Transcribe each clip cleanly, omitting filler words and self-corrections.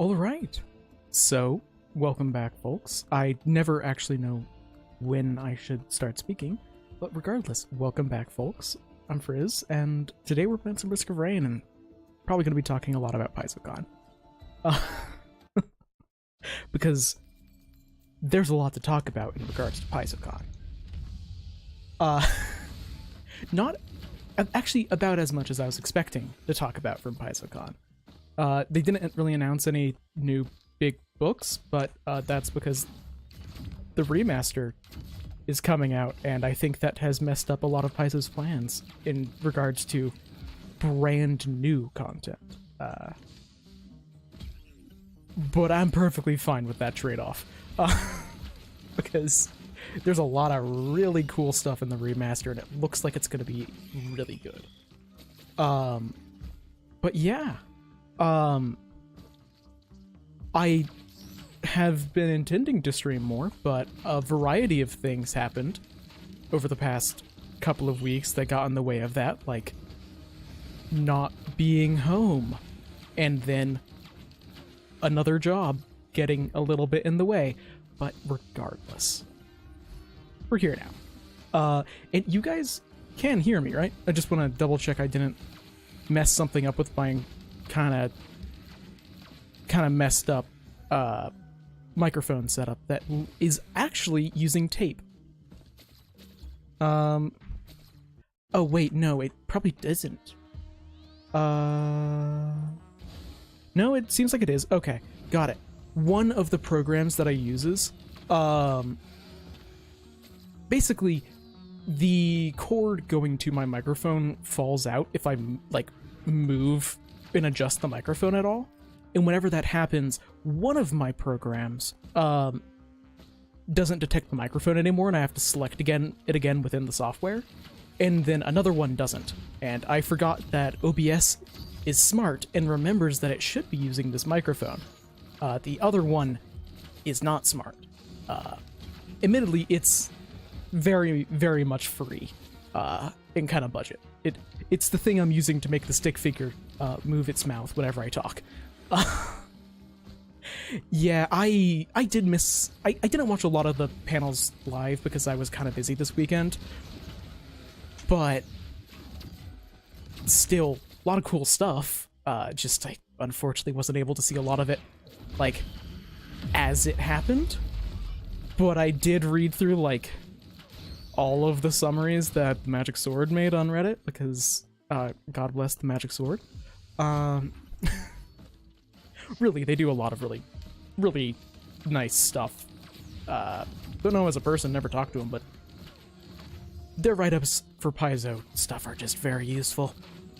All right. So, welcome back, folks. I never actually know when I should start speaking, but regardless, welcome back, folks. I'm Frizz, and today we're playing some Risk of Rain, and probably going to be talking a lot about Paizocon. Because there's a lot to talk about in regards to Paizocon. Not actually about as much as I was expecting to talk about from Paizocon. They didn't really announce any new big books, but that's because the remaster is coming out, and I think that has messed up a lot of Paizo's plans in regards to brand new content. But I'm perfectly fine with that trade-off. Because there's a lot of really cool stuff in the remaster, and it looks like it's going to be really good. But yeah. I have been intending to stream more, but a variety of things happened over the past couple of weeks that got in the way of that, like not being home, and then another job getting a little bit in the way. But regardless, we're here now. And you guys can hear me, right? I just want to double check I didn't mess something up with my kind of messed up microphone setup that is actually using tape. Oh wait, no, it probably isn't. No, it seems like it is. Okay, got it. One of the programs that I uses, basically the cord going to my microphone falls out if I like move and adjust the microphone at all. And whenever that happens, one of my programs doesn't detect the microphone anymore, and I have to select it again within the software. And then another one doesn't. And I forgot that OBS is smart and remembers that it should be using this microphone. The other one is not smart. Admittedly, it's very, very much free and kind of budget. It's the thing I'm using to make the stick figure move its mouth whenever I talk. Yeah, I did miss... I didn't watch a lot of the panels live because I was kind of busy this weekend. But still, a lot of cool stuff. Just I unfortunately wasn't able to see a lot of it, like, as it happened. But I did read through, like, all of the summaries that Magic Sword made on Reddit, because, God bless the Magic Sword. Really, they do a lot of really, really nice stuff. Don't know him as a person, never talked to him, but their write-ups for Paizo stuff are just very useful.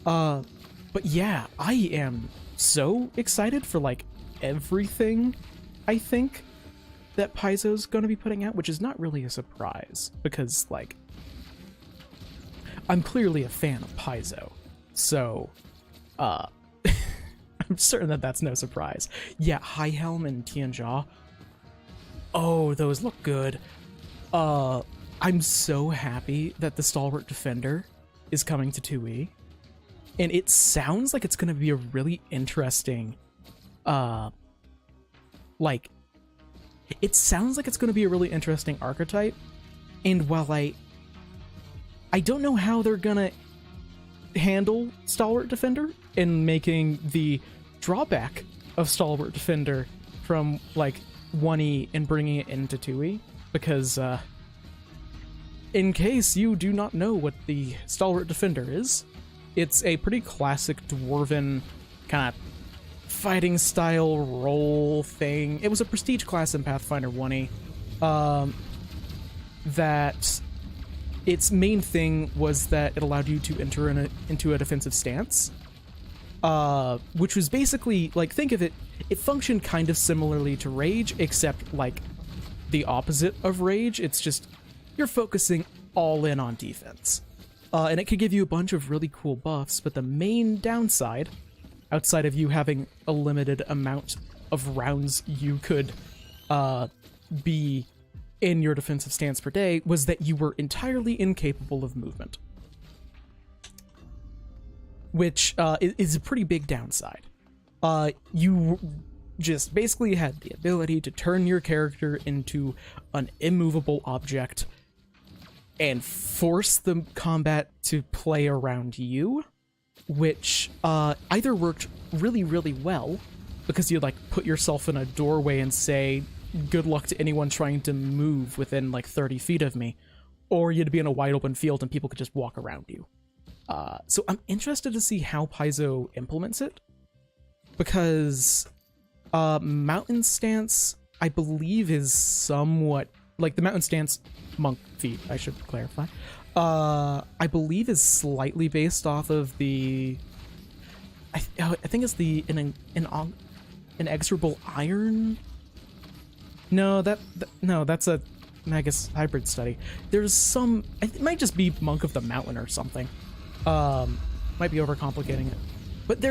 But yeah, I am so excited for, like, everything, I think, that Paizo's gonna be putting out, which is not really a surprise, because, like, I'm clearly a fan of Paizo, so, I'm certain that that's no surprise. Yeah, High Helm and Tianjia. Oh, those look good. I'm so happy that the Stalwart Defender is coming to 2E. And it sounds like it's going to be a really interesting, like, it sounds like it's going to be a really interesting archetype. And while I don't know how they're going to handle Stalwart Defender in making the drawback of Stalwart Defender from, like, 1E and bringing it into 2E, because, in case you do not know what the Stalwart Defender is, it's a pretty classic dwarven kind of fighting style role thing. It was a prestige class in Pathfinder 1E, that its main thing was that it allowed you to enter into a defensive stance, which was basically, like, think of it, it functioned kind of similarly to Rage, except, like, the opposite of Rage. It's just, you're focusing all in on defense. And it could give you a bunch of really cool buffs, but the main downside, outside of you having a limited amount of rounds you could be in your defensive stance per day, was that you were entirely incapable of movement. Which is a pretty big downside. You just basically had the ability to turn your character into an immovable object and force the combat to play around you, which either worked really, really well, because you'd like put yourself in a doorway and say, good luck to anyone trying to move within like 30 feet of me, or you'd be in a wide open field and people could just walk around you. So I'm interested to see how Paizo implements it, because Mountain Stance, I believe, is somewhat like the Mountain Stance monk feat, I should clarify. I believe is slightly based off of the I think it's the inexorable iron. No, that's a Magus hybrid study. There's some, it might just be Monk of the Mountain or something. Might be overcomplicating it. But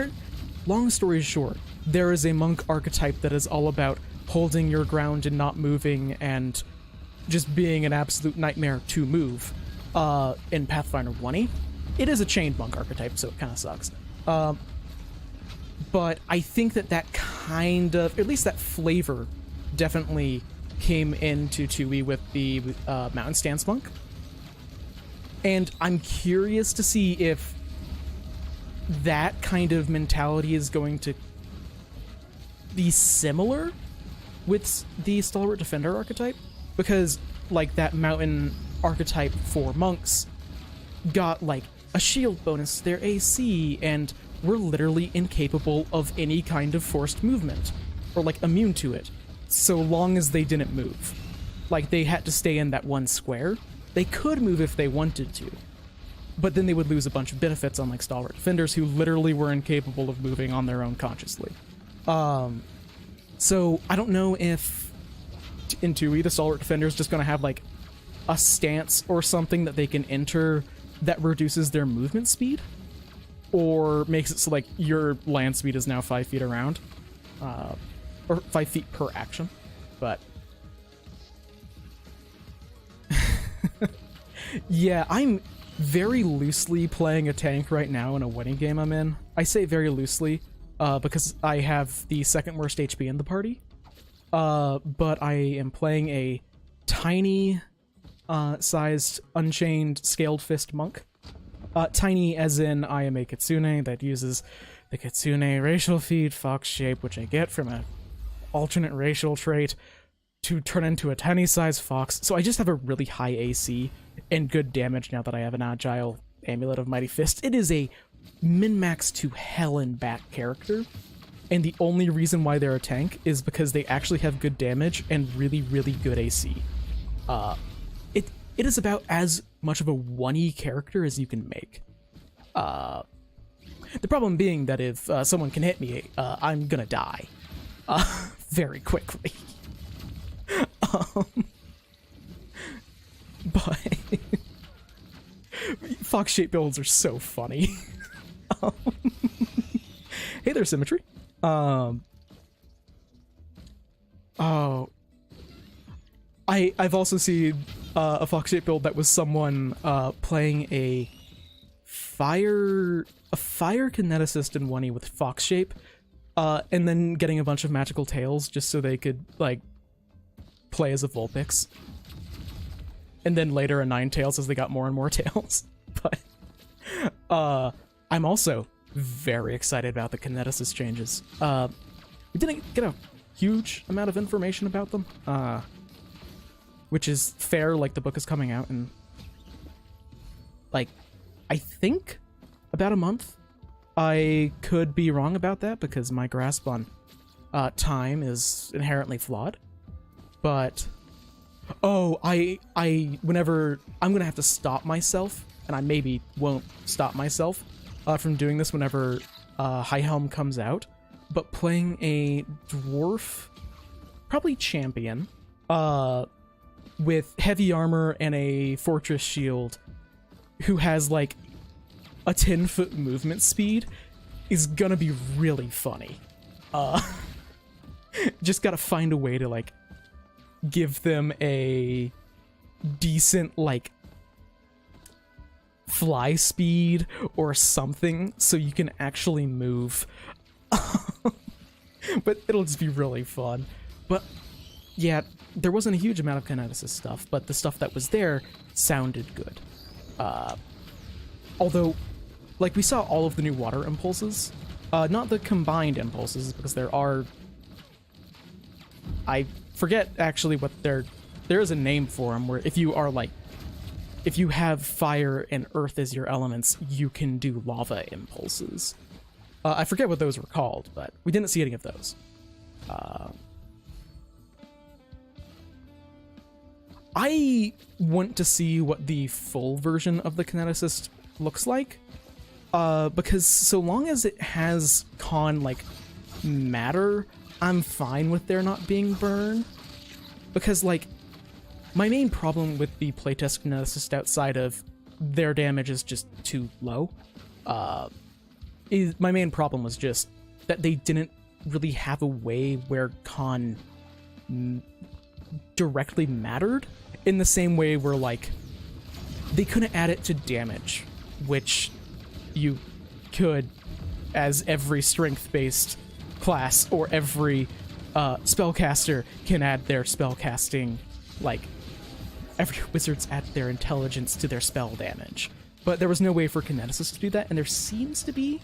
long story short, there is a monk archetype that is all about holding your ground and not moving and just being an absolute nightmare to move. In Pathfinder 1e, it is a chained monk archetype, so it kind of sucks. But I think that kind of, at least that flavor, definitely came into 2e with the Mountain Stance monk. And I'm curious to see if that kind of mentality is going to be similar with the Stalwart Defender archetype, because like that mountain archetype for monks got like a shield bonus to their AC and were literally incapable of any kind of forced movement, or like immune to it, so long as they didn't move. Like they had to stay in that one square. They could move if they wanted to, but then they would lose a bunch of benefits on like Stalwart Defenders who literally were incapable of moving on their own consciously. So I don't know if in 2e the Stalwart Defender is just going to have like a stance or something that they can enter that reduces their movement speed, or makes it so like your land speed is now 5 feet around, or 5 feet per action. But yeah, I'm very loosely playing a tank right now in a wedding game I'm in. I say very loosely because I have the second worst HP in the party, but I am playing a tiny sized unchained scaled fist monk. Tiny as in I am a kitsune that uses the kitsune racial feed fox shape, which I get from an alternate racial trait, to turn into a tiny sized fox. So I just have a really high AC and good damage now that I have an agile Amulet of Mighty Fist. It is a min-max to hell and back character, and the only reason why they're a tank is because they actually have good damage and really, really good AC. It is about as much of a 1e character as you can make. The problem being that if someone can hit me, I'm gonna die very quickly. But fox shape builds are so funny. Hey there, Symmetry. I've also seen a fox shape build that was someone playing a fire kineticist in 1e with fox shape, and then getting a bunch of magical tails just so they could like play as a Vulpix, and then later a 9 tails as they got more and more tails. But I'm also very excited about the kineticist changes. We didn't get a huge amount of information about them, which is fair. Like, the book is coming out in, like, I think about a month. I could be wrong about that because my grasp on time is inherently flawed. But whenever I'm gonna have to stop myself, and I maybe won't stop myself from doing this whenever High Helm comes out, but playing a dwarf, probably champion, with heavy armor and a fortress shield, who has like a 10-foot movement speed, is gonna be really funny. Just gotta find a way to like give them a decent like fly speed or something so you can actually move. but it'll just be really fun. But yeah, there wasn't a huge amount of kineticist stuff, but the stuff that was there sounded good. Although, like, we saw all of the new water impulses, not the combined impulses, because there are... I forget actually what there is a name for them, where if you are, like, if you have fire and earth as your elements, you can do lava impulses. I forget what those were called, but we didn't see any of those. I want to see what the full version of the kineticist looks like, because so long as it has con, like, matter, I'm fine with there not being burn. Because, like, my main problem with the playtest kineticist outside of their damage is just too low, my main problem was just that they didn't really have a way where con directly mattered, in the same way where, like, they couldn't add it to damage, which you could as every strength-based class or every spellcaster can add their spellcasting, like, every wizard's add their intelligence to their spell damage. But there was no way for kineticists to do that, and there seems to be.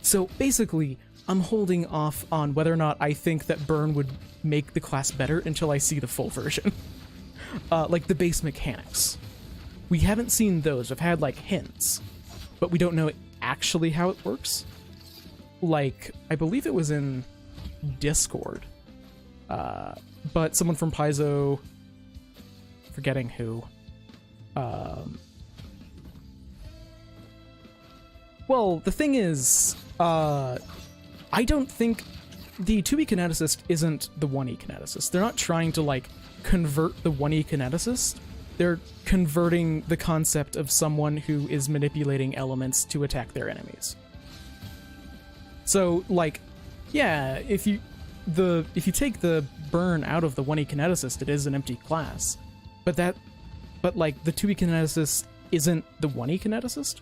So basically, I'm holding off on whether or not I think that burn would make the class better until I see the full version. Like the base mechanics. We haven't seen those. I've had, like, hints, but we don't know actually how it works. Like, I believe it was in Discord, but someone from Paizo, forgetting who, well, the thing is, I don't think the 2E kineticist isn't the 1E kineticist. They're not trying to, like, convert the 1E kineticist. They're converting the concept of someone who is manipulating elements to attack their enemies. So, like, yeah, if you take the burn out of the 1E kineticist, it is an empty class. But like, the 2E kineticist isn't the 1E kineticist.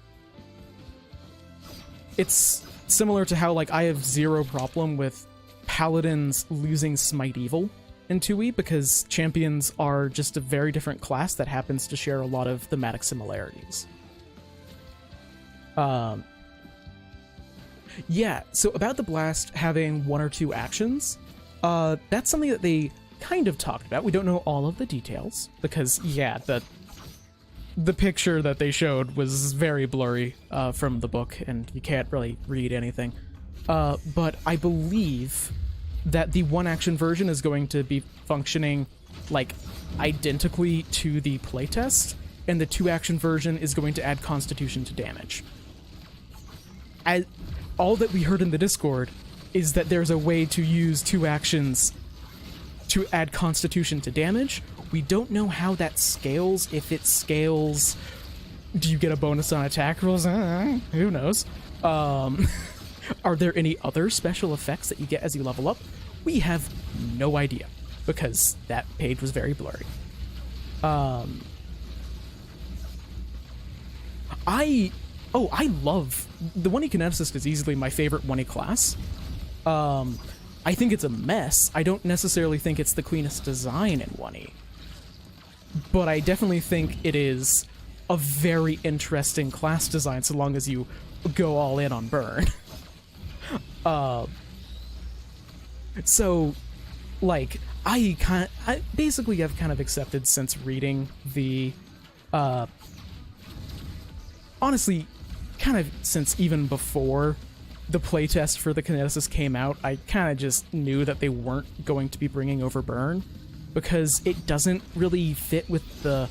It's similar to how, like, I have zero problem with paladins losing Smite Evil in 2E, because champions are just a very different class that happens to share a lot of thematic similarities. Yeah, so about the blast having 1 or 2 actions, that's something that they kind of talked about. We don't know all of the details, because, yeah, the picture that they showed was very blurry from the book, and you can't really read anything. But I believe that the 1-action version is going to be functioning, like, identically to the playtest, and the 2-action version is going to add Constitution to damage. All that we heard in the Discord is that there's a way to use 2 actions to add Constitution to damage. We don't know how that scales. If it scales, do you get a bonus on attack rolls? Who knows? Are there any other special effects that you get as you level up? We have no idea, because that page was very blurry. I love... The 1E kineticist is easily my favorite 1E class. I think it's a mess. I don't necessarily think it's the cleanest design in 1E. But I definitely think it is a very interesting class design, so long as you go all in on burn. So, like, I basically have kind of accepted since reading the, honestly, kind of since even before the playtest for the kineticist came out, I kind of just knew that they weren't going to be bringing over burn, because it doesn't really fit with the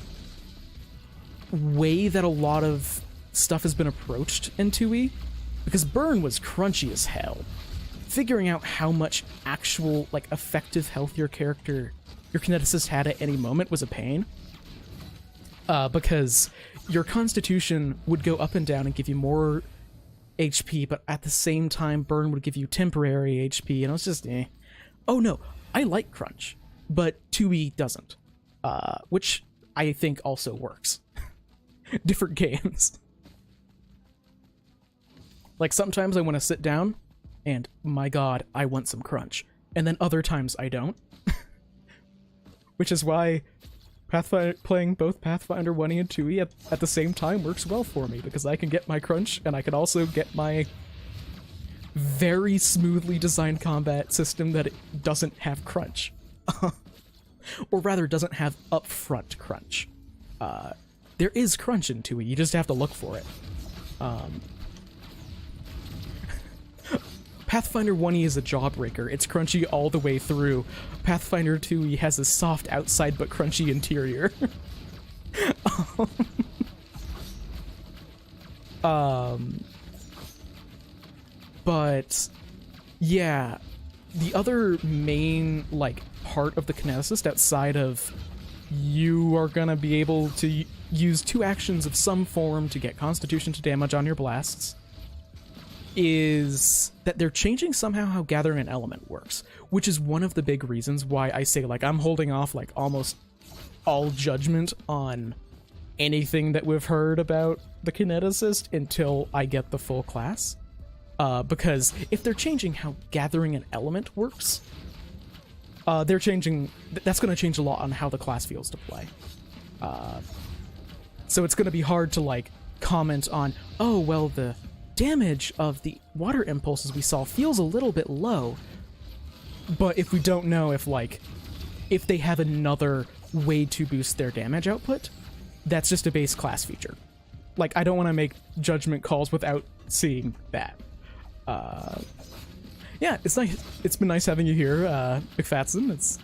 way that a lot of stuff has been approached in 2E, because burn was crunchy as hell. Figuring out how much actual, like, effective health your kineticist had at any moment was a pain. Because your constitution would go up and down and give you more HP, but at the same time, burn would give you temporary HP, and it was just, eh. Oh no, I like crunch, but 2E doesn't. Which I think also works. Different games. Like, sometimes I want to sit down and my god, I want some crunch. And then other times I don't. Which is why playing both Pathfinder 1e and 2e at the same time works well for me, because I can get my crunch, and I can also get my very smoothly designed combat system that it doesn't have crunch. Or rather, doesn't have upfront crunch. There is crunch in 2e, you just have to look for it. Pathfinder 1e is a jawbreaker. It's crunchy all the way through. Pathfinder 2e has a soft outside but crunchy interior. But yeah, the other main like part of the kineticist, outside of you are gonna be able to use 2 actions of some form to get constitution to damage on your blasts, is that they're changing somehow how gathering an element works, which is one of the big reasons why I say, like, I'm holding off, like, almost all judgment on anything that we've heard about the kineticist until I get the full class. Because if they're changing how gathering an element works, that's going to change a lot on how the class feels to play. So it's going to be hard to, like, comment on, oh, well, the damage of the water impulses we saw feels a little bit low, but if we don't know if they have another way to boost their damage output, that's just a base class feature. Like, I don't want to make judgment calls without seeing that. Yeah, it's nice. It's been nice having you here, McFatson.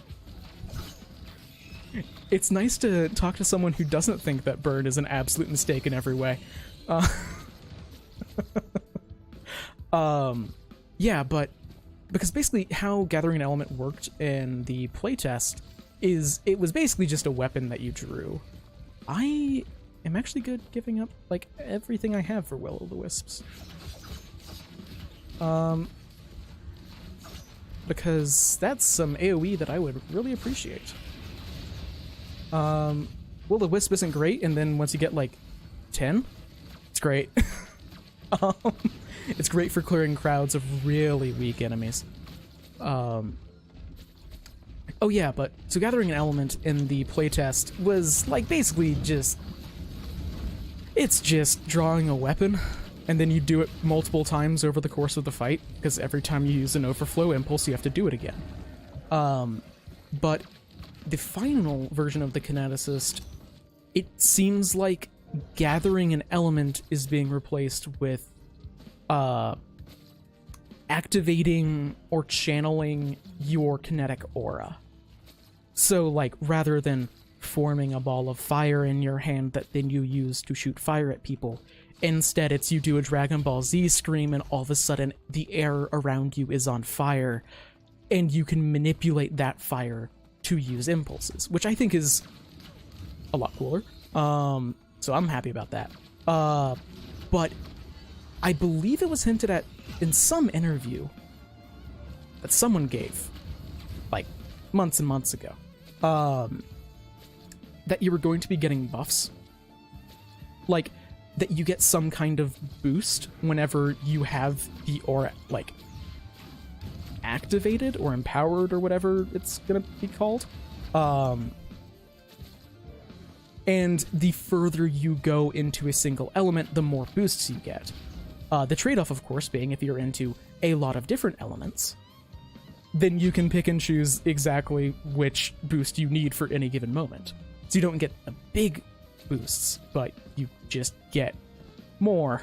It's nice to talk to someone who doesn't think that burn is an absolute mistake in every way. Yeah, but because basically how gathering an element worked in the playtest is it was basically just a weapon that you drew. I am actually good giving up like everything I have for Will-o'-the-Wisps. Because that's some AoE that I would really appreciate. Will-o'-the-Wisp isn't great, and then once you get like 10, it's great. It's great for clearing crowds of really weak enemies. Oh yeah, but so gathering an element in the playtest was like basically it's just drawing a weapon, and then you do it multiple times over the course of the fight, because every time you use an overflow impulse you have to do it again. But the final version of the kineticist, it seems like gathering an element is being replaced with activating or channeling your kinetic aura. So, like, rather than forming a ball of fire in your hand that then you use to shoot fire at people, instead it's you do a Dragon Ball Z scream and all of a sudden the air around you is on fire, and you can manipulate that fire to use impulses, which I think is a lot cooler. So I'm happy about that. But I believe it was hinted at in some interview that someone gave, like, months and months ago, that you were going to be getting buffs. Like, that you get some kind of boost whenever you have the aura, like, activated or empowered or whatever it's gonna be called. And the further you go into a single element, the more boosts you get. The trade-off, of course, being if you're into a lot of different elements, then you can pick and choose exactly which boost you need for any given moment. So you don't get a big boosts, but you just get more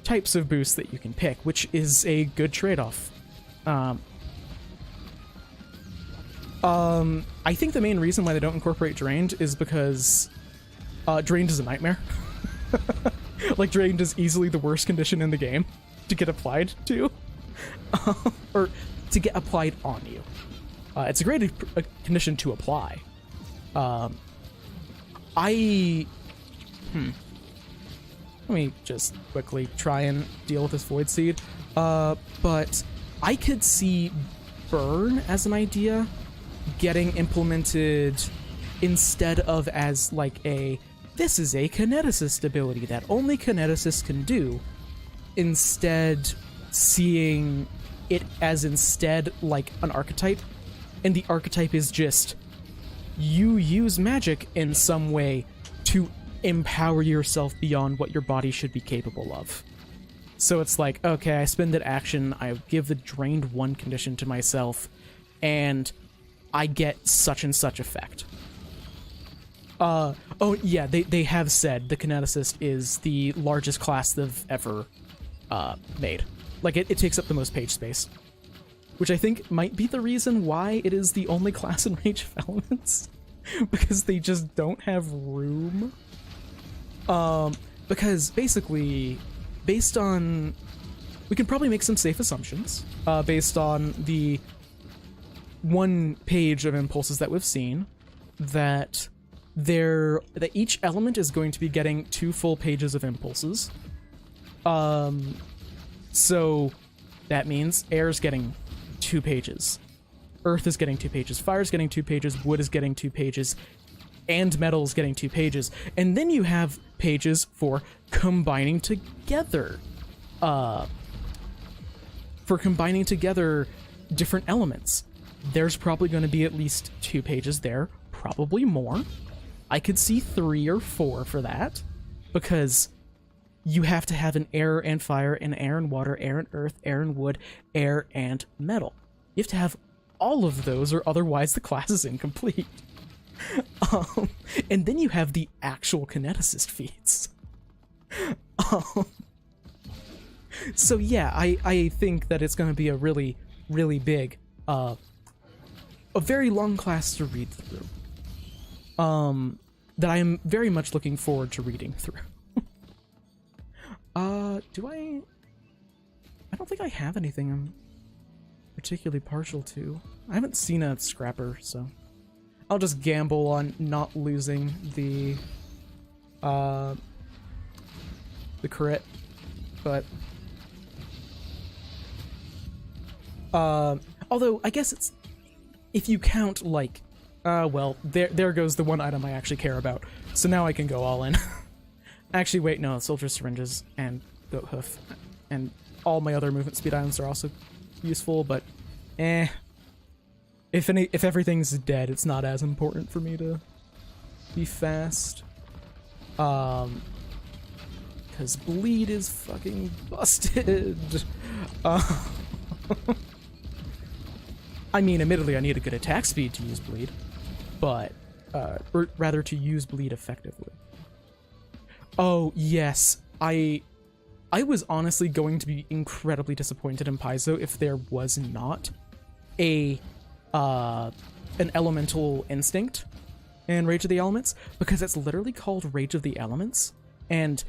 types of boosts that you can pick, which is a good trade-off. I think the main reason why they don't incorporate Drained is because Drained is a nightmare. Like, Drained is easily the worst condition in the game to get applied to. Or to get applied on you. It's a great condition to apply. Let me just quickly try and deal with this Void Seed. But I could see Burn as an idea getting implemented instead of as like this is a kineticist ability that only kineticists can do, instead seeing it as instead like an archetype, and the archetype is just you use magic in some way to empower yourself beyond what your body should be capable of. So it's like, okay, I spend that action, I give the drained 1 condition to myself, and I get such and such effect. Oh yeah, they have said the Kineticist is the largest class they've ever made. Like, it takes up the most page space. Which I think might be the reason why it is the only class in Rage of Elements. Because they just don't have room. Because basically, based on... We can probably make some safe assumptions, based on the 1 page of impulses that we've seen, that each element is going to be getting 2 full pages of impulses. So that means air is getting 2 pages, earth is getting 2 pages, fire is getting 2 pages, wood is getting 2 pages, and metal is getting 2 pages. And then you have pages for combining together, different elements. There's probably going to be at least 2 pages there, probably more. I could see 3 or 4 for that, because you have to have an air and fire, an air and water, air and earth, air and wood, air and metal. You have to have all of those, or otherwise the class is incomplete. And then you have the actual Kineticist feats. So yeah, I think that it's going to be a really, really big, a very long class to read through. That I am very much looking forward to reading through. I don't think I have anything I'm particularly partial to. I haven't seen a scrapper, so I'll just gamble on not losing the crit, but although I guess it's, if you count like well, there goes the one item I actually care about. So now I can go all in. Actually, wait, no, soldier syringes and goat hoof and all my other movement speed items are also useful, but if everything's dead, it's not as important for me to be fast. Because bleed is fucking busted. I mean, admittedly, I need a good attack speed to use bleed, but or rather to use bleed effectively. Oh yes, I was honestly going to be incredibly disappointed in Paizo if there was not an elemental instinct in Rage of the Elements, because it's literally called Rage of the Elements, and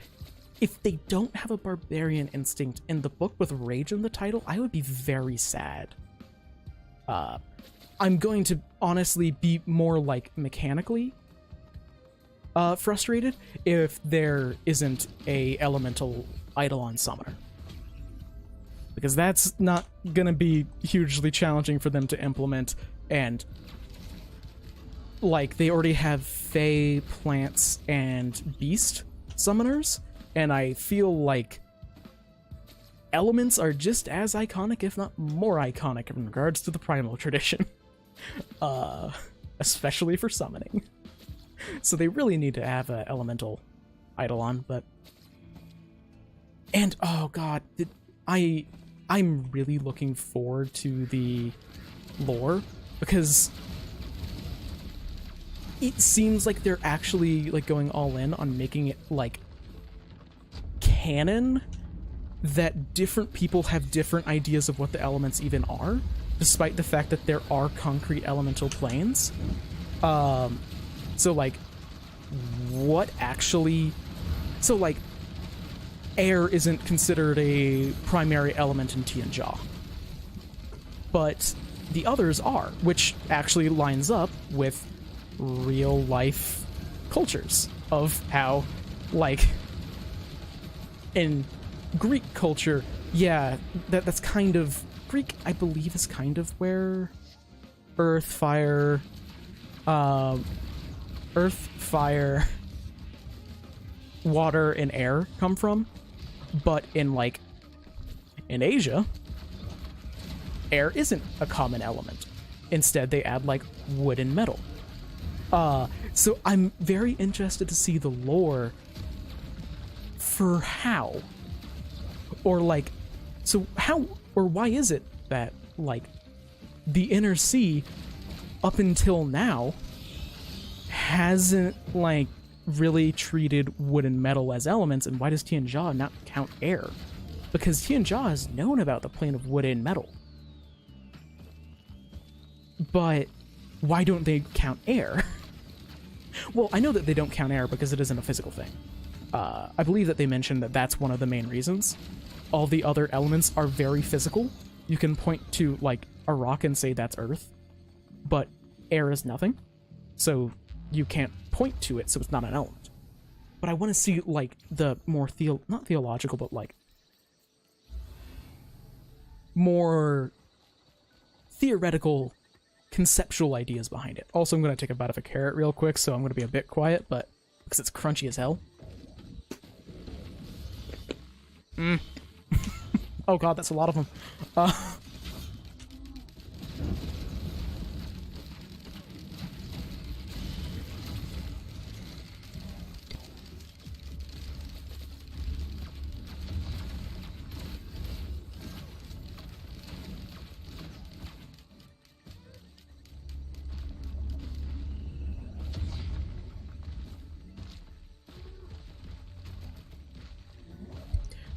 if they don't have a barbarian instinct in the book with Rage in the title, I would be very sad. I'm going to honestly be more like mechanically frustrated if there isn't a elemental Eidolon summoner, because that's not gonna be hugely challenging for them to implement, and like they already have Fey, plants, and beast summoners, and I feel like elements are just as iconic, if not more iconic, in regards to the primal tradition. Especially for summoning. So they really need to have an elemental Eidolon, but... And, oh god, I'm really looking forward to the lore, because it seems like they're actually like going all in on making it like canon, that different people have different ideas of what the elements even are, despite the fact that there are concrete elemental planes. So like, what actually... So like, air isn't considered a primary element in Tianjia, but the others are, which actually lines up with real life cultures of how, like, in Greek culture, yeah, that's kind of... Greek, I believe, is kind of where earth, fire, water, and air come from. But in, like, in Asia, air isn't a common element. Instead, they add like wood and metal. So I'm very interested to see the lore for how, or like, so how or why is it that like the Inner Sea up until now hasn't like really treated wood and metal as elements, and why does Tianjia not count air? Because Tianjia is known about the plane of wood and metal. But why don't they count air? Well, I know that they don't count air because it isn't a physical thing. I believe that they mentioned that that's one of the main reasons. All the other elements are very physical. You can point to, like, a rock and say that's earth, but air is nothing. So you can't point to it, so it's not an element. But I want to see, like, the more not theological, but, like, more theoretical, conceptual ideas behind it. Also, I'm going to take a bite of a carrot real quick, so I'm going to be a bit quiet, but because it's crunchy as hell. Oh god, that's a lot of them.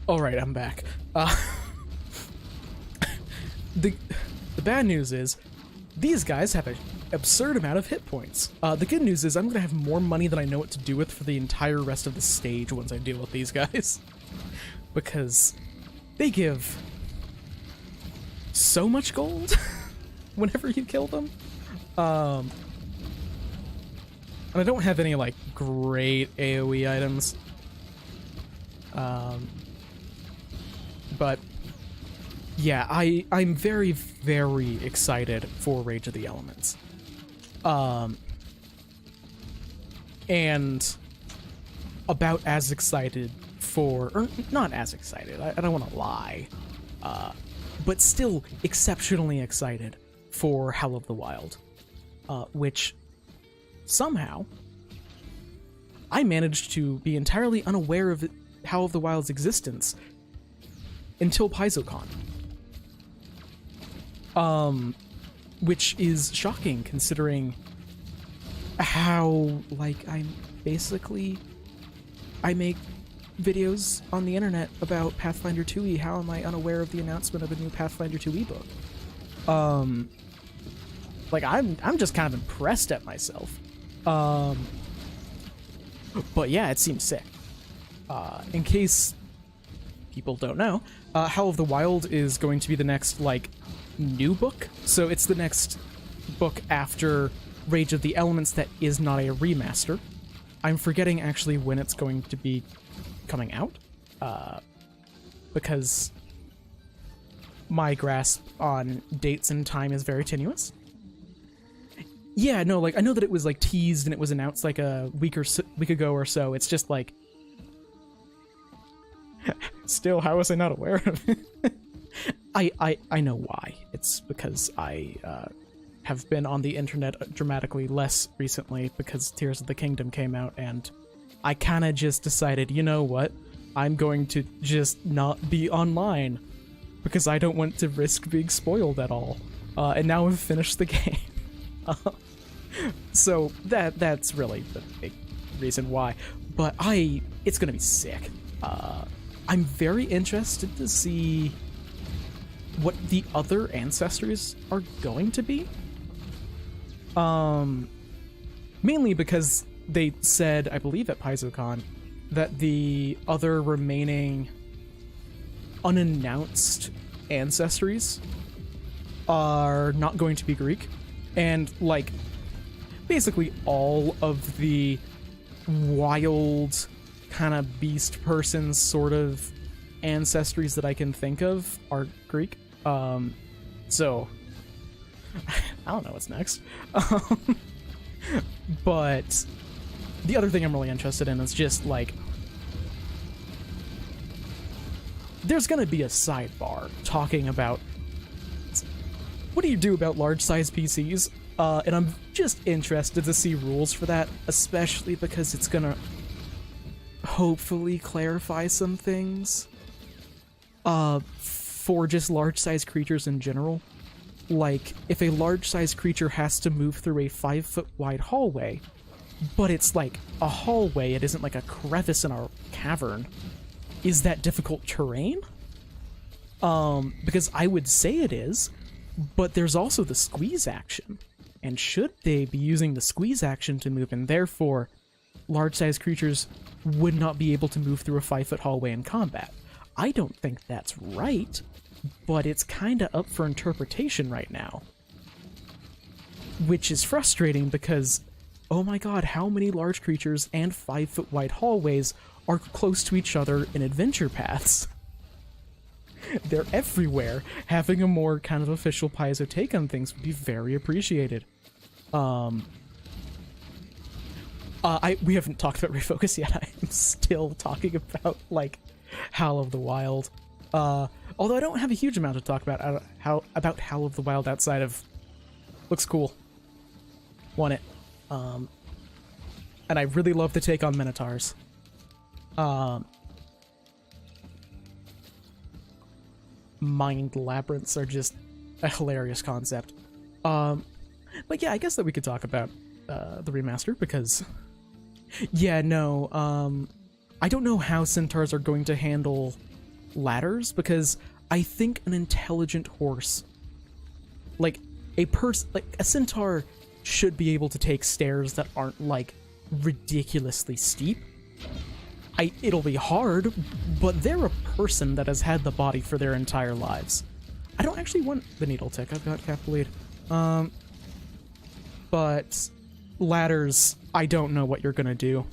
Alright, I'm back. The bad news is, these guys have an absurd amount of hit points. The good news is I'm gonna have more money than I know what to do with for the entire rest of the stage once I deal with these guys. Because they give so much gold whenever you kill them. And I don't have any, like, great AoE items. But yeah, I'm very, very excited for Rage of the Elements. And about as excited for, or not as excited, I don't want to lie, but still exceptionally excited for Hell of the Wild, which somehow I managed to be entirely unaware of Hell of the Wild's existence until Paizocon. Which is shocking considering how, like, I make videos on the internet about Pathfinder 2e. How am I unaware of the announcement of a new Pathfinder 2e book? Like, I'm just kind of impressed at myself. But yeah, it seems sick. In case people don't know, Hell of the Wild is going to be the next, like, new book. So it's the next book after Rage of the Elements that is not a remaster. I'm forgetting actually when it's going to be coming out, because my grasp on dates and time is very tenuous. Yeah, no, like, I know that it was, like, teased and it was announced, like, a week ago or so. It's just, like, still, how was I not aware of it? I know why. It's because I have been on the internet dramatically less recently because Tears of the Kingdom came out, and I kind of just decided, you know what? I'm going to just not be online because I don't want to risk being spoiled at all. And now I've finished the game. So that's really the big reason why. But it's gonna be sick. I'm very interested to see what the other ancestors are going to be. Mainly because they said, I believe at Paizocon, that the other remaining unannounced ancestries are not going to be Greek. And, like, basically all of the wild kind of beast person sort of ancestries that I can think of are Greek. So I don't know what's next. But the other thing I'm really interested in is just, like, there's gonna be a sidebar talking about what do you do about large-size PCs? And I'm just interested to see rules for that, especially because it's gonna hopefully clarify some things for just large-size creatures in general. Like, if a large-size creature has to move through a 5-foot wide hallway, but it's like a hallway, it isn't like a crevice in a cavern, is that difficult terrain? Because I would say it is, but there's also the squeeze action. And should they be using the squeeze action to move, and therefore large-sized creatures would not be able to move through a 5-foot hallway in combat? I don't think that's right, but it's kinda up for interpretation right now. Which is frustrating because, oh my god, how many large creatures and 5-foot wide hallways are close to each other in adventure paths? They're everywhere. Having a more kind of official Paizo take on things would be very appreciated. We haven't talked about Refocus yet. I'm still talking about, like, Howl of the Wild. Although I don't have a huge amount to talk about Howl of the Wild outside of looks cool. Want it. And I really love the take on Minotaurs. Mind labyrinths are just a hilarious concept. But yeah, I guess that we could talk about the remaster, because yeah, no, I don't know how centaurs are going to handle ladders, because I think an intelligent horse, like a centaur should be able to take stairs that aren't like ridiculously steep. It'll be hard, but they're a person that has had the body for their entire lives. I don't actually want the needle tick. I've got cap bleed. But ladders, I don't know what you're gonna do.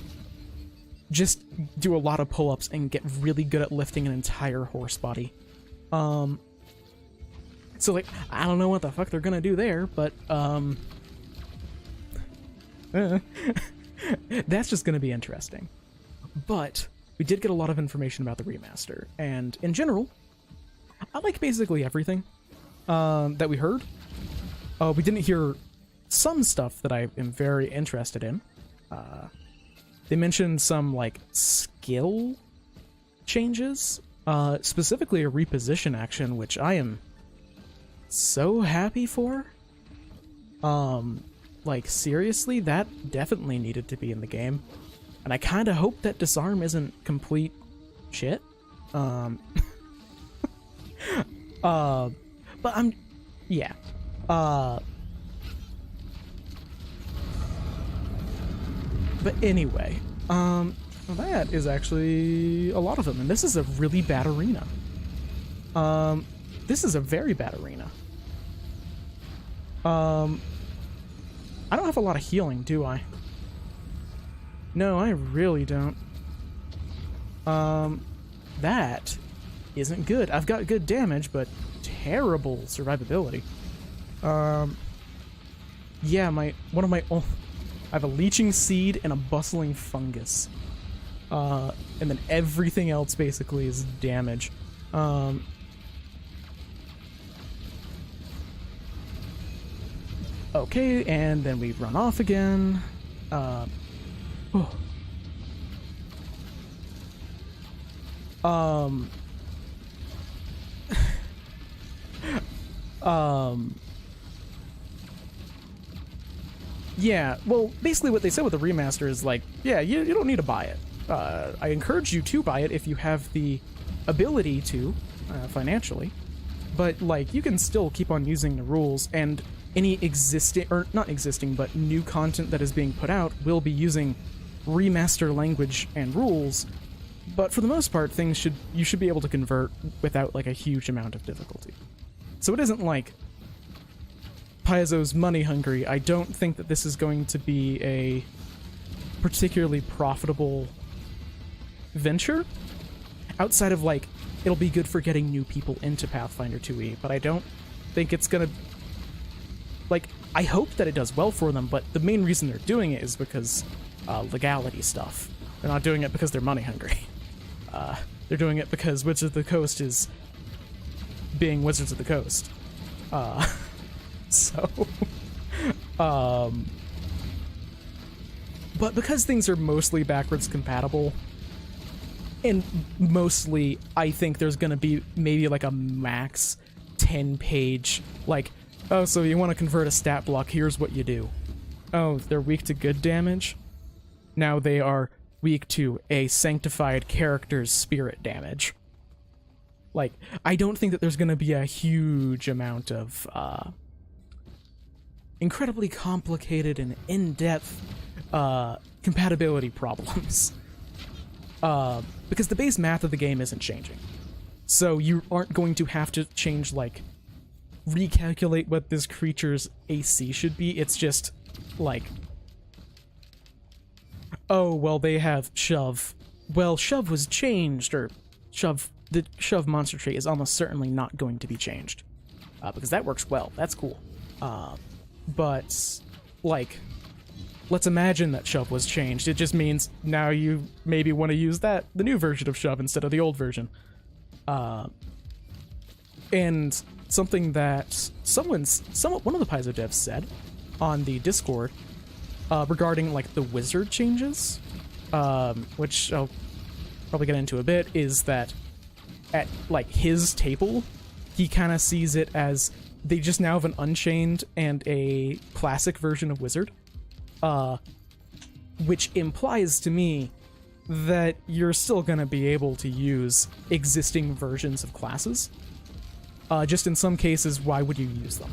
Just do a lot of pull-ups and get really good at lifting an entire horse body. So like, I don't know what the fuck they're gonna do there, but that's just gonna be interesting. But we did get a lot of information about the remaster, and in general, I like basically everything that we heard. We didn't hear some stuff that I am very interested in. They mentioned some, like, skill changes, specifically a reposition action, which I am so happy for. Like, seriously, that definitely needed to be in the game. And I kind of hope that disarm isn't complete shit. But yeah. But anyway, that is actually a lot of them, and this is a really bad arena. This is a very bad arena. I don't have a lot of healing, do I? No, I really don't. That isn't good. I've got good damage, but terrible survivability. Yeah, I have a leeching seed and a bustling fungus. And then everything else basically is damage. Okay, and then we run off again. Yeah, well, basically what they said with the remaster is like, yeah, you don't need to buy it. I encourage you to buy it if you have the ability to, financially. But, like, you can still keep on using the rules, and any existing, or not existing, but new content that is being put out will be using remaster language and rules. But for the most part, you should be able to convert without, like, a huge amount of difficulty. So it isn't like Paizo's money hungry. I don't think that this is going to be a particularly profitable venture. Outside of, like, it'll be good for getting new people into Pathfinder 2e, but I don't think it's gonna... Like, I hope that it does well for them, but the main reason they're doing it is because legality stuff. They're not doing it because they're money hungry. They're doing it because Wizards of the Coast is being Wizards of the Coast. So, but because things are mostly backwards compatible, and mostly I think there's gonna be maybe like a max 10-page, like, oh, so you want to convert a stat block, here's what you do. Oh, they're weak to good damage? Now they are weak to a sanctified character's spirit damage. Like, I don't think that there's gonna be a huge amount of, incredibly complicated and in-depth, compatibility problems. Because the base math of the game isn't changing. So you aren't going to have to change, like, recalculate what this creature's AC should be. It's just, like, oh, well, they have shove. Well, shove was changed, or the shove monster trait is almost certainly not going to be changed. Because that works well. That's cool. But, like, let's imagine that shove was changed. It just means now you maybe want to use the new version of shove instead of the old version. And something that one of the Paizo devs said on the Discord regarding, like, the wizard changes, which I'll probably get into a bit, is that at, like, his table, he kind of sees it as they just now have an Unchained and a classic version of wizard, which implies to me that you're still going to be able to use existing versions of classes. Just in some cases, why would you use them?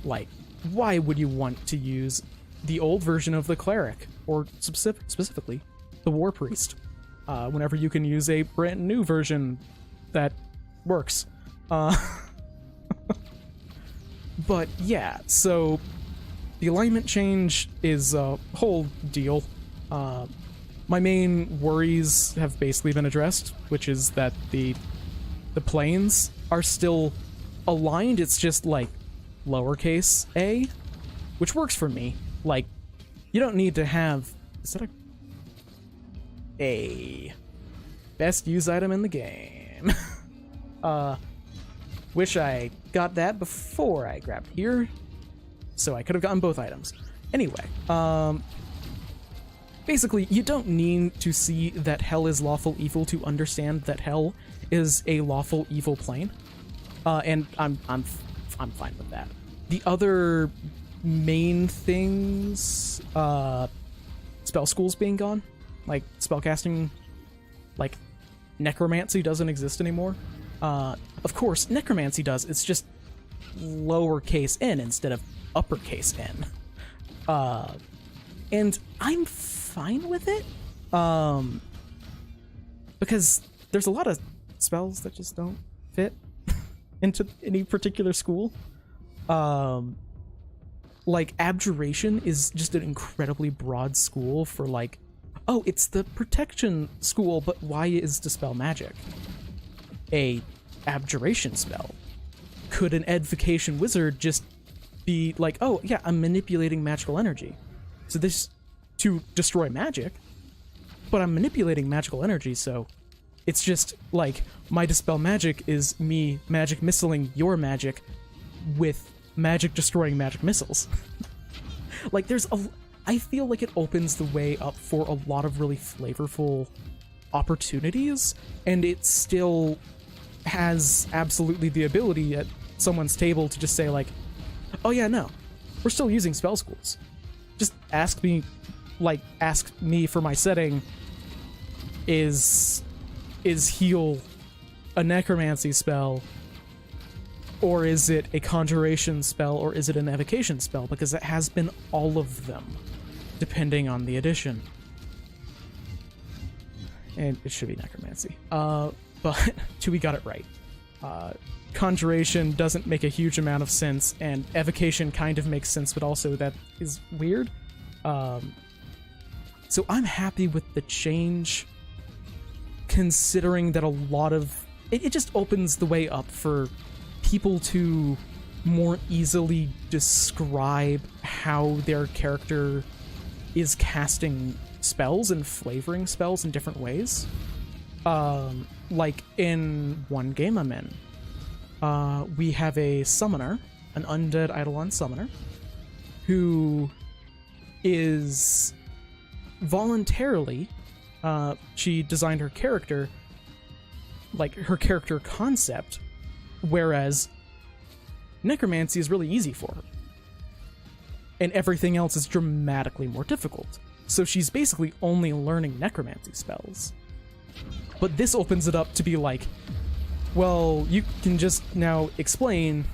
Like, why would you want to use the old version of the cleric, or specifically the war priest, whenever you can use a brand new version that works? But yeah, so the alignment change is a whole deal. My main worries have basically been addressed, which is that the planes are still aligned. It's just, like, lowercase a, which works for me. Like, you don't need to have... Is that a best use item in the game? Wish I got that before I grabbed here, so I could have gotten both items. Anyway, basically, you don't need to see that hell is lawful evil to understand that hell is a lawful evil plane. And I'm fine with that. The other main things, spell schools being gone, like spellcasting, like necromancy doesn't exist anymore. Of course, necromancy does. It's just lowercase n instead of uppercase n. And I'm fine with it, because there's a lot of spells that just don't fit into any particular school. Like, Abjuration is just an incredibly broad school for, like, oh, it's the protection school, but why is Dispel Magic a Abjuration spell? Could an Edification Wizard just be like, oh, yeah, I'm manipulating magical energy, so this to destroy magic, but I'm manipulating magical energy, so it's just, like, my Dispel Magic is me magic missiling your magic with magic destroying magic missiles. Like, I feel like it opens the way up for a lot of really flavorful opportunities, and it still has absolutely the ability at someone's table to just say, like, oh yeah, no, we're still using spell schools. Just ask me for my setting, is heal a necromancy spell, or is it a conjuration spell, or is it an evocation spell? Because it has been all of them, depending on the edition. And it should be necromancy. But Tui got it right. Conjuration doesn't make a huge amount of sense, and evocation kind of makes sense, but also that is weird. So I'm happy with the change, considering that a lot of... It just opens the way up for people to more easily describe how their character is casting spells and flavoring spells in different ways. Like in one game I'm in, we have a summoner an undead Eidolon summoner who is voluntarily, she designed her character, like her character concept, whereas necromancy is really easy for her. And everything else is dramatically more difficult. So she's basically only learning necromancy spells. But this opens it up to be like, well, you can just now explain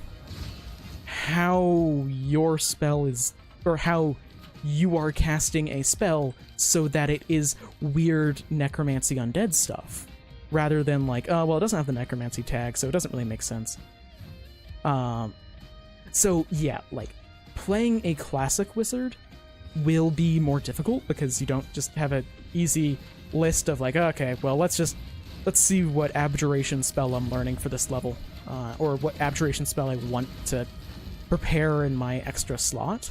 how your spell is, or how you are casting a spell so that it is weird necromancy undead stuff, rather than like, oh, well, it doesn't have the necromancy tag, so it doesn't really make sense. So yeah, like, playing a classic wizard will be more difficult because you don't just have an easy list of like, okay, well, let's see what abjuration spell I'm learning for this level, or what abjuration spell I want to prepare in my extra slot.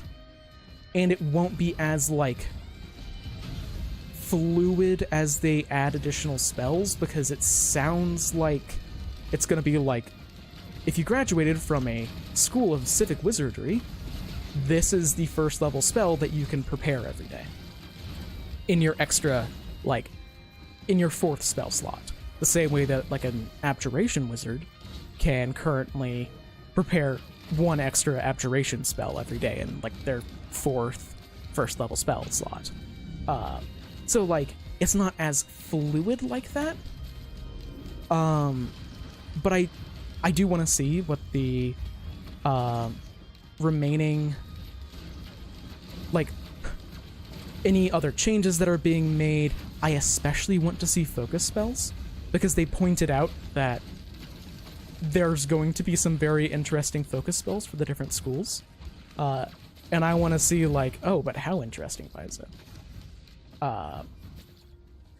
And it won't be as, like, fluid as they add additional spells, because it sounds like it's going to be like, if you graduated from a school of civic wizardry, this is the first level spell that you can prepare every day in your extra, like, in your 4th spell slot. The same way that, like, an abjuration wizard can currently prepare 1 extra abjuration spell every day in, like, their 4th first level spell slot. So, like, it's not as fluid like that. But I do want to see what the remaining, like, any other changes that are being made. I especially want to see focus spells, because they pointed out that there's going to be some very interesting focus spells for the different schools. And I want to see, like, oh, but how interesting, why is it?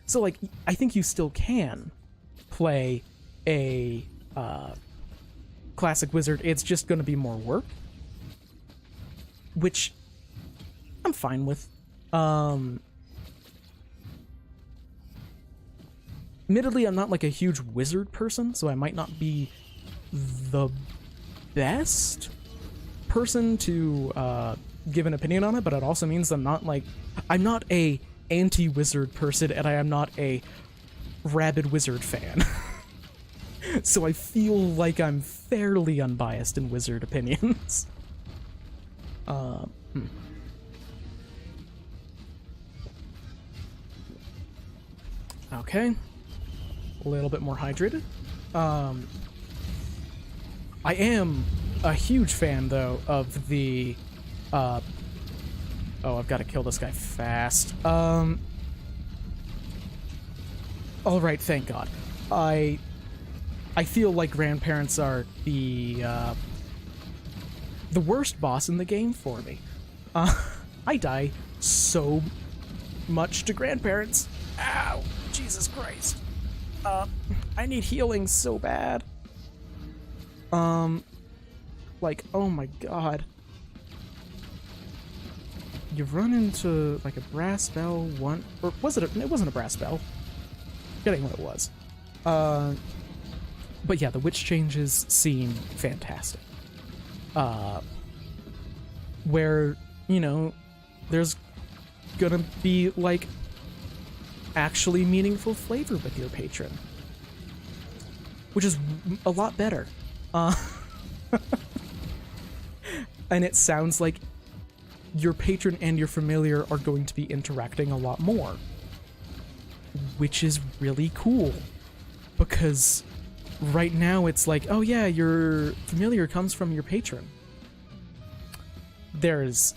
So, like, I think you still can play a classic wizard. It's just going to be more work, which I'm fine with. Admittedly, I'm not, like, a huge wizard person, so I might not be the best person to give an opinion on it, but it also means I'm not a anti-wizard person, and I am not a rabid wizard fan. So I feel like I'm fairly unbiased in wizard opinions. Okay. A little bit more hydrated. I am a huge fan, though, of the... oh, I've got to kill this guy fast. Alright, thank God. I feel like grandparents are the worst boss in the game for me. I die so much to grandparents. Ow! Jesus Christ. I need healing so bad. Like, oh my God. You run into, like, a brass bell one, or was it it wasn't a brass bell. Forgetting what it was. But yeah, the witch changes seem fantastic. Where, you know, there's gonna be, like, actually meaningful flavor with your patron, which is a lot better. And it sounds like your patron and your familiar are going to be interacting a lot more, which is really cool, because right now it's like, oh yeah, your familiar comes from your patron. There's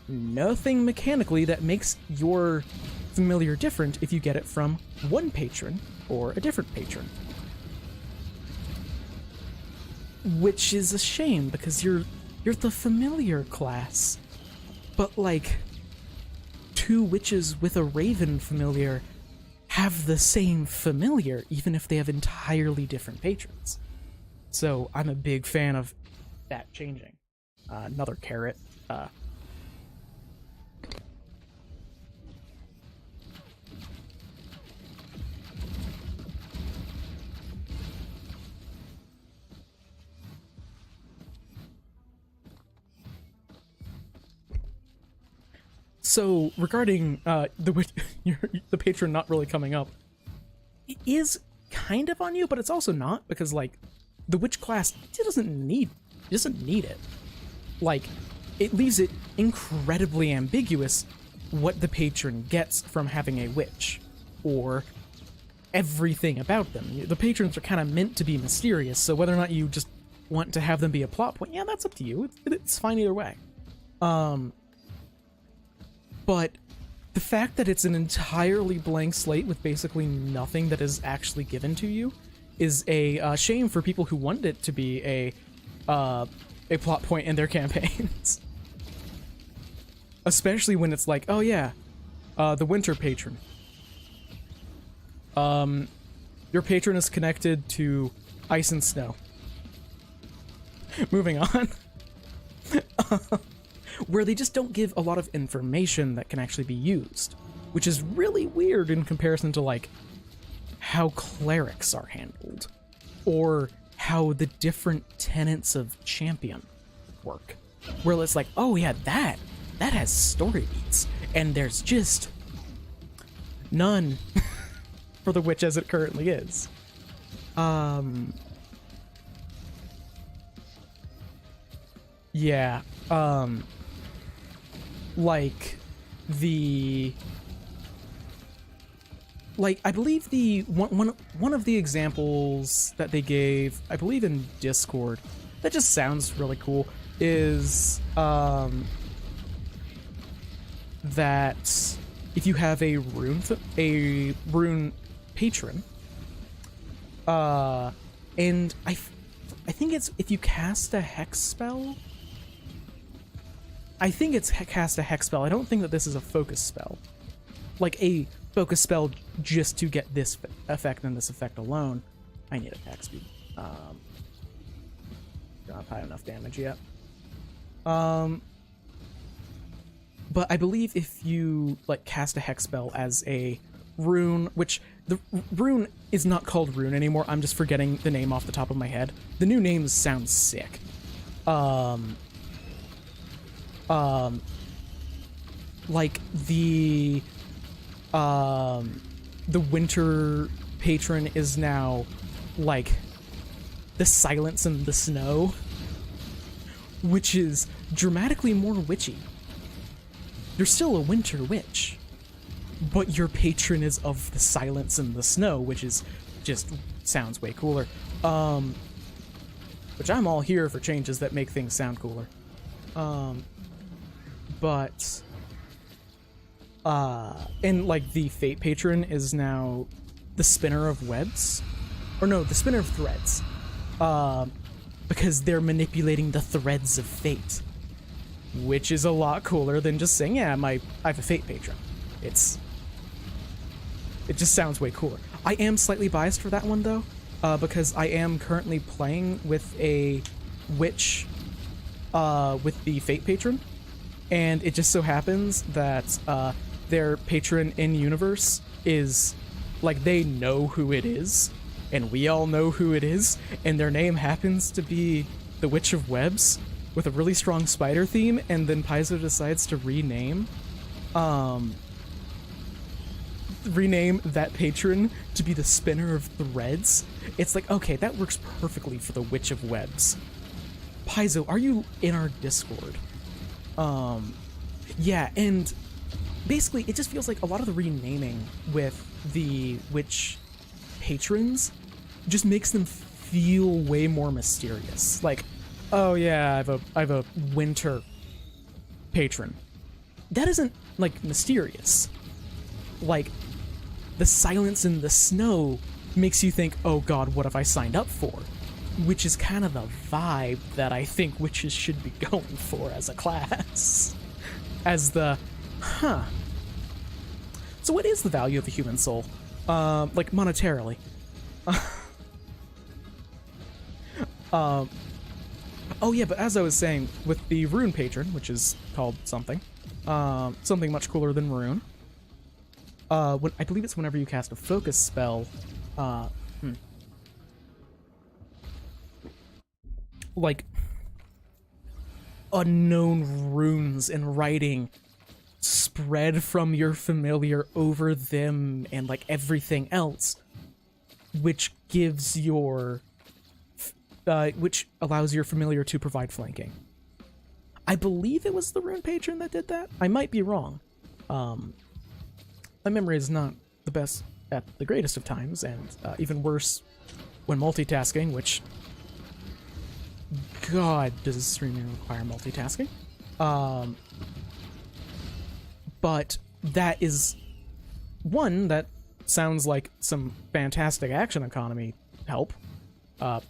nothing mechanically that makes your familiar different if you get it from one patron or a different patron. Which is a shame, because you're the familiar class. But, like, 2 witches with a raven familiar have the same familiar, even if they have entirely different patrons. So I'm a big fan of that changing. Another carrot. So regarding the patron not really coming up, it is kind of on you, but it's also not, because like the witch class doesn't need it. Like, it leaves it incredibly ambiguous what the patron gets from having a witch, or everything about them. The patrons are kind of meant to be mysterious, so whether or not you just want to have them be a plot point, yeah, that's up to you. It's fine either way. But the fact that it's an entirely blank slate with basically nothing that is actually given to you is a shame for people who want it to be a plot point in their campaigns. Especially when it's like, oh yeah, the winter patron. Your patron is connected to ice and snow. Moving on. Where they just don't give a lot of information that can actually be used, which is really weird in comparison to like how clerics are handled, or how the different tenets of champion work, where it's like, oh yeah, that has story beats, and there's just none for the witch as it currently is. Yeah, like I believe the one of the examples that they gave, I believe in Discord, that just sounds really cool, is that if you have a rune patron, and I think it's if you cast a hex spell. I think it's cast a hex spell. I don't think that this is a focus spell. Like a focus spell just to get this effect and this effect alone. I need attack speed. Don't have high enough damage yet. But I believe if you like cast a hex spell as a rune, which the rune is not called rune anymore. I'm just forgetting the name off the top of my head. The new names sound sick. Like the winter patron is now like the silence and the snow, which is dramatically more witchy. You're still a winter witch, but your patron is of the silence and the snow, which is just sounds way cooler. Which I'm all here for changes that make things sound cooler. But and like the fate patron is now the spinner of webs, or no, the spinner of threads, because they're manipulating the threads of fate, which is a lot cooler than just saying, yeah, I have a fate patron. It just sounds way cooler. I am slightly biased for that one though, because I am currently playing with a witch with the fate patron. And it just so happens that their patron in universe is, like, they know who it is, and we all know who it is, and their name happens to be the Witch of Webs, with a really strong spider theme, and then Paizo decides to rename that patron to be the spinner of threads. It's like, okay, that works perfectly for the Witch of Webs. Paizo, are you in our Discord? Yeah, and basically it just feels like a lot of the renaming with the witch patrons just makes them feel way more mysterious. Like, oh yeah, I have a winter patron. That isn't like mysterious. Like, the silence in the snow makes you think, oh god, what have I signed up for? Which is kind of the vibe that I think witches should be going for as a class. As the, So what is the value of a human soul? Like, monetarily? Oh yeah, but as I was saying, with the rune patron, which is called something much cooler than rune, when, I believe it's whenever you cast a focus spell, like unknown runes and writing spread from your familiar over them and like everything else, which gives your which allows your familiar to provide flanking. I believe it was the Rune Patron that did that. I might be wrong. My memory is not the best at the greatest of times, and even worse when multitasking, which, God, does streaming require multitasking? But that is one that sounds like some fantastic action economy help,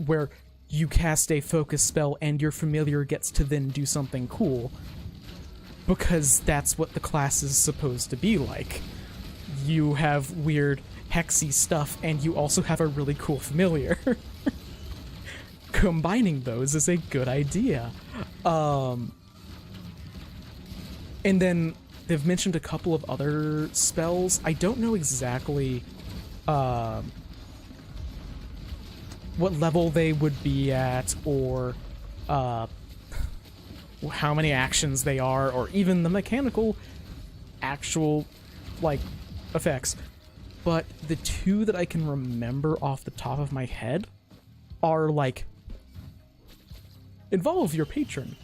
where you cast a focus spell and your familiar gets to then do something cool, because that's what the class is supposed to be like. You have weird hexy stuff and you also have a really cool familiar. Combining those is a good idea. And then they've mentioned a couple of other spells. I don't know exactly what level they would be at, or how many actions they are, or even the mechanical actual like effects. But the two that I can remember off the top of my head are like involve your patron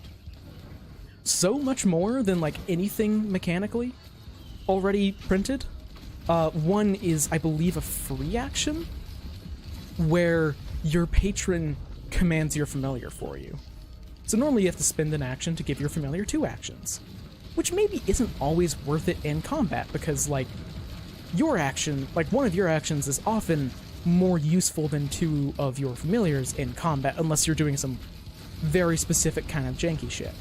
so much more than like anything mechanically already printed. One is, I believe, a free action where your patron commands your familiar for you. So normally you have to spend an action to give your familiar 2 actions, which maybe isn't always worth it in combat, because like your action, like one of your actions is often more useful than 2 of your familiars in combat, unless you're doing some very specific kind of janky shit.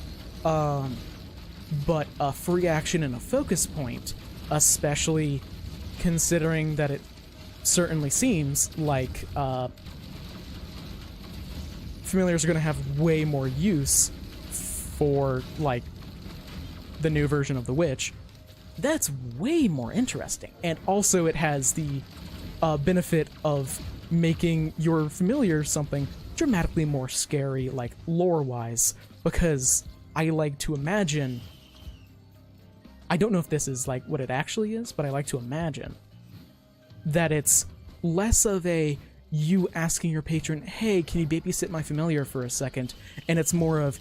But a free action and a focus point, especially considering that it certainly seems like familiars are going to have way more use for like the new version of the witch. That's way more interesting, and also it has the benefit of making your familiar something dramatically more scary, like lore-wise, because I like to imagine, I don't know if this is like what it actually is, but I like to imagine that it's less of a you asking your patron, hey, can you babysit my familiar for a second, and it's more of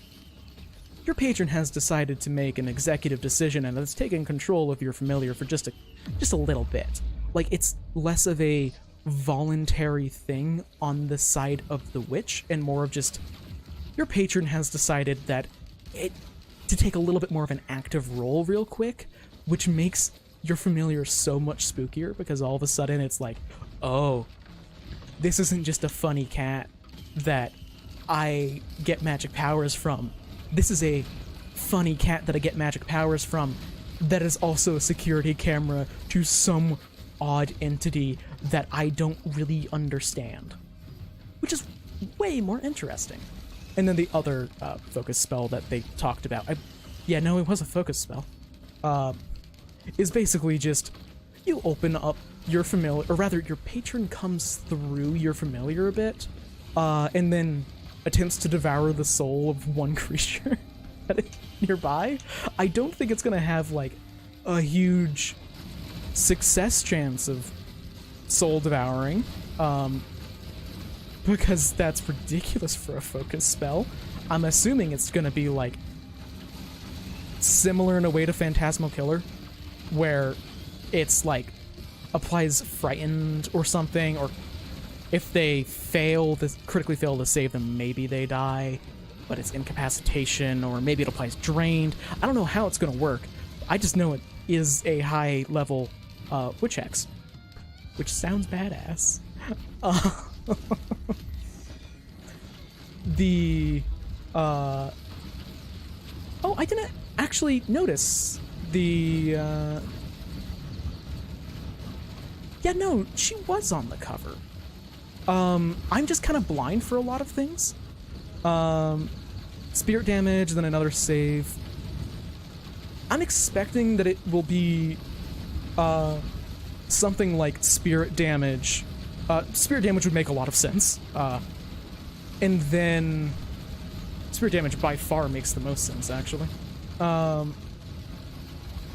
your patron has decided to make an executive decision and it's taking control of your familiar for just a little bit. Like, it's less of a voluntary thing on the side of the witch and more of just your patron has decided that to take a little bit more of an active role real quick, which makes your familiar so much spookier, because all of a sudden it's like, oh, this isn't just a funny cat that I get magic powers from. This is a funny cat that I get magic powers from that is also a security camera to some odd entity that I don't really understand, which is way more interesting. And then the other focus spell that they talked about, it was a focus spell, is basically just you open up your familiar, or rather your patron comes through your familiar a bit, and then attempts to devour the soul of one creature that is nearby. I don't think it's gonna have like a huge success chance of soul devouring, because that's ridiculous for a focus spell. I'm assuming it's gonna be like similar in a way to Phantasmal Killer, where it's like applies frightened or something, or if they critically fail to save them, maybe they die, but it's incapacitation, or maybe it applies drained. I don't know how it's gonna work. I just know it is a high level witch hex, which sounds badass. I didn't actually notice the no, she was on the cover. I'm just kind of blind for a lot of things. Spirit damage, then another save. I'm expecting that it will be something like spirit damage. Spirit damage would make a lot of sense. And then spirit damage by far makes the most sense, actually.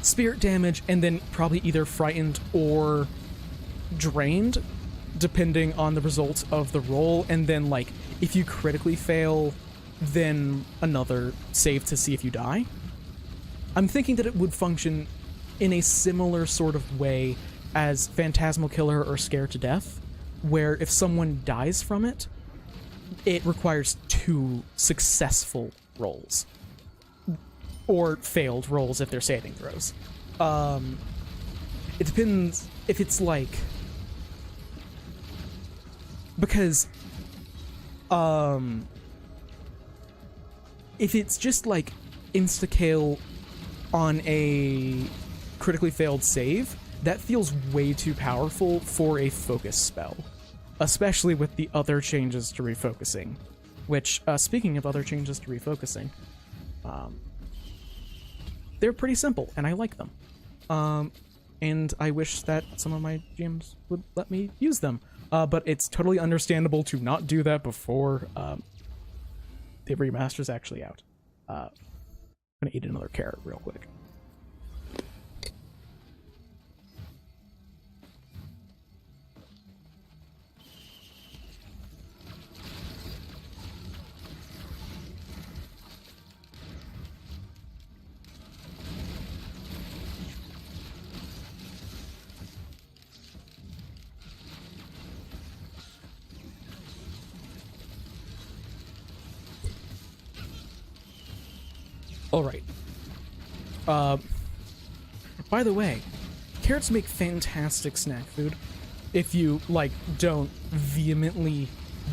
spirit damage, and then probably either frightened or drained, depending on the results of the roll. And then, like, if you critically fail, then another save to see if you die. I'm thinking that it would function in a similar sort of way as Phantasmal Killer or Scare to Death, where if someone dies from it, it requires 2 successful rolls. Or failed rolls if they're saving throws. It depends if it's like... Because... if it's just like insta-kill on a critically failed save, that feels way too powerful for a focus spell. Especially with the other changes to refocusing. Which, speaking of other changes to refocusing, they're pretty simple, and I like them. And I wish that some of my GMs would let me use them. But it's totally understandable to not do that before the remaster's actually out. I'm gonna eat another carrot real quick. Alright. By the way, carrots make fantastic snack food if you, like, don't vehemently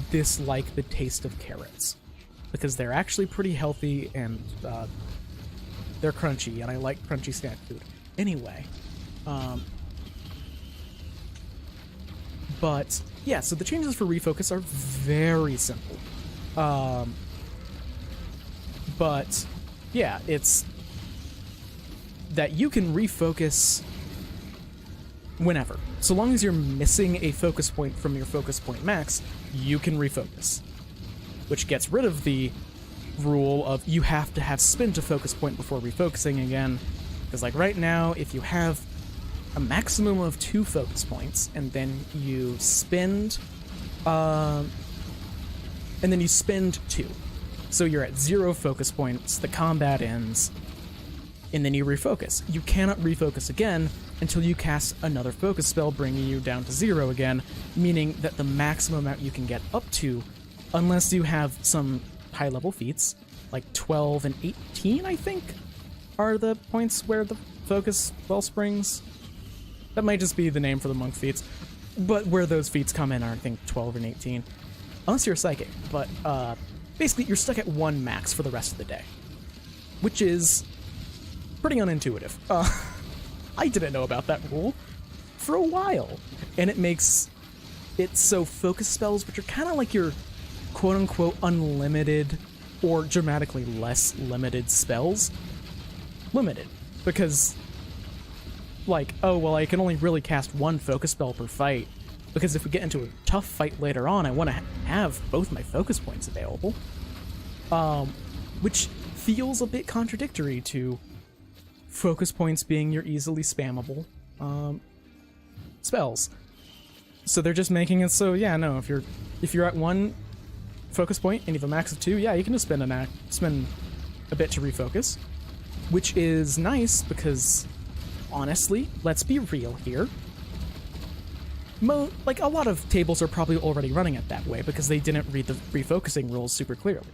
dislike the taste of carrots. Because they're actually pretty healthy and, they're crunchy, and I like crunchy snack food. Anyway, but, yeah, so the changes for refocus are very simple. But... yeah, it's that you can refocus whenever. So long as you're missing a focus point from your focus point max, you can refocus. Which gets rid of the rule of you have to have spent a focus point before refocusing again. Because, like, right now, if you have a maximum of 2 focus points, and then you spend... and then you spend 2. So you're at 0 focus points, the combat ends, and then you refocus. You cannot refocus again until you cast another focus spell, bringing you down to 0 again, meaning that the maximum amount you can get up to, unless you have some high-level feats, like 12 and 18, I think, are the points where the focus spell springs. That might just be the name for the monk feats, but where those feats come in are, I think, 12 and 18. Unless you're a psychic, but, basically, you're stuck at 1 max for the rest of the day, which is pretty unintuitive. I didn't know about that rule for a while, and it makes it so focus spells, which are kind of like your quote-unquote unlimited or dramatically less limited spells, limited, because, like, oh, well, I can only really cast 1 focus spell per fight, because if we get into a tough fight later on, I want to have both my focus points available. Which feels a bit contradictory to focus points being your easily spammable spells. So they're just making it so, yeah, no, if you're at 1 focus point and you have a max of 2, yeah, you can just spend a bit to refocus, which is nice because, honestly, let's be real here. Like, a lot of tables are probably already running it that way because they didn't read the refocusing rules super clearly.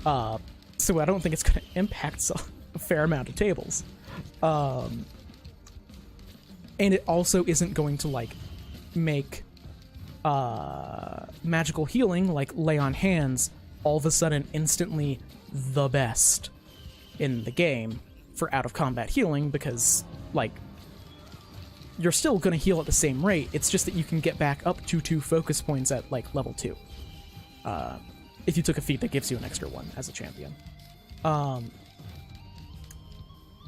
So I don't think it's going to impact a fair amount of tables. And it also isn't going to, like, make magical healing, like Lay on Hands, all of a sudden instantly the best in the game for out-of-combat healing because, like, you're still going to heal at the same rate, it's just that you can get back up to 2 focus points at, like, level 2. If you took a feat that gives you an extra 1 as a champion.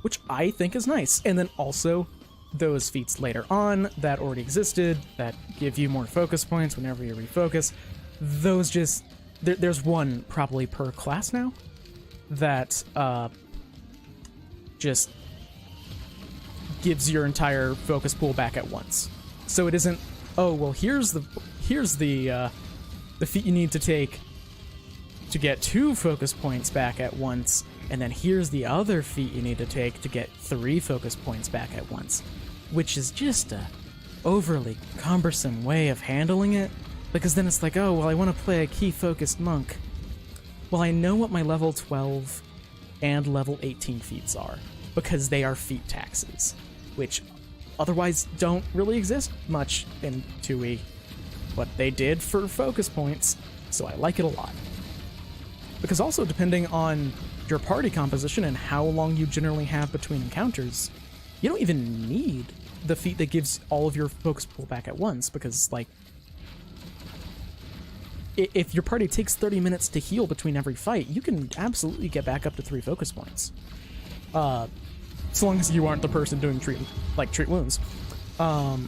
Which I think is nice. And then also, those feats later on that already existed, that give you more focus points whenever you refocus, those just... there's 1 probably per class now that just gives your entire focus pool back at once. So it isn't, oh, well, here's the feat you need to take to get 2 focus points back at once, and then here's the other feat you need to take to get 3 focus points back at once, which is just a overly cumbersome way of handling it, because then it's like, oh, well, I want to play a key-focused monk. Well, I know what my level 12 and level 18 feats are, because they are feat taxes, which otherwise don't really exist much in 2e, but they did for focus points, so I like it a lot. Because also, depending on your party composition and how long you generally have between encounters, you don't even need the feat that gives all of your focus pool back at once, because, like, if your party takes 30 minutes to heal between every fight, you can absolutely get back up to 3 focus points. So long as you aren't the person doing treat wounds. Oh,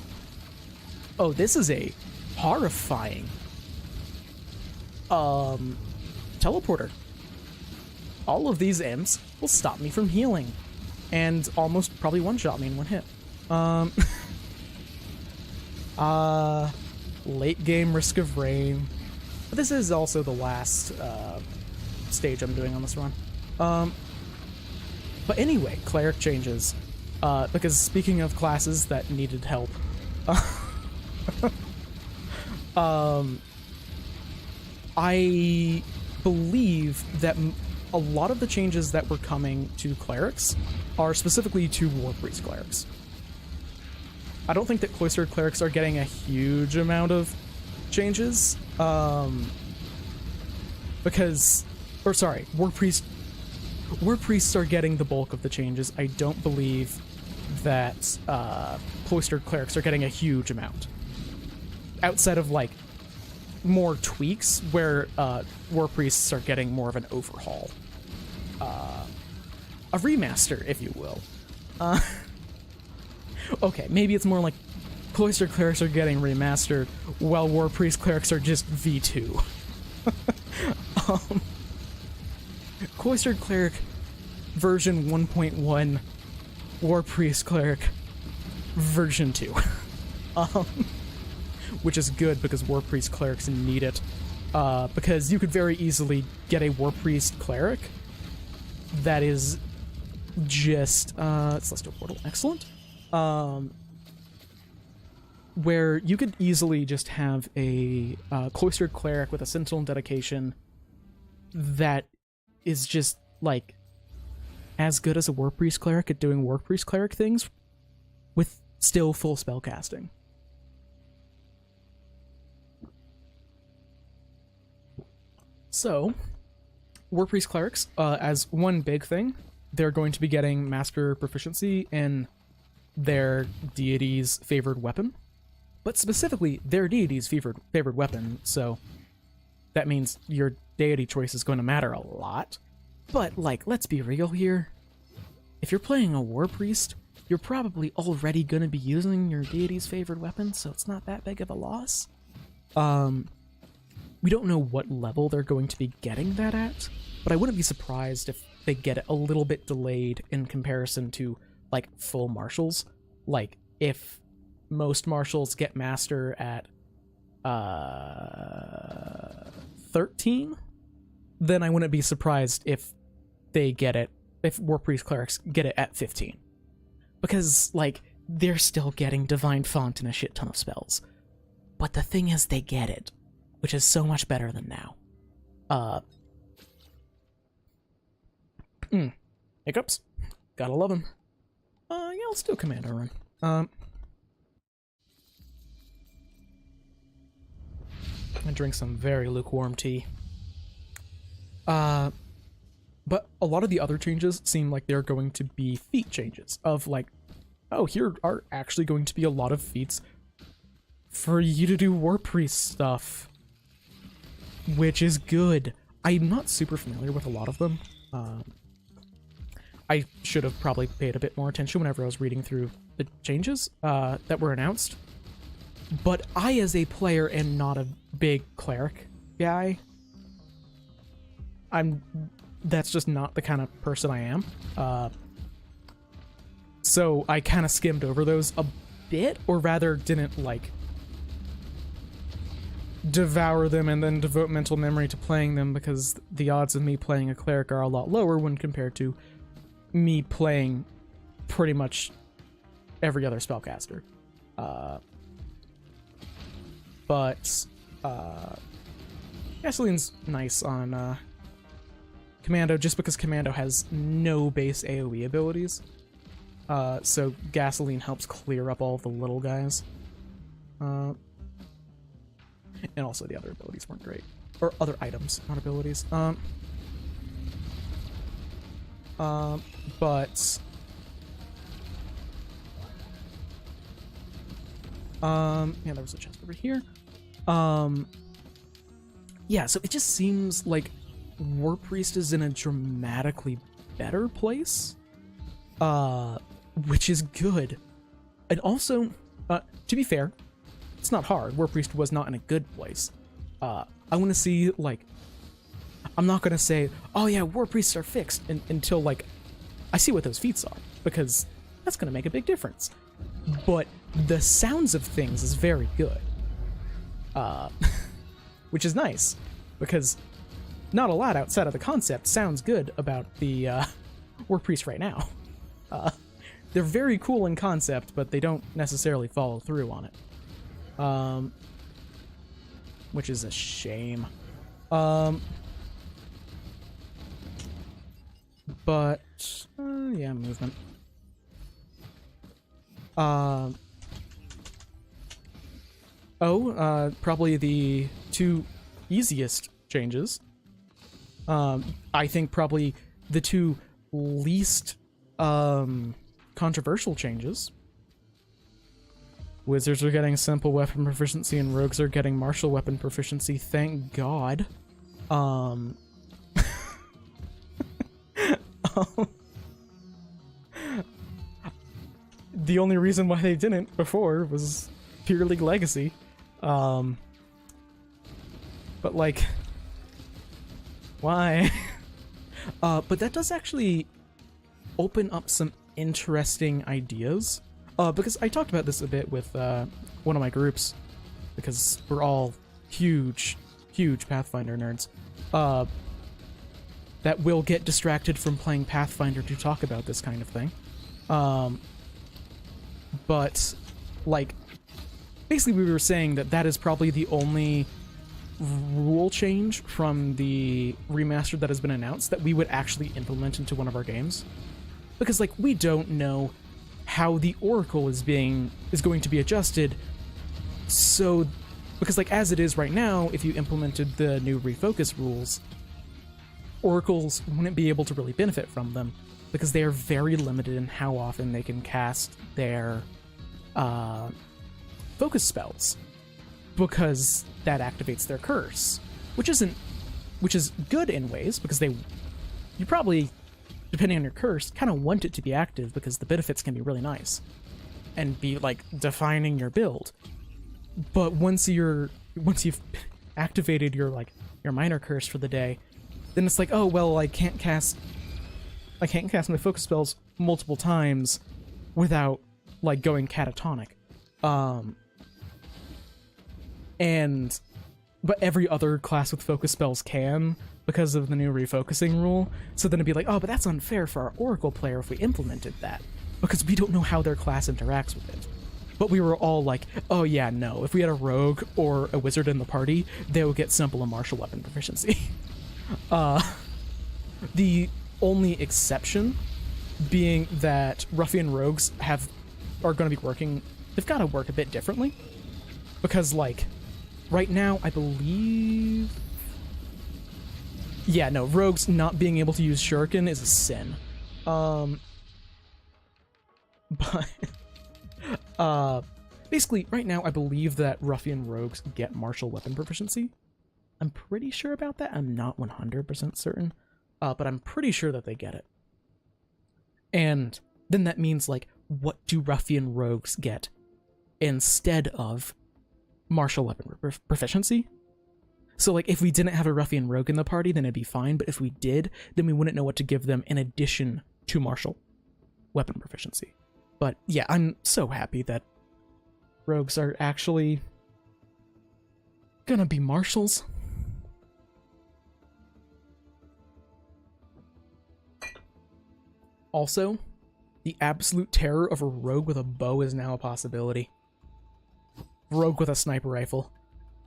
this is a horrifying teleporter. All of these imps will stop me from healing, and almost probably one-shot me in one hit. Late game Risk of Rain. But this is also the last stage I'm doing on this run. But anyway, cleric changes. Because speaking of classes that needed help, I believe that a lot of the changes that were coming to clerics are specifically to War Priest clerics. I don't think that cloistered clerics are getting a huge amount of changes, War Priests are getting the bulk of the changes. I don't believe that cloistered clerics are getting a huge amount. Outside of, like, more tweaks where War Priests are getting more of an overhaul. A remaster, if you will. Okay, maybe it's more like cloistered clerics are getting remastered while War Priest clerics are just V2. Cloistered cleric version 1.1, War Priest cleric version 2. Which is good because War Priest clerics need it. Because you could very easily get a War Priest cleric that is just Celestial Portal, excellent. Where you could easily just have a cloistered cleric with a Sentinel dedication that is just, like, as good as a War Priest cleric at doing War Priest cleric things with still full spellcasting. So, War Priest clerics, as one big thing, they're going to be getting master proficiency in their deity's favored weapon, but specifically their deity's favored weapon, so that means your deity choice is going to matter a lot. But, like, let's be real here. If you're playing a War Priest, you're probably already going to be using your deity's favored weapon, so it's not that big of a loss. We don't know what level they're going to be getting that at, but I wouldn't be surprised if they get it a little bit delayed in comparison to, like, full marshals. Like, if most marshals get master at 13, then I wouldn't be surprised if they get it, if War Priest clerics get it at 15. Because, like, they're still getting Divine Font and a shit ton of spells. But the thing is, they get it, which is so much better than now. Hiccups. Gotta love them. Yeah, let's do a commando run. I drink some very lukewarm tea. But a lot of the other changes seem like they're going to be feat changes of, like, oh, here are actually going to be a lot of feats for you to do War Priest stuff, which is good. I'm not super familiar with a lot of them. I should have probably paid a bit more attention whenever I was reading through the changes that were announced. But I, as a player, am not a big cleric guy. That's just not the kind of person I am. So I kind of skimmed over those a bit, or rather didn't, like, devour them and then devote mental memory to playing them, because the odds of me playing a cleric are a lot lower when compared to me playing pretty much every other spellcaster. But Gasoline's nice on Commando, just because Commando has no base AoE abilities. So Gasoline helps clear up all the little guys. And also the other abilities weren't great. Or other items, not abilities. But yeah, there was a chest over here. Yeah, so it just seems like War Priest is in a dramatically better place, which is good. And also, to be fair, it's not hard. War Priest was not in a good place. I want to see, like, I'm not going to say, oh yeah, War Priests are fixed until, like, I see what those feats are, because that's going to make a big difference. But the sounds of things is very good. Which is nice, because not a lot outside of the concept sounds good about the War Priest right now. They're very cool in concept, but they don't necessarily follow through on it. Which is a shame. But yeah, movement. Probably the two easiest changes. I think probably the two least controversial changes. Wizards are getting simple weapon proficiency and rogues are getting martial weapon proficiency, thank God. The only reason why they didn't before was purely legacy. But like, why? But that does actually open up some interesting ideas. Because I talked about this a bit with one of my groups, because we're all huge Pathfinder nerds, that will get distracted from playing Pathfinder to talk about this kind of thing. But, like, basically we were saying that that is probably the only rule change from the remaster that has been announced that we would actually implement into one of our games. Because, like, we don't know how the Oracle is going to be adjusted. So, because, like, as it is right now, if you implemented the new refocus rules, Oracles wouldn't be able to really benefit from them, because they are very limited in how often they can cast their focus spells, because that activates their curse, which is good in ways, because you probably, depending on your curse, kind of want it to be active, because the benefits can be really nice and be like defining your build. But once you've activated your minor curse for the day, then it's like, oh well, I can't cast my focus spells multiple times without like going catatonic. But every other class with focus spells can, because of the new refocusing rule. So then it'd be like, oh, but that's unfair for our Oracle player if we implemented that, because we don't know how their class interacts with it. But we were all like, oh yeah, no, if we had a rogue or a wizard in the party, they would get simple and martial weapon proficiency. The only exception being that ruffian rogues are going to be working, they've got to work a bit differently, because like right now I believe, yeah, no, rogues not being able to use shuriken is a sin. But basically right now I believe that ruffian rogues get martial weapon proficiency. I'm pretty sure about that. I'm not 100% certain, but I'm pretty sure that they get it. And then that means, like, what do ruffian rogues get instead of martial weapon proficiency? So, like, if we didn't have a ruffian rogue in the party, then it'd be fine, but if we did, then we wouldn't know what to give them in addition to martial weapon proficiency. But yeah, I'm so happy that rogues are actually gonna be marshals. Also, the absolute terror of a rogue with a bow is now a possibility. Rogue with a sniper rifle.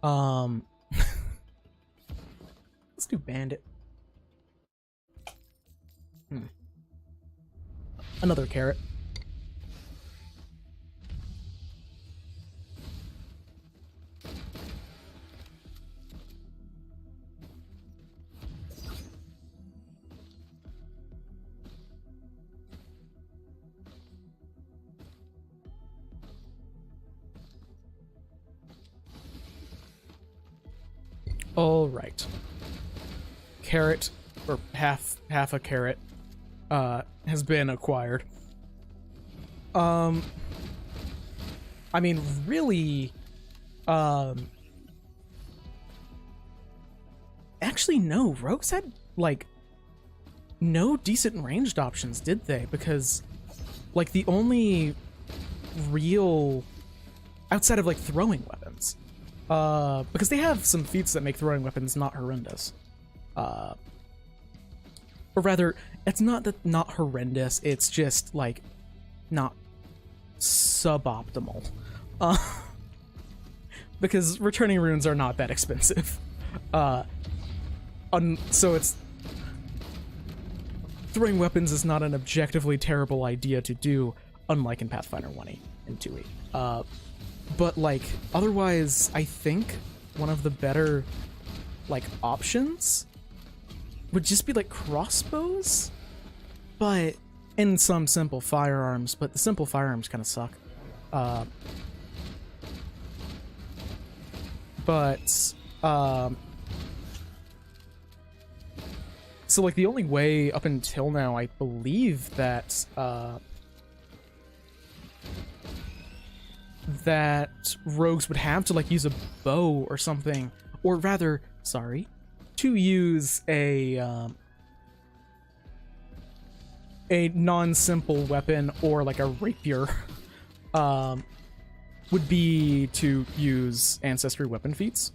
Let's do bandit. Another carrot. All right. Carrot, or half a carrot, has been acquired. I mean, really, actually, no. Rogues had, like, no decent ranged options, did they? Because, like, the only real, outside of, like, throwing weapons, because they have some feats that make throwing weapons not horrendous. Or rather, it's not that not horrendous, it's just, like, not suboptimal. Because returning runes are not that expensive. So it's... Throwing weapons is not an objectively terrible idea to do, unlike in Pathfinder 1.8 and 2.8. But, like, otherwise, I think one of the better, like, options would just be, like, crossbows? But, and some simple firearms, but the simple firearms kind of suck. So, like, the only way up until now, I believe that, that rogues would have to, like, use a bow or something, or rather, sorry, to use a non-simple weapon or, like, a rapier, would be to use ancestry weapon feats.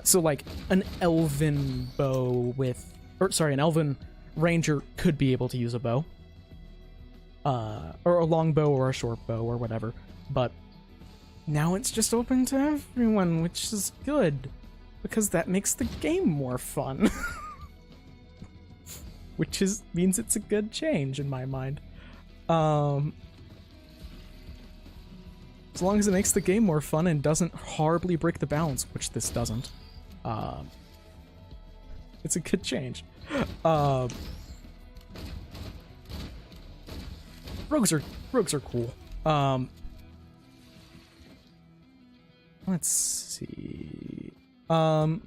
So, like, an elven bow with, or sorry, an elven ranger could be able to use a bow. Or a long bow or a short bow or whatever. But now it's just open to everyone, which is good, because that makes the game more fun. Which means it's a good change in my mind. As long as it makes the game more fun and doesn't horribly break the balance, which this doesn't. It's a good change. Rogues are cool. Let's see. I'm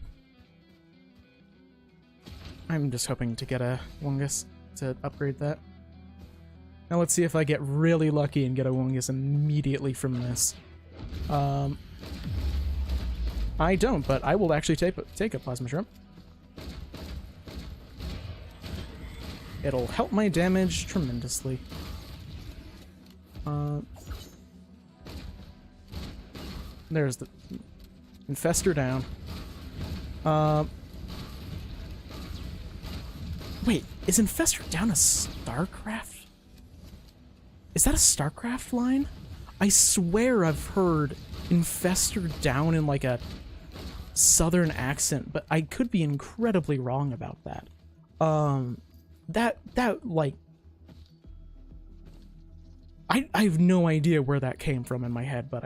just hoping to get a Wungus to upgrade that. Now let's see if I get really lucky and get a Wungus immediately from this. I don't, but I will actually take a Plasma Shrimp. It'll help my damage tremendously. There's the Infestor down. Wait, is Infestor down a StarCraft? Is that a StarCraft line? I swear I've heard Infestor down in, like, a southern accent, but I could be incredibly wrong about that. That like, I have no idea where that came from in my head, but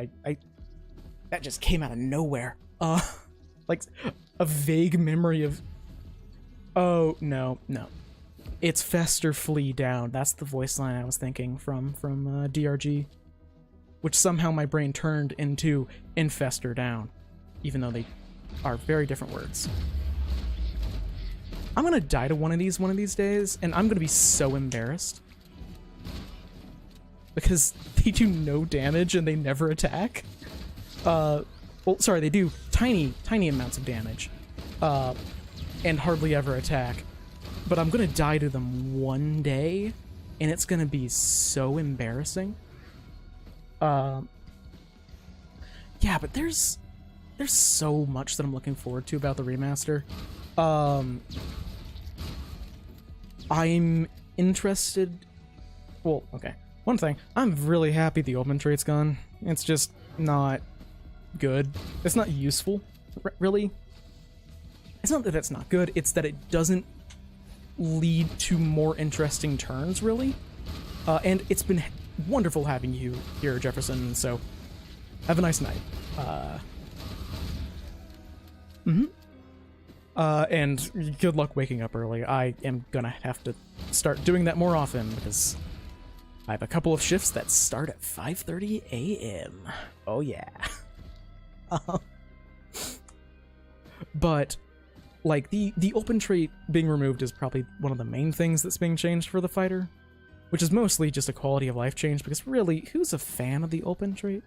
that just came out of nowhere. Like, a vague memory of... Oh, no. It's Fester Flee Down. That's the voice line I was thinking from DRG. Which somehow my brain turned into Infestor Down. Even though they are very different words. I'm gonna die to one of these days, and I'm gonna be so embarrassed. Because they do no damage and they never attack. Well, sorry, they do tiny amounts of damage. And hardly ever attack. But I'm gonna die to them one day, and it's gonna be so embarrassing. Yeah, but there's so much that I'm looking forward to about the remaster. I'm interested. Well, okay. One thing, I'm really happy the open trait's gone. It's just not good. It's not useful, really. It's not that it's not good, it's that it doesn't lead to more interesting turns, really. And it's been wonderful having you here, Jefferson, so have a nice night. And good luck waking up early. I am gonna have to start doing that more often, because I have a couple of shifts that start at 5:30 a.m. Oh yeah. But like the open trait being removed is probably one of the main things that's being changed for the fighter, which is mostly just a quality of life change, because really, who's a fan of the open trait?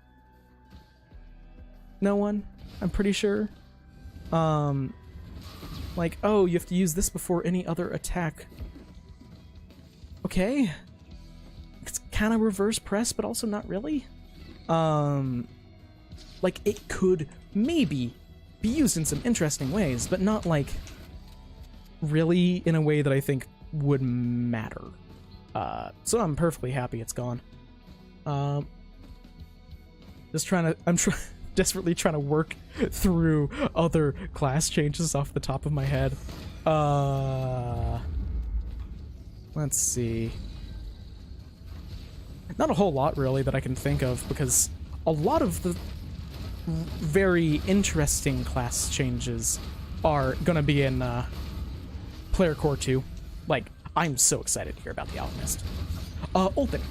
No one, I'm pretty sure. Like, oh, you have to use this before any other attack. Okay. It's kind of reverse press, but also not really. Like, it could maybe be used in some interesting ways, but not, like, really in a way that I think would matter. So I'm perfectly happy it's gone. Just trying to... desperately trying to work through other class changes off the top of my head. Let's see. Not a whole lot, really, that I can think of, because a lot of the very interesting class changes are gonna be in Player Core 2. Like, I'm so excited to hear about the Alchemist. Open.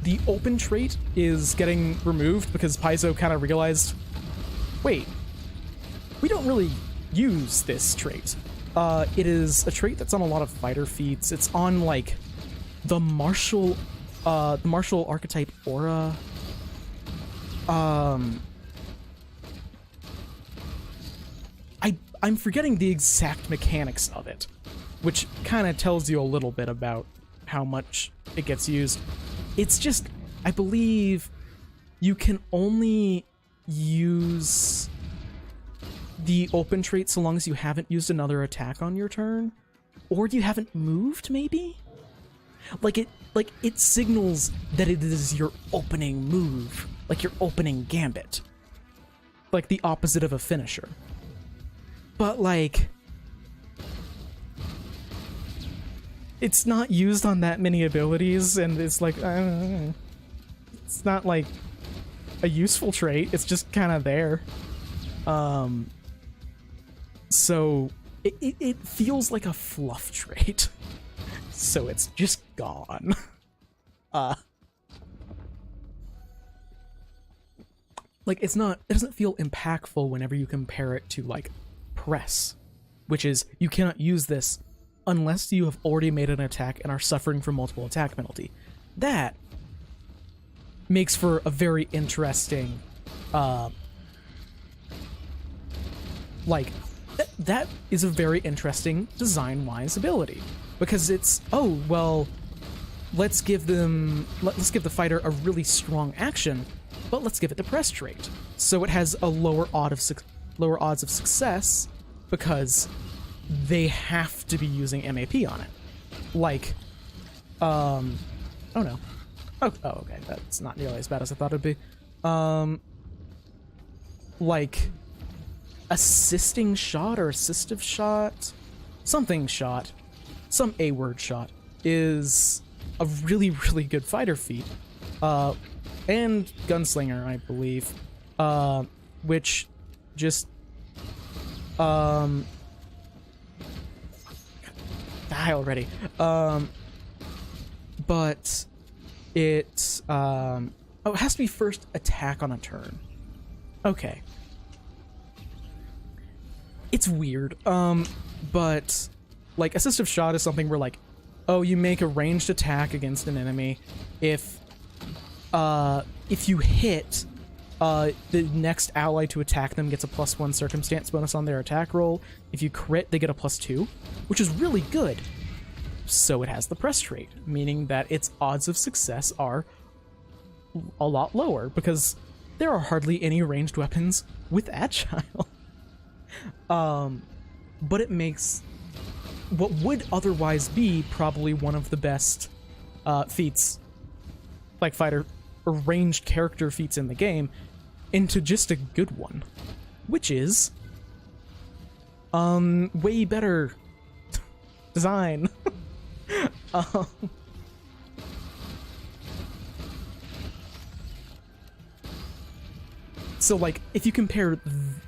The open trait is getting removed because Paizo kind of realized, wait, we don't really use this trait. It is a trait that's on a lot of fighter feats. It's on, like, the martial archetype aura. I'm forgetting the exact mechanics of it, which kind of tells you a little bit about how much it gets used. It's just, I believe you can only use the open trait so long as you haven't used another attack on your turn, or you haven't moved, maybe? Like it signals that it is your opening move, like your opening gambit. Like the opposite of a finisher. But like, it's not used on that many abilities, and it's like, it's not like a useful trait, it's just kind of there. So it feels like a fluff trait. So it's just gone. Like, it doesn't feel impactful whenever you compare it to, like, press, which is, you cannot use this unless you have already made an attack and are suffering from multiple attack penalty. That makes for a very interesting, that is a very interesting design-wise ability, because it's, oh, well, let's give the fighter a really strong action, but let's give it the press trait, so it has a lower odds of success because they have to be using MAP on it. Like, oh no. Oh, okay, that's not nearly as bad as I thought it'd be. Like, assisting shot or assistive shot, something shot, some A-word shot is a really, really good fighter feat. And gunslinger, I believe, which just, die already. But it, oh, it has to be first attack on a turn. Okay. It's weird, but, like, assistive shot is something where, like, oh, you make a ranged attack against an enemy. If you hit, the next ally to attack them gets a +1 circumstance bonus on their attack roll. If you crit, they get a +2, which is really good. so it has the press trait, meaning that its odds of success are a lot lower because there are hardly any ranged weapons with agile. But it makes what would otherwise be probably one of the best feats, like fighter or ranged character feats in the game, into just a good one, which is way better design. So like if you compare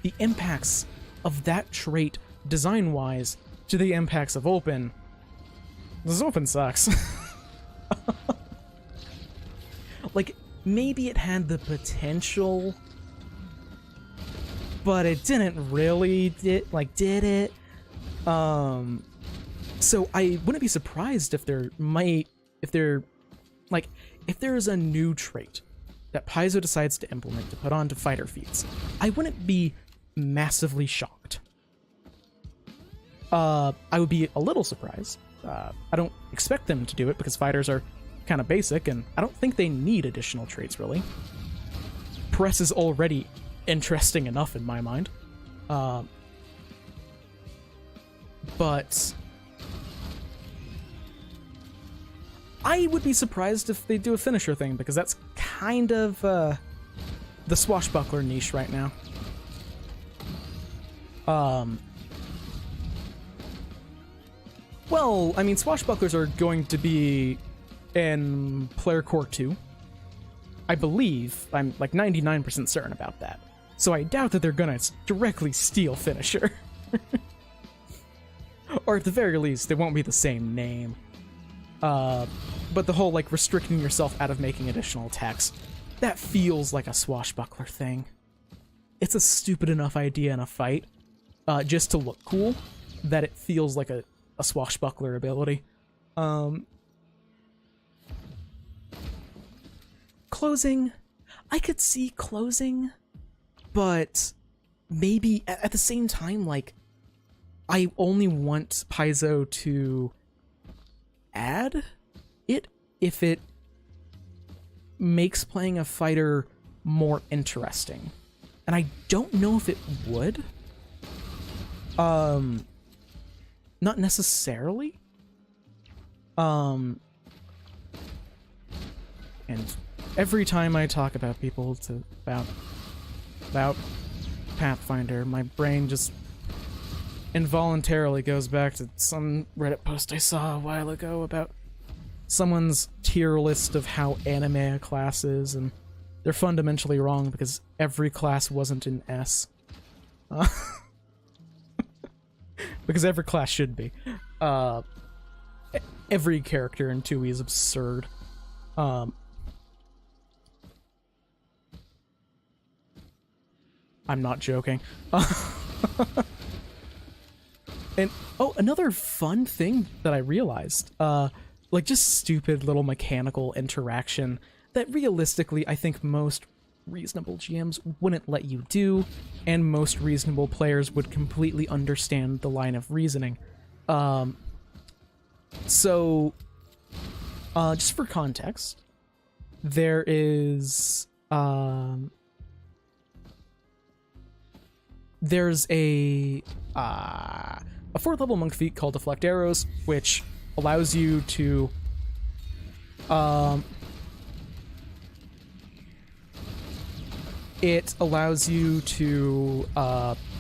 the impacts of that trait design-wise to the impacts of open, this open sucks. Like maybe it had the potential, but it didn't really did it. So I wouldn't be surprised if there's a new trait that Paizo decides to implement to put onto fighter feats. I wouldn't be massively shocked. I would be a little surprised. I don't expect them to do it because fighters are kind of basic, and I don't think they need additional traits, really. Press is already interesting enough in my mind. But I would be surprised if they do a finisher thing, because that's kind of the swashbuckler niche right now. Well, I mean, swashbucklers are going to be in Player Core 2. I believe. I'm like 99% certain about that. So I doubt that they're gonna directly steal finisher. Or at the very least, they won't be the same name. But the whole, like, restricting yourself out of making additional attacks, that feels like a swashbuckler thing. It's a stupid enough idea in a fight, just to look cool, that it feels like a swashbuckler ability. Closing, I could see closing, but maybe at the same time, like, I only want Paizo to add it if it makes playing a fighter more interesting. And I don't know if it would. Not necessarily. And every time I talk about about Pathfinder, my brain just involuntarily goes back to some Reddit post I saw a while ago about someone's tier list of how anime a class is, and they're fundamentally wrong because every class wasn't an S. Because every class should be. Every character in 2E is absurd. I'm not joking. And, oh, another fun thing that I realized, like just stupid little mechanical interaction that realistically I think most reasonable GMs wouldn't let you do, and most reasonable players would completely understand the line of reasoning. So, just for context, there is, there's a 4th level monk feat called Deflect Arrows, which allows you to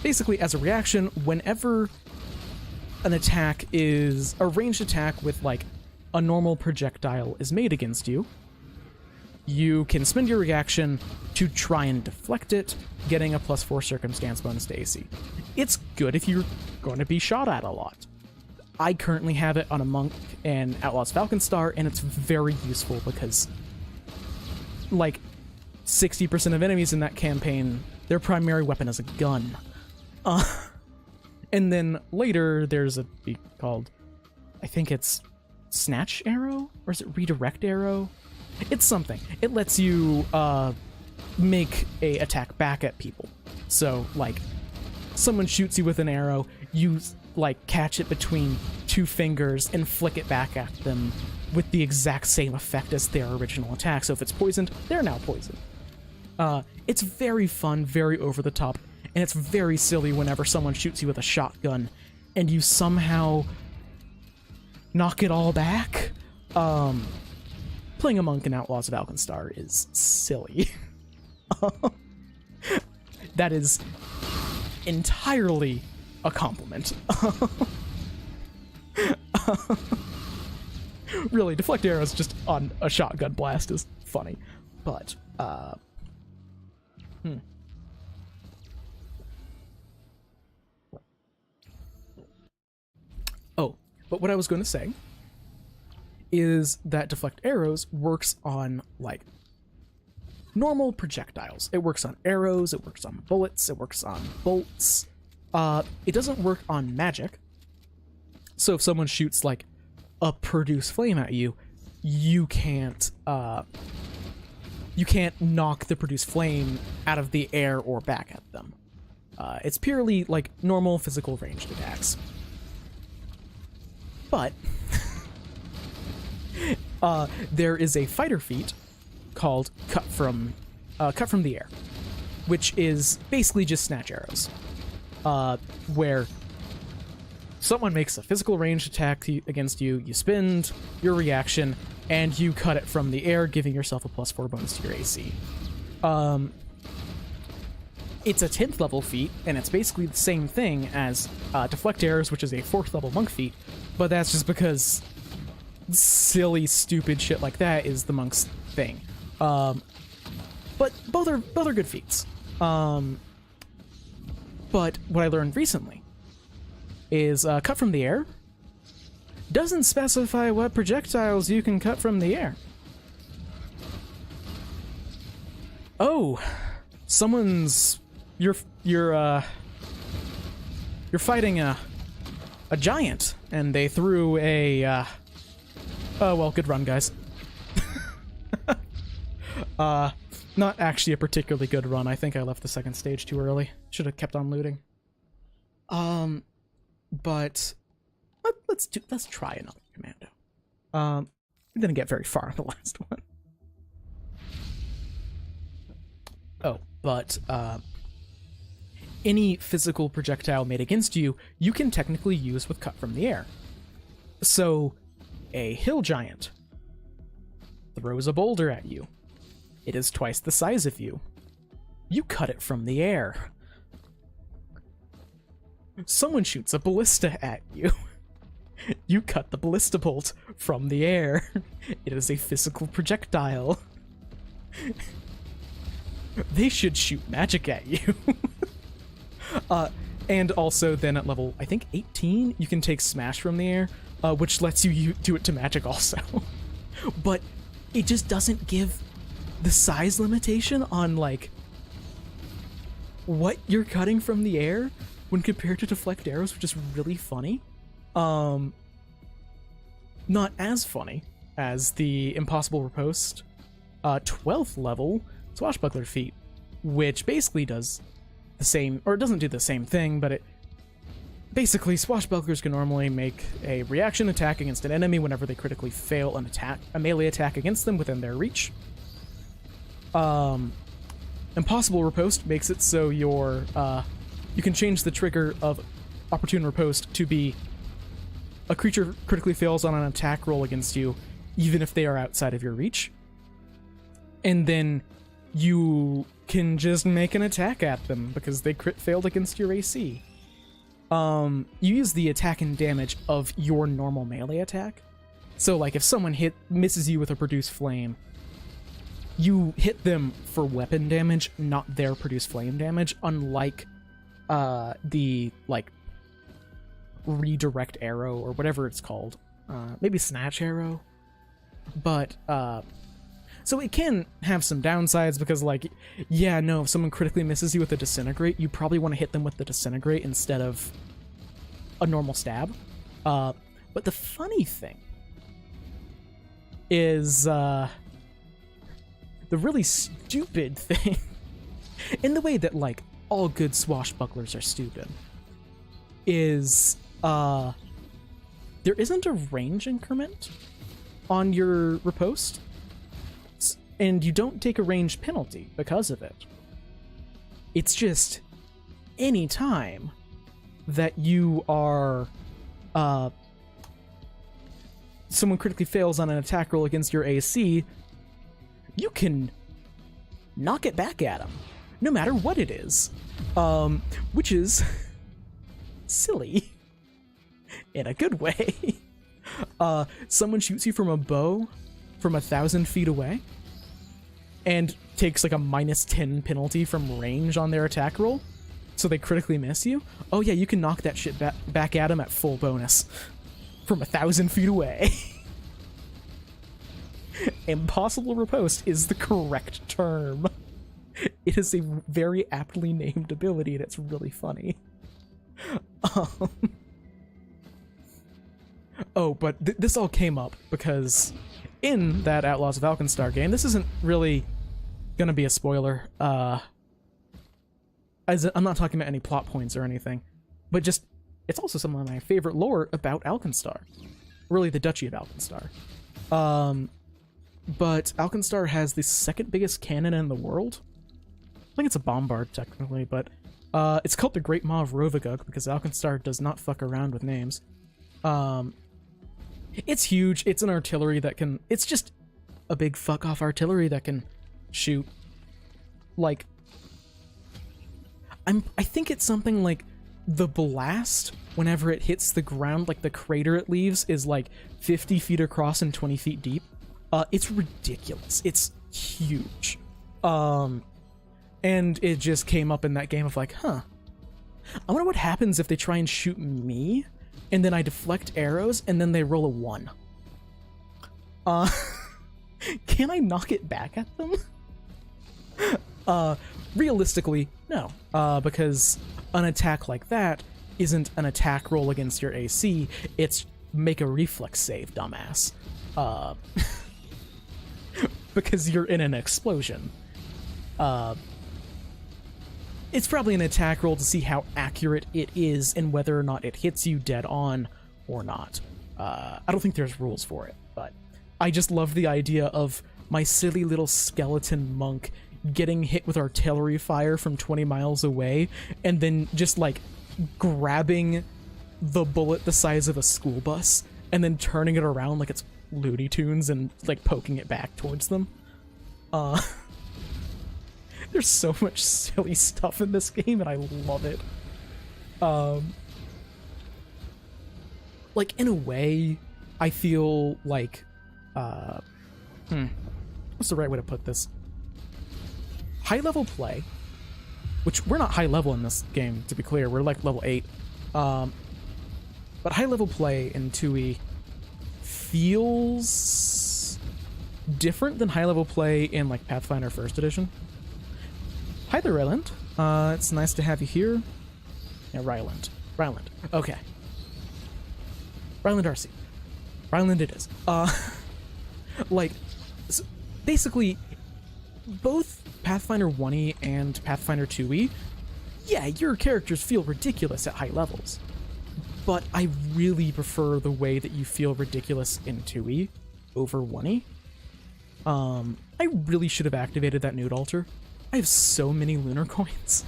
basically, as a reaction, whenever an attack is a ranged attack with like a normal projectile is made against you, you can spend your reaction to try and deflect it, getting a +4 circumstance bonus to AC. It's good if you're going to be shot at a lot. I currently have it on a monk in Outlaws Falcon Star, and it's very useful because, like, 60% of enemies in that campaign, their primary weapon is a gun. And then later, there's a feat called, I think it's Snatch Arrow? Or is it Redirect Arrow? It's something. It lets you make a attack back at people. So, like, someone shoots you with an arrow, you like catch it between two fingers and flick it back at them with the exact same effect as their original attack. So if it's poisoned, they're now poisoned. It's very fun, very over the top, and it's very silly whenever someone shoots you with a shotgun and you somehow knock it all back. Playing a monk in Outlaws of Alkenstar is silly. That is entirely a compliment. Really, deflect arrows just on a shotgun blast is funny, but Oh, but what I was going to say is that deflect arrows works on, like, normal projectiles. It works on arrows, it works on bullets, it works on bolts. It doesn't work on magic. So if someone shoots, like, a produce flame at you, you can't knock the produce flame out of the air or back at them. It's purely, like, normal physical ranged attacks. But there is a fighter feat called cut from the air, which is basically just snatch arrows, where someone makes a physical ranged attack against you, you spend your reaction, and you cut it from the air, giving yourself a +4 bonus to your AC. It's a 10th level feat, and it's basically the same thing as deflect arrows, which is a 4th level monk feat, but that's just because silly, stupid shit like that is the monk's thing. But both are good feats. But what I learned recently is cut from the air doesn't specify what projectiles you can cut from the air. Oh, you're fighting a giant, and they threw a oh well, good run, guys. Not actually a particularly good run. I think I left the second stage too early. Should have kept on looting. But let's try another commando. We didn't get very far in the last one. Oh, but any physical projectile made against you, you can technically use with cut from the air. So, a hill giant throws a boulder at you. It is twice the size of you. You cut it from the air. Someone shoots a ballista at you. You cut the ballista bolt from the air. It is a physical projectile. They should shoot magic at you. And also then at level, I think 18, you can take smash from the air, which lets you do it to magic also. But it just doesn't give the size limitation on, like, what you're cutting from the air when compared to deflect arrows, which is really funny. Not as funny as the Impossible Riposte 12th level Swashbuckler feat, which basically does the same, or it doesn't do the same thing, but it basically, Swashbucklers can normally make a reaction attack against an enemy whenever they critically fail a melee attack against them within their reach. Impossible Riposte makes it so you can change the trigger of Opportune Riposte to be a creature critically fails on an attack roll against you, even if they are outside of your reach. And then you can just make an attack at them because they crit failed against your AC. You use the attack and damage of your normal melee attack. So, like, if someone misses you with a Produce Flame, you hit them for weapon damage, not their Produce Flame damage, unlike the, like, redirect arrow or whatever it's called. Maybe snatch arrow. But, so it can have some downsides because, like, yeah, no, if someone critically misses you with a Disintegrate, you probably want to hit them with the Disintegrate instead of a normal stab. But the funny thing is, the really stupid thing, in the way that, like, all good swashbucklers are stupid, is there isn't a range increment on your riposte, and you don't take a range penalty because of it. It's just any time that you are someone critically fails on an attack roll against your AC, you can knock it back at them, no matter what it is, which is silly in a good way. Someone shoots you from a bow from 1,000 feet away and takes like a -10 penalty from range on their attack roll, so they critically miss you. Oh yeah, you can knock that shit back at them at full bonus from 1,000 feet away. Impossible riposte is the correct term. It is a very aptly named ability, and it's really funny. Oh, but this all came up because in that Outlaws of Alkenstar game, this isn't really gonna be a spoiler, as I'm not talking about any plot points or anything, but just, it's also some of my favorite lore about Alkenstar. Really, the Duchy of Alkenstar. But Alkenstar has the second biggest cannon in the world. I think it's a bombard, technically, but it's called the Great Maw of Rovagug because Alkenstar does not fuck around with names. It's huge. It's an artillery that can... It's just a big fuck-off artillery that can shoot, like... I think it's something like the blast, whenever it hits the ground, like the crater it leaves, is like 50 feet across and 20 feet deep. It's ridiculous. It's huge. And it just came up in that game of like, huh, I wonder what happens if they try and shoot me, and then I deflect arrows, and then they roll a 1. Can I knock it back at them? Realistically, no, because an attack like that isn't an attack roll against your AC, it's make a reflex save, dumbass. Because you're in an explosion. It's probably an attack roll to see how accurate it is and whether or not it hits you dead on or not. I don't think there's rules for it, but I just love the idea of my silly little skeleton monk getting hit with artillery fire from 20 miles away and then just like grabbing the bullet the size of a school bus and then turning it around like it's Looney Tunes and like poking it back towards them. There's so much silly stuff in this game and I love it. Like in a way, I feel like what's the right way to put this? High level play, which we're not high level in this game, to be clear, we're like level 8. But high level play in 2E feels different than high level play in like Pathfinder 1st edition. Hi there, Ryland. It's nice to have you here. Yeah, Ryland. Okay. Ryland RC. Ryland it is. Like, so basically, both Pathfinder 1E and Pathfinder 2E, yeah, your characters feel ridiculous at high levels. But I really prefer the way that you feel ridiculous in 2E over 1E. I really should have activated that nude altar. I have so many lunar coins.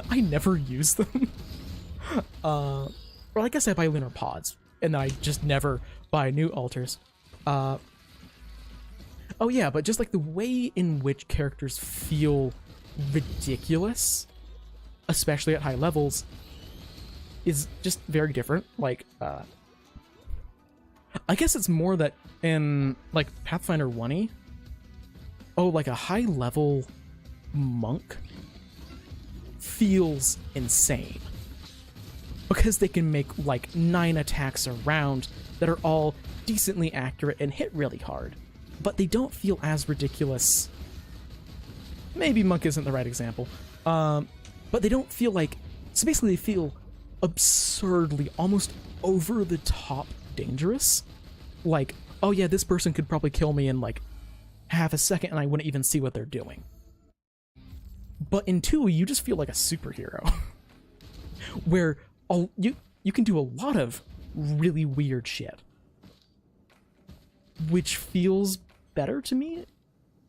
I never use them. Well, I guess I buy lunar pods, and then I just never buy new altars. Oh yeah, but just like the way in which characters feel ridiculous, especially at high levels, is just very different. Like, I guess it's more that in, like, Pathfinder 1E, oh, like a high-level monk feels insane. Because they can make, like, 9 attacks a round that are all decently accurate and hit really hard. But they don't feel as ridiculous. Maybe monk isn't the right example. But they don't feel like... So basically they feel absurdly, almost over-the-top dangerous. Like, oh yeah, this person could probably kill me in, like, half a second and I wouldn't even see what they're doing. But in 2, you just feel like a superhero. Where you can do a lot of really weird shit, which feels better to me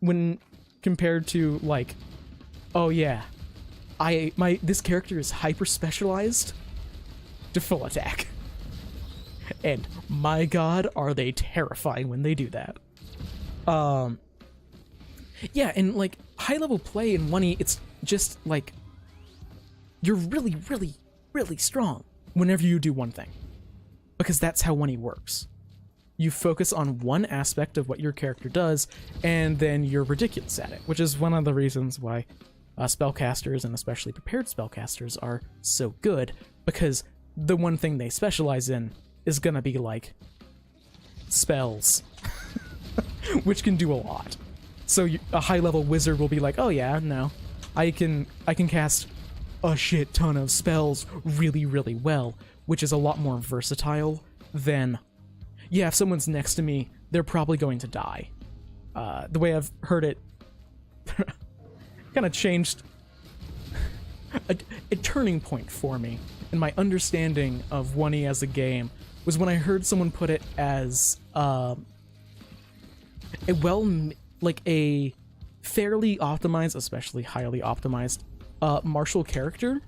when compared to like, oh yeah, this character is hyper specialized to full attack, and my god, are they terrifying when they do that. Yeah, and like high level play in 1E, it's just like you're really, really, really strong whenever you do one thing, because that's how 1E works. You focus on one aspect of what your character does, and then you're ridiculous at it, which is one of the reasons why spellcasters, and especially prepared spellcasters, are so good, because the one thing they specialize in is gonna be like spells, which can do a lot. So a high-level wizard will be like, oh yeah, no, I can cast a shit ton of spells really, really well, which is a lot more versatile than, yeah, if someone's next to me, they're probably going to die. The way I've heard it kind of changed a turning point for me in my understanding of 1E as a game was when I heard someone put it as a fairly optimized, especially highly optimized, martial character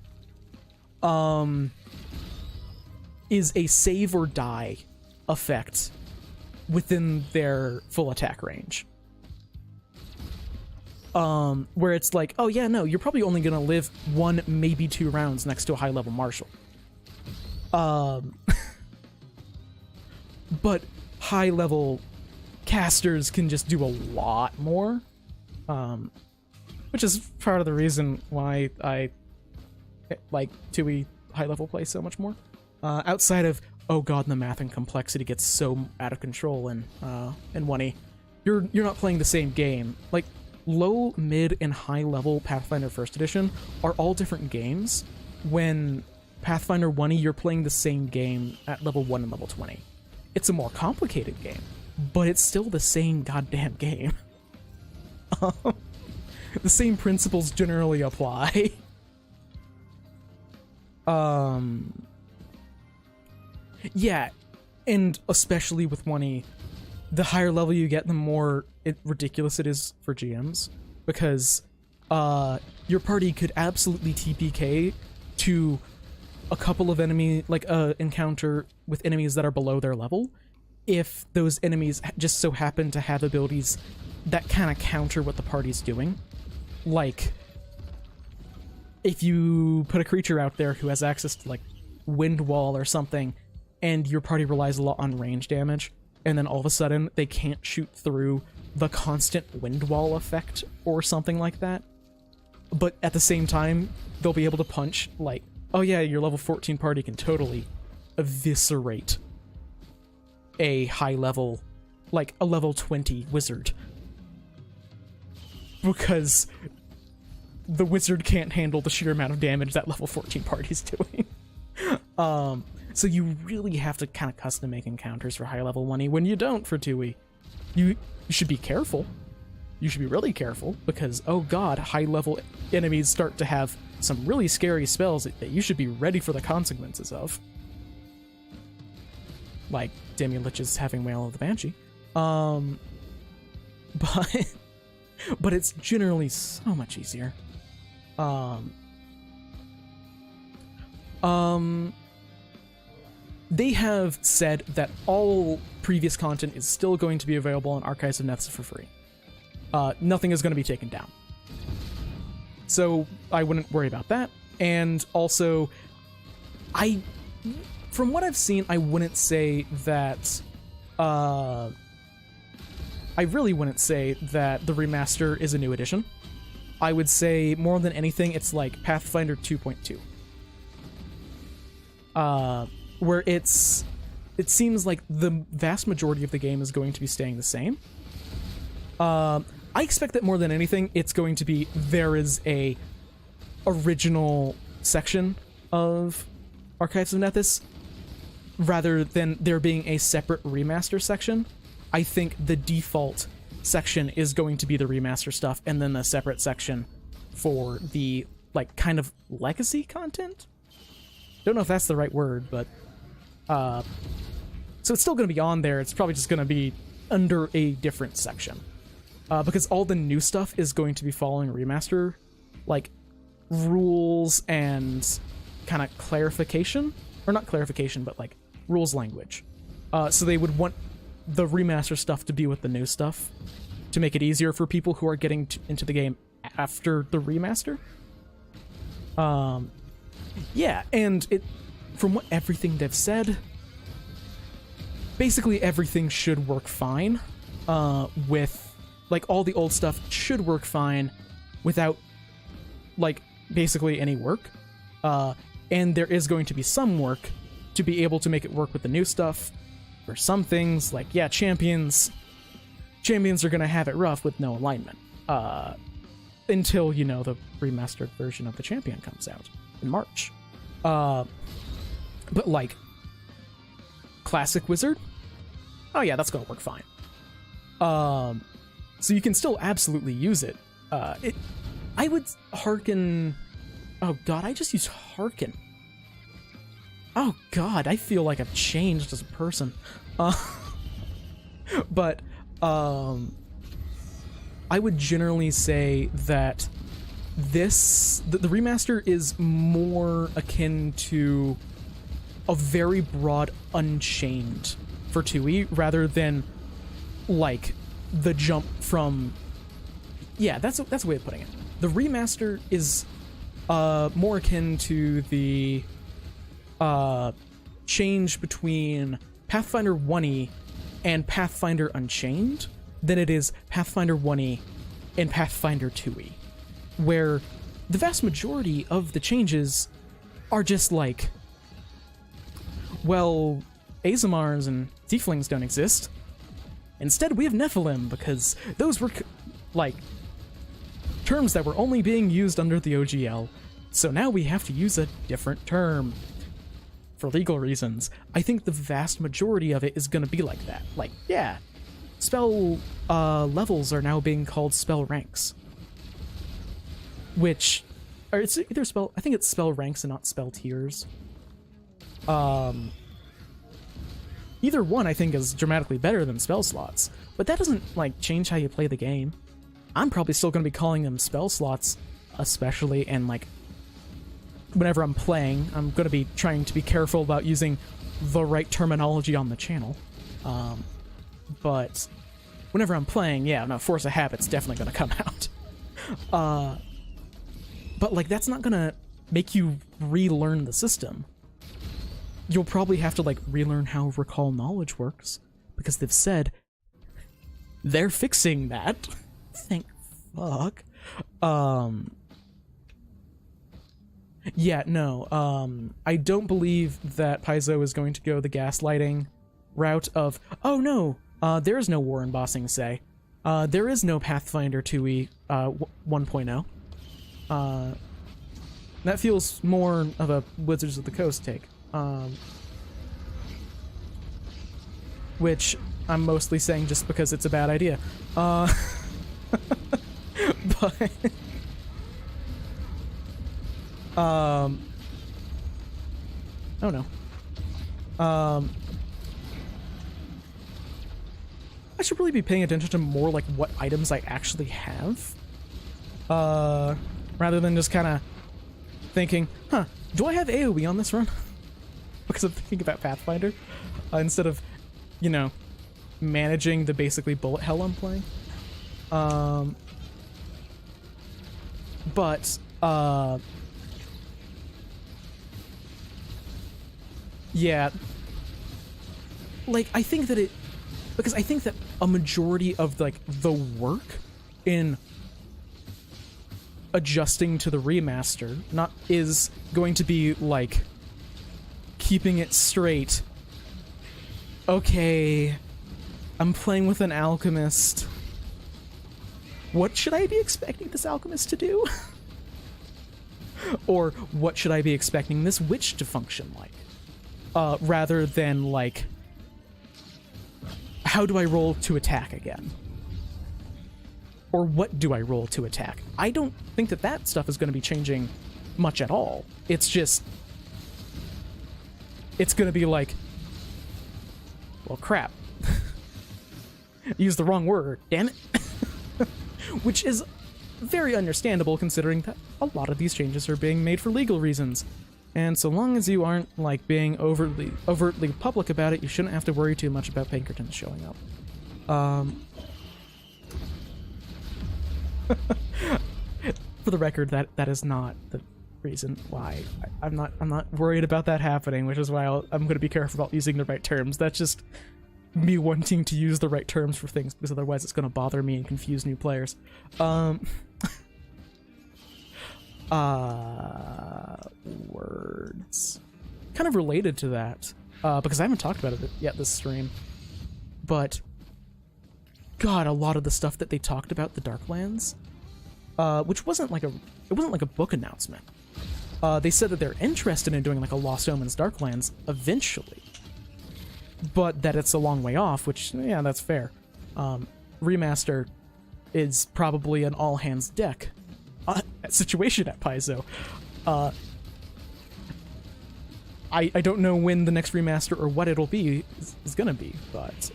is a save or die effect within their full attack range. Where it's like, oh yeah, no, you're probably only gonna live 1, maybe 2 rounds next to a high level martial. But high level casters can just do a lot more, which is part of the reason why I like 2E high level play so much more. Outside of, oh god, the math and complexity gets so out of control in 1E, you're not playing the same game. Like low, mid, and high level Pathfinder First Edition are all different games. When Pathfinder 1E, you're playing the same game at level 1 and level 20. It's a more complicated game, but it's still the same goddamn game. The same principles generally apply. Yeah, and especially with 1E, the higher level you get, the more ridiculous it is for GMs, because your party could absolutely TPK to a couple of enemy, like encounter with enemies that are below their level, if those enemies just so happen to have abilities that kind of counter what the party's doing. Like, if you put a creature out there who has access to like wind wall or something, and your party relies a lot on range damage, and then all of a sudden they can't shoot through the constant wind wall effect or something like that, but at the same time they'll be able to punch, like, oh yeah, your level 14 party can totally eviscerate a high level, like a level 20 wizard, because the wizard can't handle the sheer amount of damage that level 14 party's doing. So you really have to kind of custom make encounters for high level 1E. When you don't for 2E, you should be careful. You should be really careful, because, oh god, high level enemies start to have some really scary spells that you should be ready for the consequences of. Like Demi-Lich's having Wail of the Banshee. But it's generally so much easier. They have said that all previous content is still going to be available on Archives of Nethys for free. Nothing is going to be taken down. So I wouldn't worry about that. And also, from what I've seen, I wouldn't say that, I really wouldn't say that the remaster is a new edition. I would say, more than anything, it's like Pathfinder 2.2. Where it seems like the vast majority of the game is going to be staying the same. I expect that more than anything, it's going to be, there is a original section of Archives of Nethys, rather than there being a separate remaster section. I think the default section is going to be the remaster stuff, and then a separate section for the, like, kind of legacy content? Don't know if that's the right word, but so it's still going to be on there. It's probably just going to be under a different section, because all the new stuff is going to be following remaster, like rules and kind of clarification, or not clarification, but like rules language. So they would want the remaster stuff to be with the new stuff to make it easier for people who are getting into the game after the remaster. Yeah, and from what everything they've said, basically everything should work fine, with, like, all the old stuff should work fine without, like, basically any work. And there is going to be some work to be able to make it work with the new stuff. For some things, like, yeah, champions are gonna have it rough with no alignment. Until, you know, the remastered version of the champion comes out in March. But, like, classic wizard, oh yeah, that's gonna work fine. So you can still absolutely use it. I would hearken. Oh god, I just used hearken. Oh god, I feel like I've changed as a person. But I would generally say that the remaster is more akin to a very broad Unchained for 2E, rather than, like, the jump from... Yeah, that's a way of putting it. The remaster is more akin to the change between Pathfinder 1E and Pathfinder Unchained than it is Pathfinder 1E and Pathfinder 2E, where the vast majority of the changes are just like, well, Azamars and Tieflings don't exist. Instead, we have Nephilim, because those were, like, terms that were only being used under the OGL, so now we have to use a different term. For legal reasons, I think the vast majority of it is going to be like that. Like, yeah, spell levels are now being called spell ranks. Which, or it's either spell, I think it's spell ranks and not spell tiers. Either one I think is dramatically better than spell slots, but that doesn't, like, change how you play the game. I'm probably still going to be calling them spell slots, especially, and, like, whenever I'm playing, I'm going to be trying to be careful about using the right terminology on the channel. But whenever I'm playing, yeah, no, Force of Habit's definitely going to come out. But, like, that's not going to make you relearn the system. You'll probably have to, like, relearn how Recall Knowledge works, because they've said they're fixing that. Thank fuck. Yeah, no, I don't believe that Paizo is going to go the gaslighting route of, oh no, there is no war and bossing say. There is no Pathfinder 2E 1.0. That feels more of a Wizards of the Coast take. Which I'm mostly saying just because it's a bad idea. But... oh no. I should really be paying attention to more, like, what items I actually have. Rather than just kind of thinking, huh, do I have AoE on this run? Because I'm thinking about Pathfinder. Instead of, you know, managing the basically bullet hell I'm playing. But, yeah. Like, I think that because I think that a majority of, like, the work in adjusting to the remaster is going to be, like, keeping it straight. Okay, I'm playing with an alchemist. What should I be expecting this alchemist to do? Or what should I be expecting this witch to function like? Rather than, like, how do I roll to attack again? Or what do I roll to attack? I don't think that stuff is going to be changing much at all. It's just it's gonna be like, well, crap. Used the wrong word, damn it. Which is very understandable considering that a lot of these changes are being made for legal reasons. And so long as you aren't, like, being overtly public about it, you shouldn't have to worry too much about Pinkertons showing up. For the record, that is not the reason why. I'm not worried about that happening, which is why I'm going to be careful about using the right terms. That's just me wanting to use the right terms for things, because otherwise it's going to bother me and confuse new players. Words. Kind of related to that, because I haven't talked about it yet this stream, but God, a lot of the stuff that they talked about the Darklands, which wasn't like a book announcement. They said that they're interested in doing like a Lost Omens Darklands eventually, but that it's a long way off, which, yeah, that's fair. Remaster is probably an all-hands deck situation at Paizo. I don't know when the next remaster or what it'll be is gonna be, but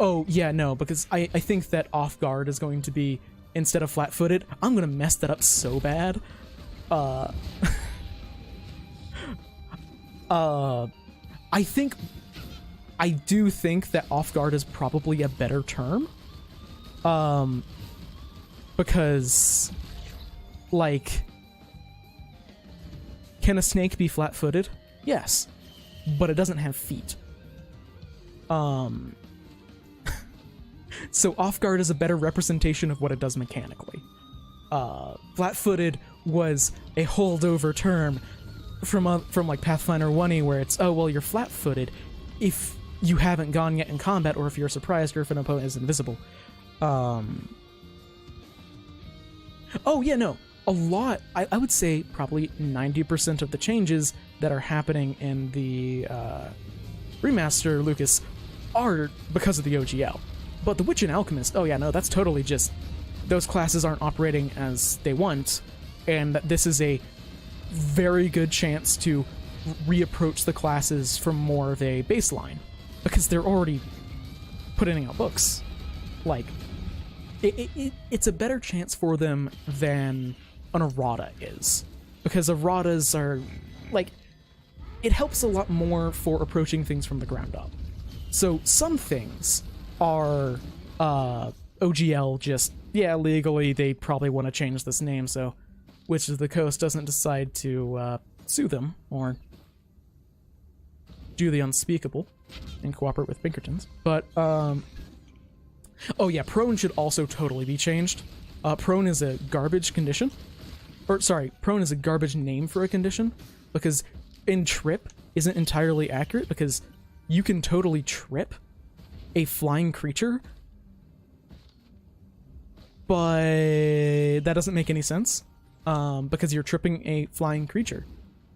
oh yeah, no, because I think that Off Guard is going to be, instead of Flat-Footed, I'm gonna mess that up so bad. I do think that Off Guard is probably a better term. Because, like, can a snake be flat-footed? Yes, but it doesn't have feet. So Off Guard is a better representation of what it does mechanically. Flat-footed was a holdover term from like Pathfinder 1E, where it's, oh, well, you're flat-footed if you haven't gone yet in combat, or if you're surprised, or if an opponent is invisible. Oh, yeah, no. A lot, I would say probably 90% of the changes that are happening in the remaster, Lucas, are because of the OGL. But the Witch and Alchemist, oh yeah, no, that's totally just, those classes aren't operating as they want, and this is a very good chance to reapproach the classes from more of a baseline, because they're already putting out books. Like, it's a better chance for them than an errata is, because erratas are, like, it helps a lot more for approaching things from the ground up. So some things are OGL just, yeah, legally they probably want to change this name, so Witches of the Coast doesn't decide to sue them or do the unspeakable and cooperate with Pinkertons. But oh yeah, prone should also totally be changed. Prone is a garbage condition. Or, sorry, prone is a garbage name for a condition, because in trip isn't entirely accurate, because you can totally trip a flying creature, but that doesn't make any sense, because you're tripping a flying creature.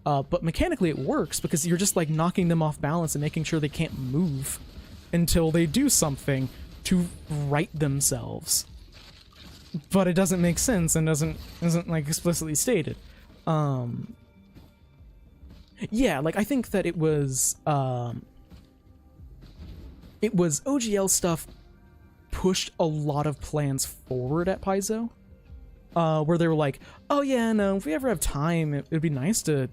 But mechanically it works, because you're just like knocking them off balance and making sure they can't move until they do something to right themselves. But it doesn't make sense and isn't like explicitly stated. Yeah, like I think that it was OGL stuff pushed a lot of plans forward at Paizo, where they were like, oh yeah, no, if we ever have time, it'd be nice to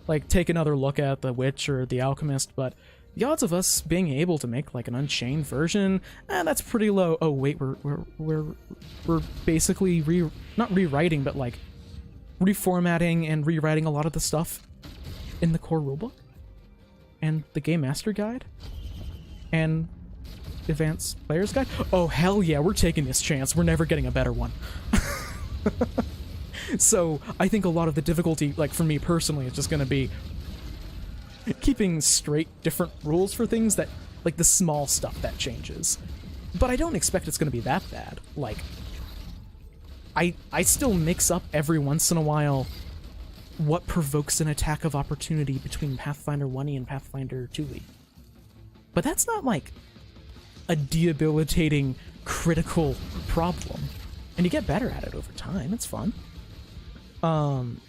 like take another look at the Witch or the Alchemist, but the odds of us being able to make like an Unchained version, that's pretty low. Oh wait, we're basically not rewriting, but like reformatting and rewriting a lot of the stuff in the core rulebook and the Game Master Guide and Advanced Player's Guide. Oh hell yeah, we're taking this chance. We're never getting a better one. So I think a lot of the difficulty, like for me personally, is just going to be keeping straight different rules for things that, like the small stuff that changes. But I don't expect it's going to be that bad. Like, I still mix up every once in a while what provokes an attack of opportunity between Pathfinder 1E and Pathfinder 2E. But that's not like a debilitating critical problem. And you get better at it over time. It's fun. And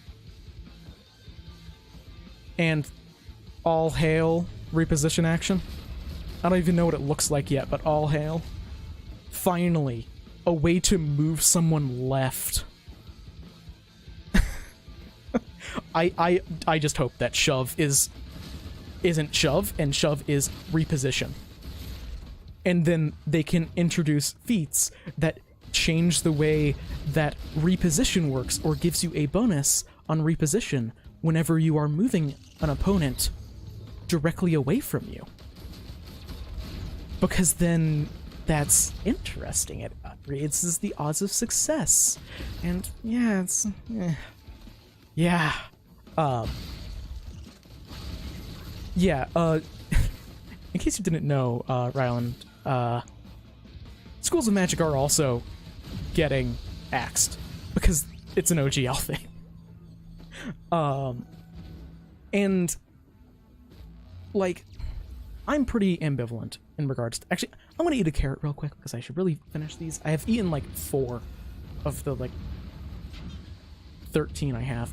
all hail reposition action. I don't even know what it looks like yet, but all hail. Finally, a way to move someone left. I just hope that shove isn't shove, and shove is reposition. And then they can introduce feats that change the way that reposition works, or gives you a bonus on reposition whenever you are moving an opponent directly away from you. Because then that's interesting. It raises the odds of success. And yeah, it's... yeah. In case you didn't know, Ryland, Schools of Magic are also getting axed because it's an OGL thing. And like, I'm pretty ambivalent in regards to... Actually, I'm gonna eat a carrot real quick because I should really finish these. I have eaten like 4 of the like 13 I have.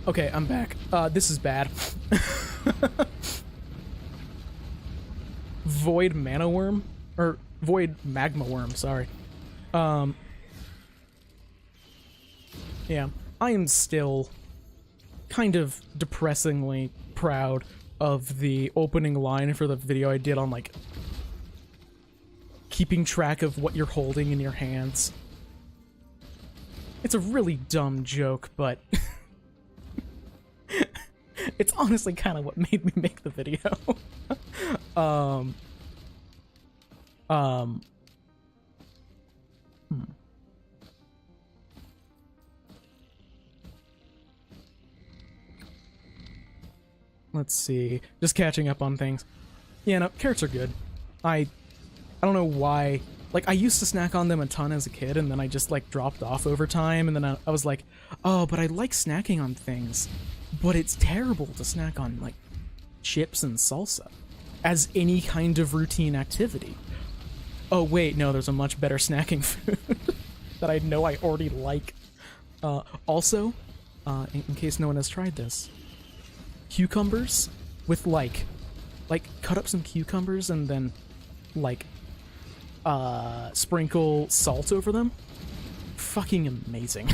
Okay, I'm back. This is bad. Void Mana Worm? Or Void Magma Worm, sorry. Yeah, I am still kind of depressingly proud of the opening line for the video I did on, like, keeping track of what you're holding in your hands. It's a really dumb joke, but... it's honestly kind of what made me make the video. Let's see. Just catching up on things. Yeah, no, carrots are good. I don't know why. Like, I used to snack on them a ton as a kid, and then I just, like, dropped off over time, and then I was like, oh, but I like snacking on things. But it's terrible to snack on, like, chips and salsa as any kind of routine activity. Oh, wait, no, there's a much better snacking food that I know I already like. Also, in case no one has tried this, cucumbers with, like, cut up some cucumbers and then, like, sprinkle salt over them. Fucking amazing.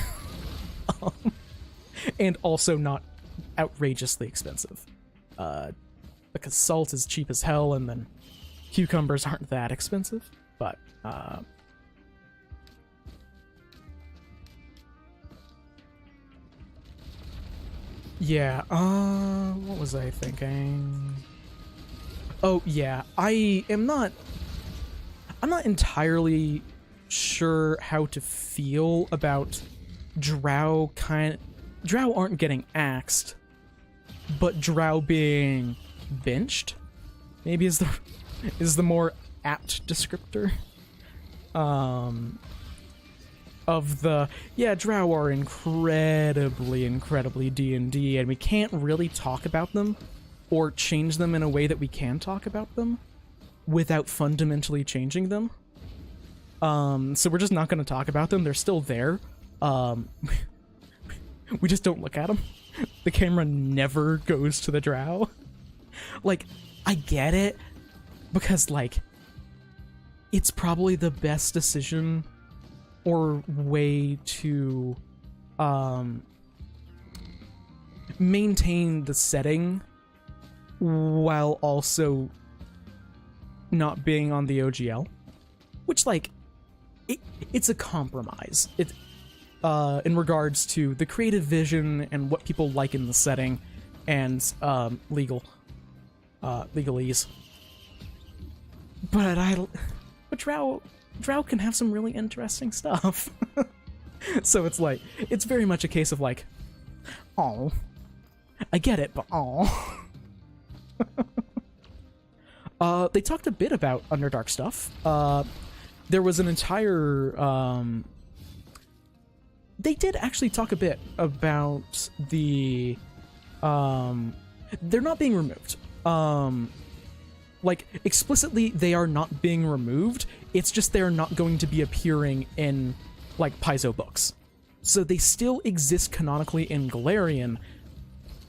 And also not outrageously expensive, because salt is cheap as hell, and then cucumbers aren't that expensive. But yeah, what was I thinking? Oh yeah, I'm not entirely sure how to feel about drow aren't getting axed, but drow being benched maybe is the more apt descriptor. Of the, yeah, drow are incredibly D&D, and we can't really talk about them or change them in a way that we can talk about them without fundamentally changing them. So we're just not going to talk about them. They're still there. We just don't look at them. The camera never goes to the drow. Like, I get it, because, like, it's probably the best decision or way to maintain the setting while also not being on the OGL, which, like, it's a compromise. It in regards to the creative vision and what people like in the setting, and legalese. But drow can have some really interesting stuff. So it's like, it's very much a case of like, oh, I get it, but oh. They talked a bit about Underdark stuff. There was an entire they did actually talk a bit about the they're not being removed. Like explicitly they are not being removed. It's just they're not going to be appearing in like Paizo books. So they still exist canonically in Galarian.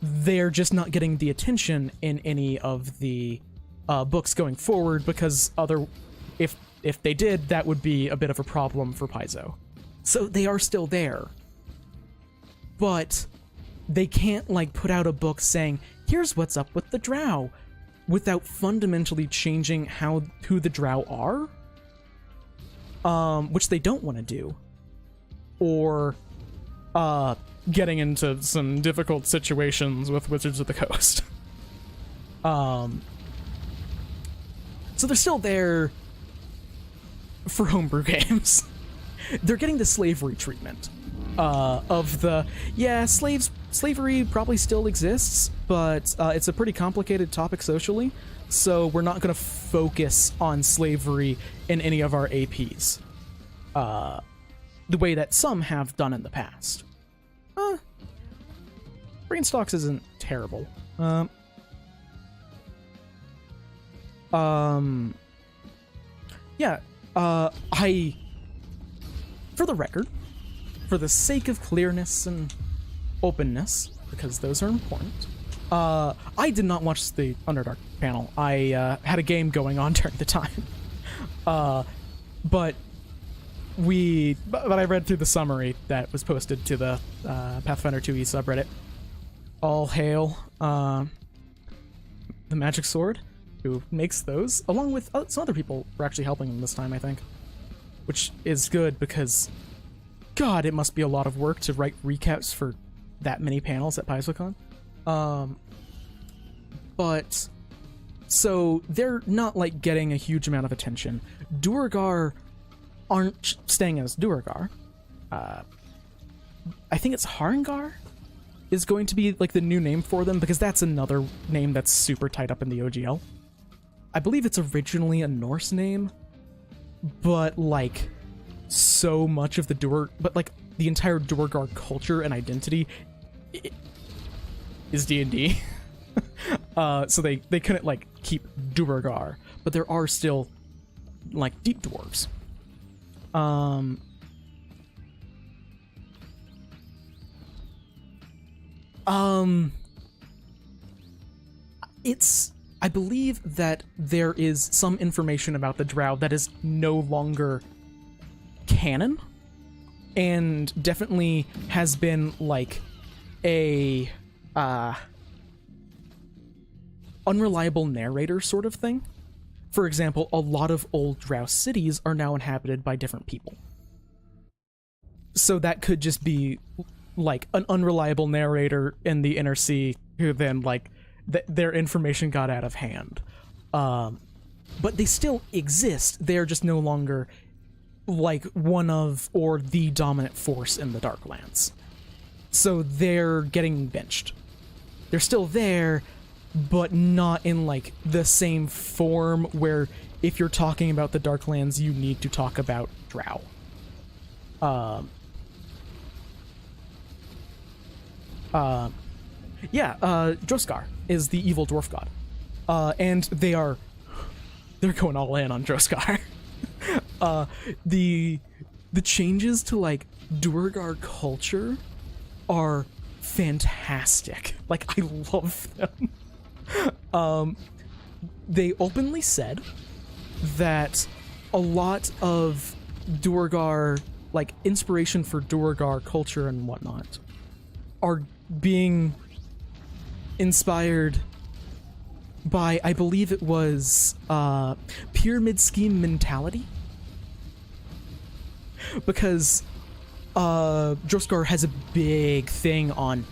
They're just not getting the attention in any of the books going forward, because if they did, that would be a bit of a problem for Paizo. So they are still there, but they can't like put out a book saying, here's what's up with the Drow, without fundamentally changing who the Drow are, which they don't want to do, or getting into some difficult situations with Wizards of the Coast. So they're still there for homebrew games. They're getting the slavery treatment of the, slavery probably still exists, but it's a pretty complicated topic socially, so we're not going to focus on slavery in any of our APs the way that some have done in the past. Brainstalks isn't terrible. For the record, for the sake of clearness and openness, because those are important, I did not watch the Underdark panel. I had a game going on during the time. But I read through the summary that was posted to the Pathfinder 2e subreddit. All hail the Magic Sword, who makes those, along with some other people were actually helping him this time, I think. Which is good, because, God, it must be a lot of work to write recaps for that many panels at Paizocon. But, so, they're not, like, getting a huge amount of attention. Duergar aren't staying as Duergar. I think it's Harengar is going to be, like, the new name for them, because that's another name that's super tied up in the OGL. I believe it's originally a Norse name, but, like, so much of the the entire Duergar culture and identity is D&D. So they couldn't, like, keep Duergar, but there are still, like, deep dwarves. I believe that there is some information about the Drow that is no longer canon, and definitely has been like a unreliable narrator sort of thing. For example, a lot of old Drow cities are now inhabited by different people. So that could just be like an unreliable narrator in the Inner Sea who then like their information got out of hand. But they still exist. They're just no longer like one of or the dominant force in the Darklands. So they're getting benched. They're still there, but not in like the same form where if you're talking about the Darklands, you need to talk about Drow. Droskar is the evil dwarf god. And they're going all in on Droskar. The changes to like Duergar culture are fantastic. Like, I love them. They openly said that a lot of Duergar, like inspiration for Duergar culture and whatnot, are being inspired by, I believe it was, pyramid scheme mentality. Because Droskar has a big thing on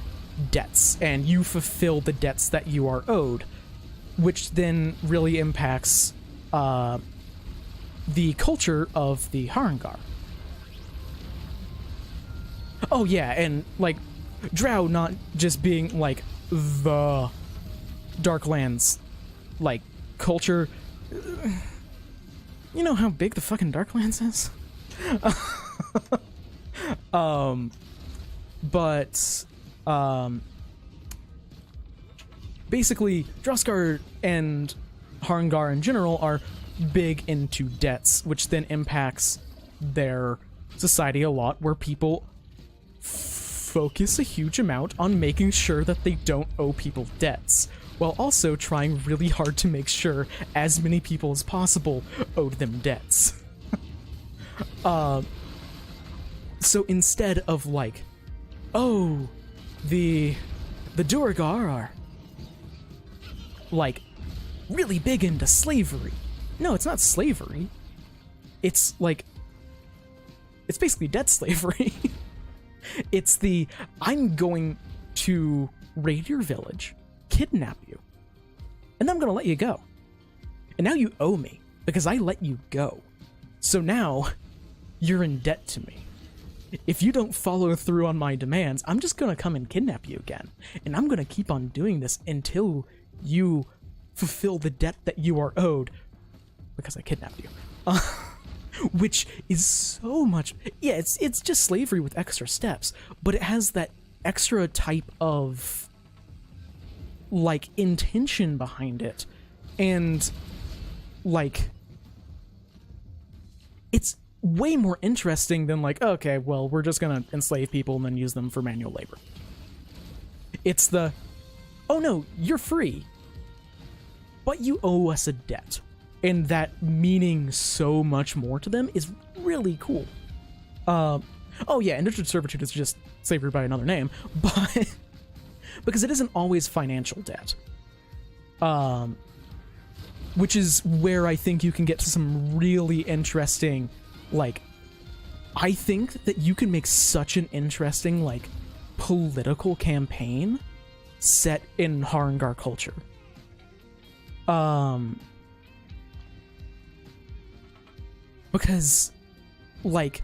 debts, and you fulfill the debts that you are owed, which then really impacts the culture of the Harengar. Oh yeah, and like Drow not just being like the Darklands like culture. You know how big the fucking Darklands is? but basically Droskar and Harangar in general are big into debts, which then impacts their society a lot, where people focus a huge amount on making sure that they don't owe people debts, while also trying really hard to make sure as many people as possible owed them debts. So instead of like, oh, the Duergar are like really big into slavery. No, it's not slavery. It's like, it's basically debt slavery. It's the, I'm going to raid your village, kidnap you, and then I'm going to let you go. And now you owe me because I let you go. So now you're in debt to me. If you don't follow through on my demands, I'm just going to come and kidnap you again. And I'm going to keep on doing this until you fulfill the debt that you are owed because I kidnapped you. Which is so much... Yeah, it's just slavery with extra steps, but it has that extra type of, like, intention behind it. And, like, it's way more interesting than, like, okay, well, we're just gonna enslave people and then use them for manual labor. It's the, oh no, you're free, but you owe us a debt. And that meaning so much more to them is really cool. Oh yeah, indentured servitude is just slavery by another name, but because it isn't always financial debt. Which is where I think you can get to some really interesting, like, I think that you can make such an interesting, like, political campaign set in Harangar culture. Because, like,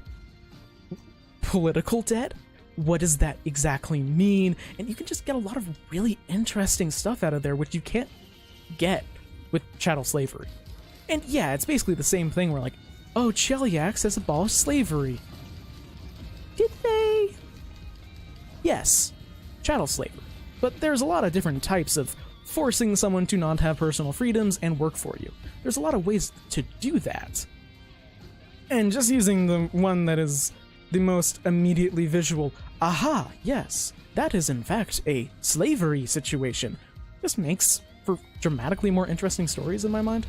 political debt, what does that exactly mean? And you can just get a lot of really interesting stuff out of there, which you can't get with chattel slavery. And yeah, it's basically the same thing where, like, oh, Cheliax has abolished slavery. Did they? Yes, chattel slavery. But there's a lot of different types of forcing someone to not have personal freedoms and work for you. There's a lot of ways to do that. And just using the one that is the most immediately visual, aha, yes, that is in fact a slavery situation, just makes for dramatically more interesting stories in my mind.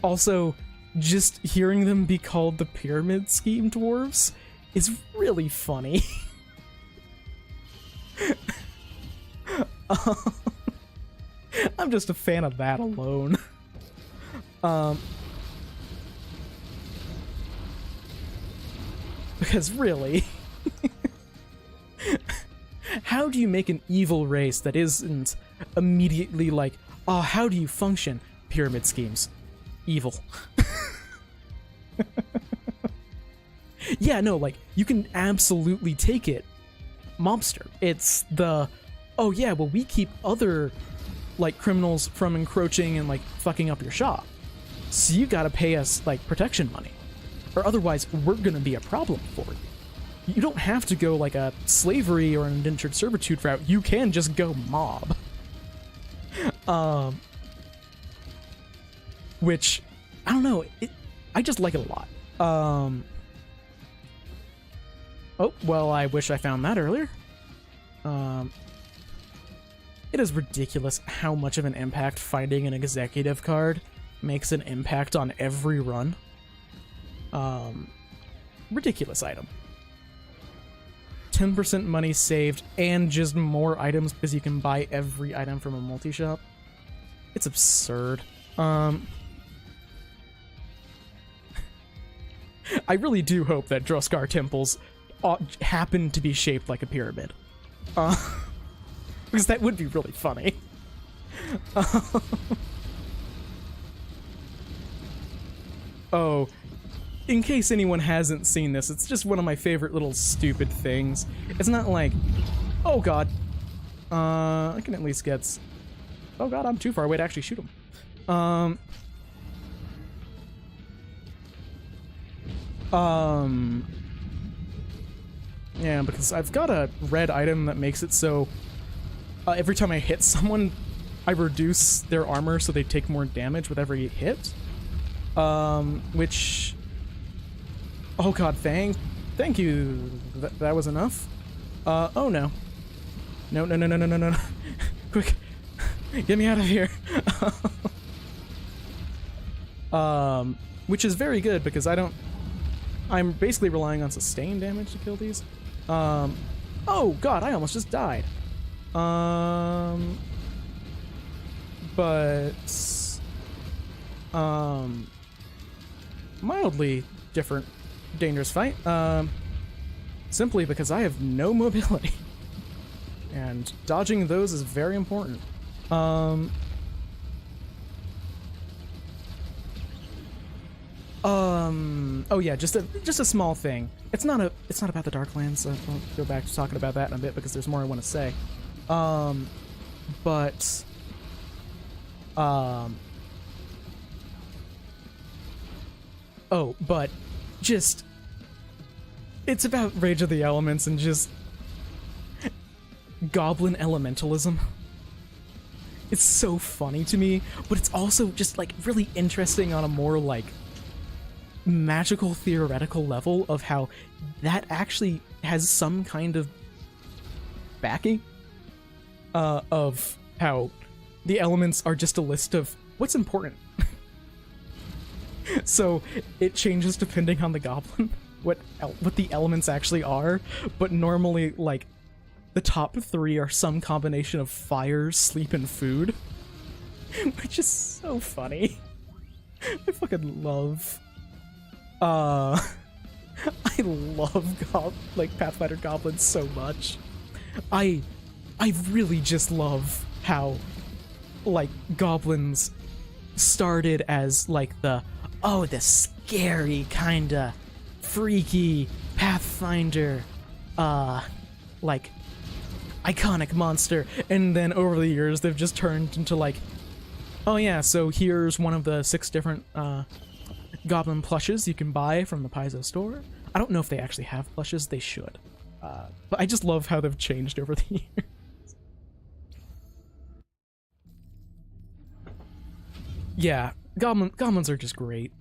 Also, just hearing them be called the Pyramid Scheme Dwarves is really funny. I'm just a fan of that alone. Because really, how do you make an evil race that isn't immediately like, oh, how do you function? Pyramid schemes. Evil. Yeah, no, like, you can absolutely take it mobster. It's the, oh yeah, well, we keep other, like, criminals from encroaching and, like, fucking up your shop. So you gotta pay us, like, protection money. Or otherwise, we're gonna be a problem for you. You don't have to go, like, a slavery or an indentured servitude route. You can just go mob. Which, I don't know, I just like it a lot. Oh, well, I wish I found that earlier. It is ridiculous how much of an impact finding an executive card makes an impact on every run. Ridiculous item. 10% money saved and just more items because you can buy every item from a multi-shop. It's absurd. I really do hope that Droskar temples happen to be shaped like a pyramid. Because that would be really funny. Oh, in case anyone hasn't seen this, it's just one of my favorite little stupid things. It's not like, oh god, I can at least get, oh god, I'm too far away to actually shoot him. Yeah, because I've got a red item that makes it so every time I hit someone, I reduce their armor so they take more damage with every hit. Which... Oh god, thank you. That was enough. Oh no. No. Quick. Get me out of here. Which is very good because I'm basically relying on sustained damage to kill these. Oh god, I almost just died. Mildly different dangerous fight. Simply because I have no mobility. And dodging those is very important. Oh yeah, just a small thing. It's not about the Darklands. So I'll go back to talking about that in a bit because there's more I want to say. But just it's about Rage of the Elements and just goblin elementalism. It's so funny to me, but it's also just like really interesting on a more like magical theoretical level of how that actually has some kind of backing of how the elements are just a list of what's important. So it changes depending on the goblin what the elements actually are, but normally like the top 3 are some combination of fire, sleep, and food, which is so funny. I fucking love I love Pathfinder goblins so much. I really just love how like goblins started as like the scary kinda freaky Pathfinder like iconic monster, and then over the years they've just turned into like, oh yeah, so here's one of the 6 different goblin plushes you can buy from the Paizo store. I don't know if they actually have plushes, they should. But I just love how they've changed over the years. Yeah, goblins are just great.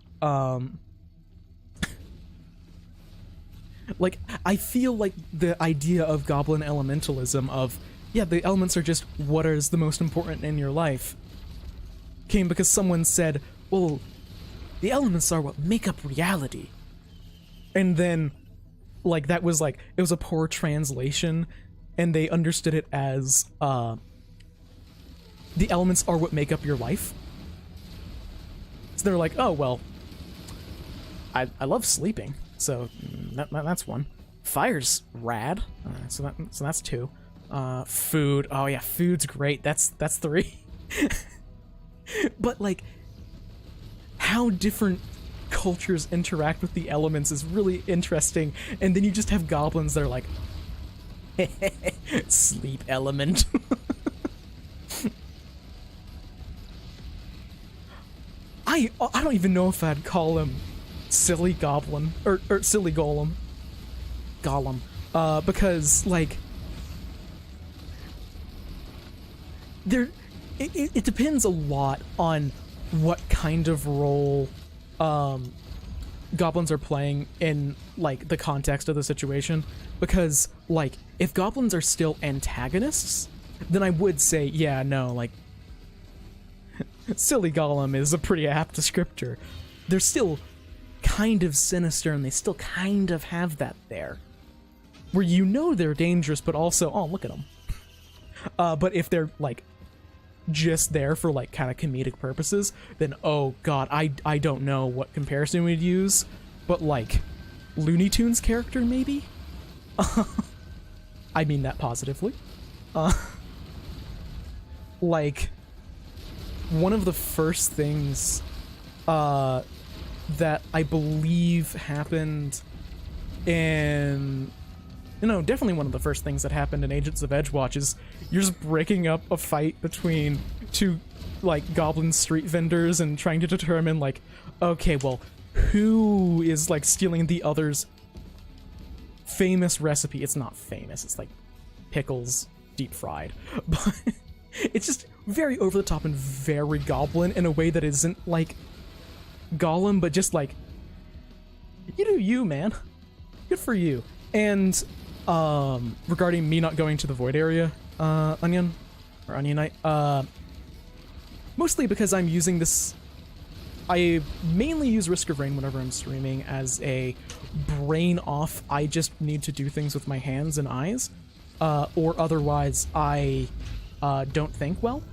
Like, I feel like the idea of goblin elementalism of, yeah, the elements are just what is the most important in your life, came because someone said, well, the elements are what make up reality. And then, like, that was like, it was a poor translation, and they understood it as, the elements are what make up your life. So they're like, oh, well, I love sleeping. So that's one. Fire's rad. So that's 2. Food. Oh yeah, food's great. That's 3. But like, how different cultures interact with the elements is really interesting. And then you just have goblins that are like, sleep element. I don't even know if I'd call him silly goblin or silly golem because like it depends a lot on what kind of role goblins are playing in like the context of the situation, because like if goblins are still antagonists, then I would say yeah, no, like silly golem is a pretty apt descriptor. They're still kind of sinister, and they still kind of have that there, where you know they're dangerous, but also, oh, look at them. But if they're like just there for like kind of comedic purposes, then oh god, I don't know what comparison we'd use, but like Looney Tunes character maybe. I mean that positively. Like one of the first things that I believe happened in... No, definitely one of the first things that happened in Agents of Edgewatch is you're just breaking up a fight between 2, like, goblin street vendors and trying to determine, like, okay, well, who is, like, stealing the other's famous recipe. It's not famous. It's like pickles deep fried, but it's just very over the top and very Goblin in a way that isn't like Gollum, but just like, you do you, man. Good for you. And regarding me not going to the Void area, Onion or Onionite, mostly because I'm using this. I mainly use Risk of Rain whenever I'm streaming as a brain off. I just need to do things with my hands and eyes, or otherwise I don't think well,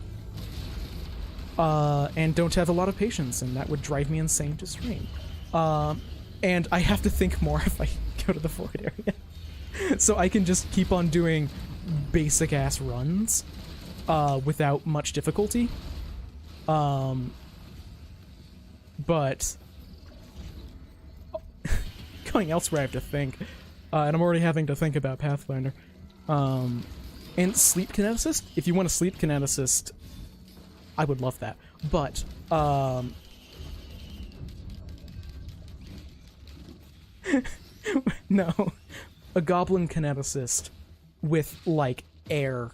and don't have a lot of patience, and that would drive me insane to stream. And I have to think more if I go to the Void area. So I can just keep on doing basic ass runs without much difficulty. But going elsewhere I have to think, and I'm already having to think about Pathfinder. And sleep kineticist, if you want a sleep kineticist, I would love that. But no, a goblin kineticist with like air,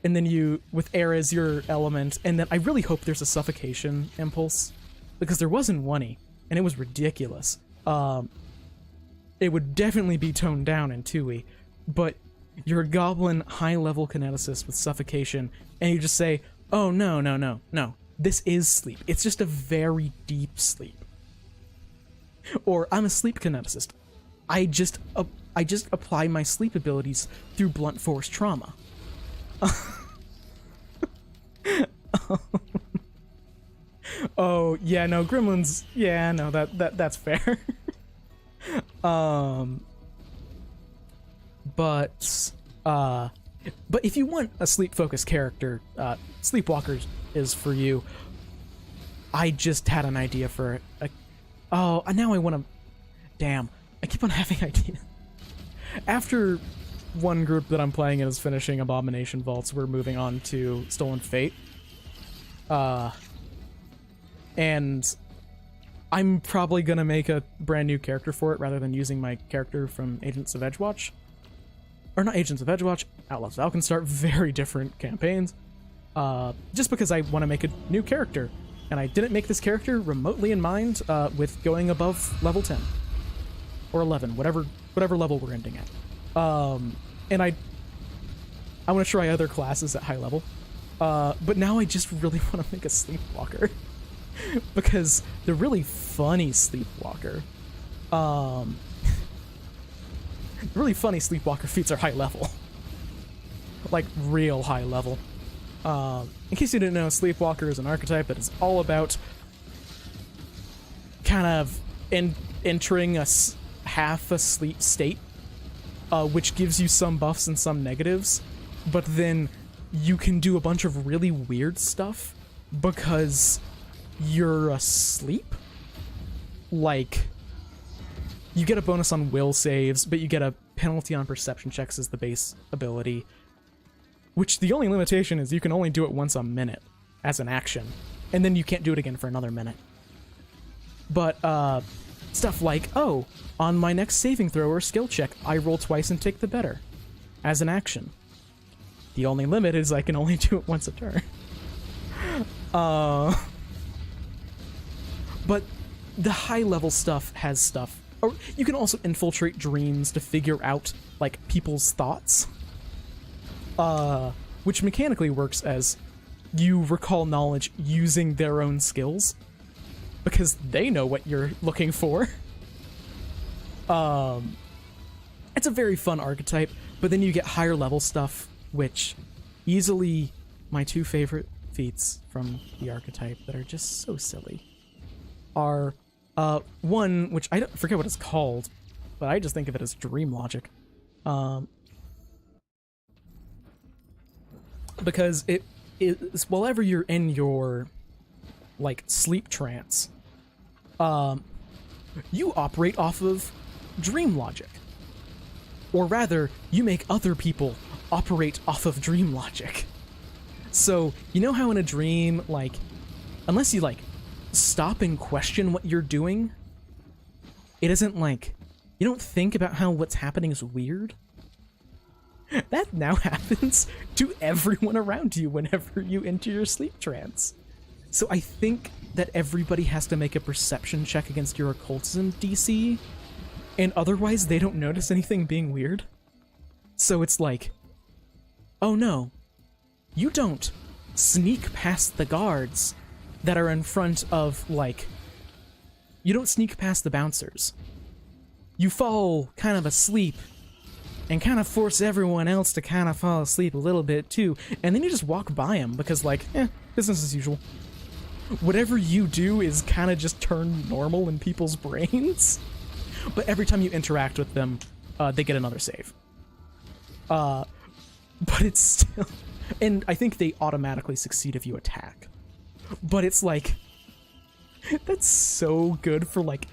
and then you with air as your element, and then I really hope there's a suffocation impulse, because there was in 1E and it was ridiculous. It would definitely be toned down in 2E, but you're a goblin high level kineticist with suffocation, and you just say, oh no, no, no, no, this is sleep, it's just a very deep sleep. Or I'm a sleep kineticist. I just apply my sleep abilities through blunt force trauma. Oh yeah, no, gremlins. Yeah, no, that's fair. But if you want a sleep focused character, Sleepwalker is for you. I just had an idea for a. Oh, now I want to. Damn, I keep on having ideas. After one group that I'm playing is finishing Abomination Vaults, we're moving on to Stolen Fate. And I'm probably gonna make a brand new character for it rather than using my character from Agents of Edgewatch. Or not Agents of Edgewatch, Outlaws of Alkenstar, very different campaigns. Just because I want to make a new character. And I didn't make this character remotely in mind with going above level 10. Or 11, whatever level we're ending at. And I want to try other classes at high level. But now I just really want to make a Sleepwalker. Because the really funny Sleepwalker, the really funny Sleepwalker feats are high level. Like, real high level. In case you didn't know, Sleepwalker is an archetype that is all about kind of entering a half asleep state, which gives you some buffs and some negatives, but then you can do a bunch of really weird stuff because you're asleep. Like, you get a bonus on will saves, but you get a penalty on perception checks as the base ability, which the only limitation is you can only do it once a minute as an action, and then you can't do it again for another minute. But stuff like, oh, on my next saving throw or skill check, I roll twice and take the better as an action. The only limit is I can only do it once a turn. But the high level stuff has stuff, or you can also infiltrate dreams to figure out like people's thoughts, which mechanically works as you recall knowledge using their own skills because they know what you're looking for. It's a very fun archetype, but then you get higher level stuff, which easily my two favorite feats from the archetype that are just so silly are one, which I don't forget what it's called, but I just think of it as dream logic, because it is whenever you're in your like sleep trance, you operate off of dream logic, or rather you make other people operate off of dream logic. So you know how in a dream, like, unless you like stop and question what you're doing, it isn't like You don't think about how what's happening is weird. That now happens to everyone around you whenever you enter your sleep trance. So I think that everybody has to make a perception check against your occultism DC, and otherwise they don't notice anything being weird. So it's like, oh no, you don't sneak past the guards that are in front of, like, you don't sneak past the bouncers. You fall kind of asleep and kind of force everyone else to kind of fall asleep a little bit too, and then you just walk by them because, like, business as usual. Whatever you do is kind of just turned normal in people's brains, but every time you interact with them, they get another save. But it's still... And I think they automatically succeed if you attack. But it's like... That's so good for, like...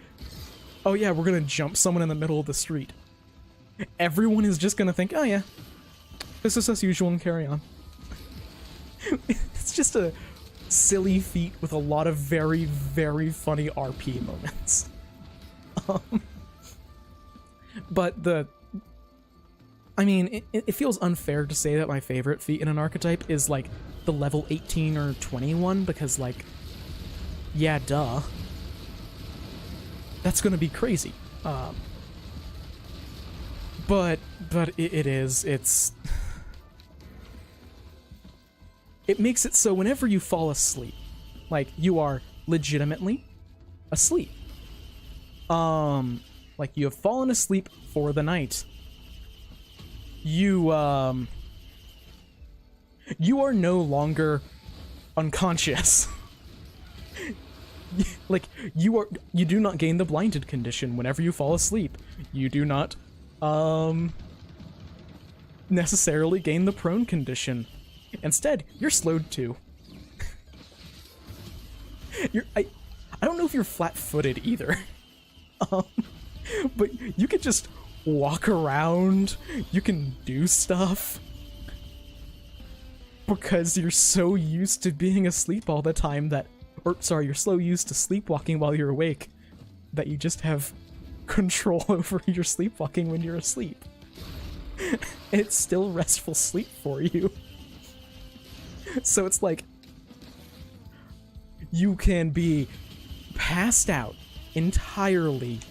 Oh yeah, we're gonna jump someone in the middle of the street. Everyone is just gonna think, oh yeah, this is as usual, and carry on. It's just a silly feat with a lot of very, very funny RP moments. But I mean, it feels unfair to say that my favorite feat in an archetype is, like, the level 18 or 21, because, like, yeah, duh. That's gonna be crazy. But it's... It makes it so whenever you fall asleep, like, you are legitimately asleep. Like, you have fallen asleep for the night. You are no longer unconscious. Like, you do not gain the blinded condition whenever you fall asleep. You do not, necessarily gain the prone condition. Instead, you're slowed too. I don't know if you're flat-footed either. But you could just walk around, you can do stuff. Because you're so used to being asleep all the time that... Or, sorry, you're so used to sleepwalking while you're awake that you just have control over your sleepwalking when you're asleep. And it's still restful sleep for you. So it's like... You can be passed out entirely,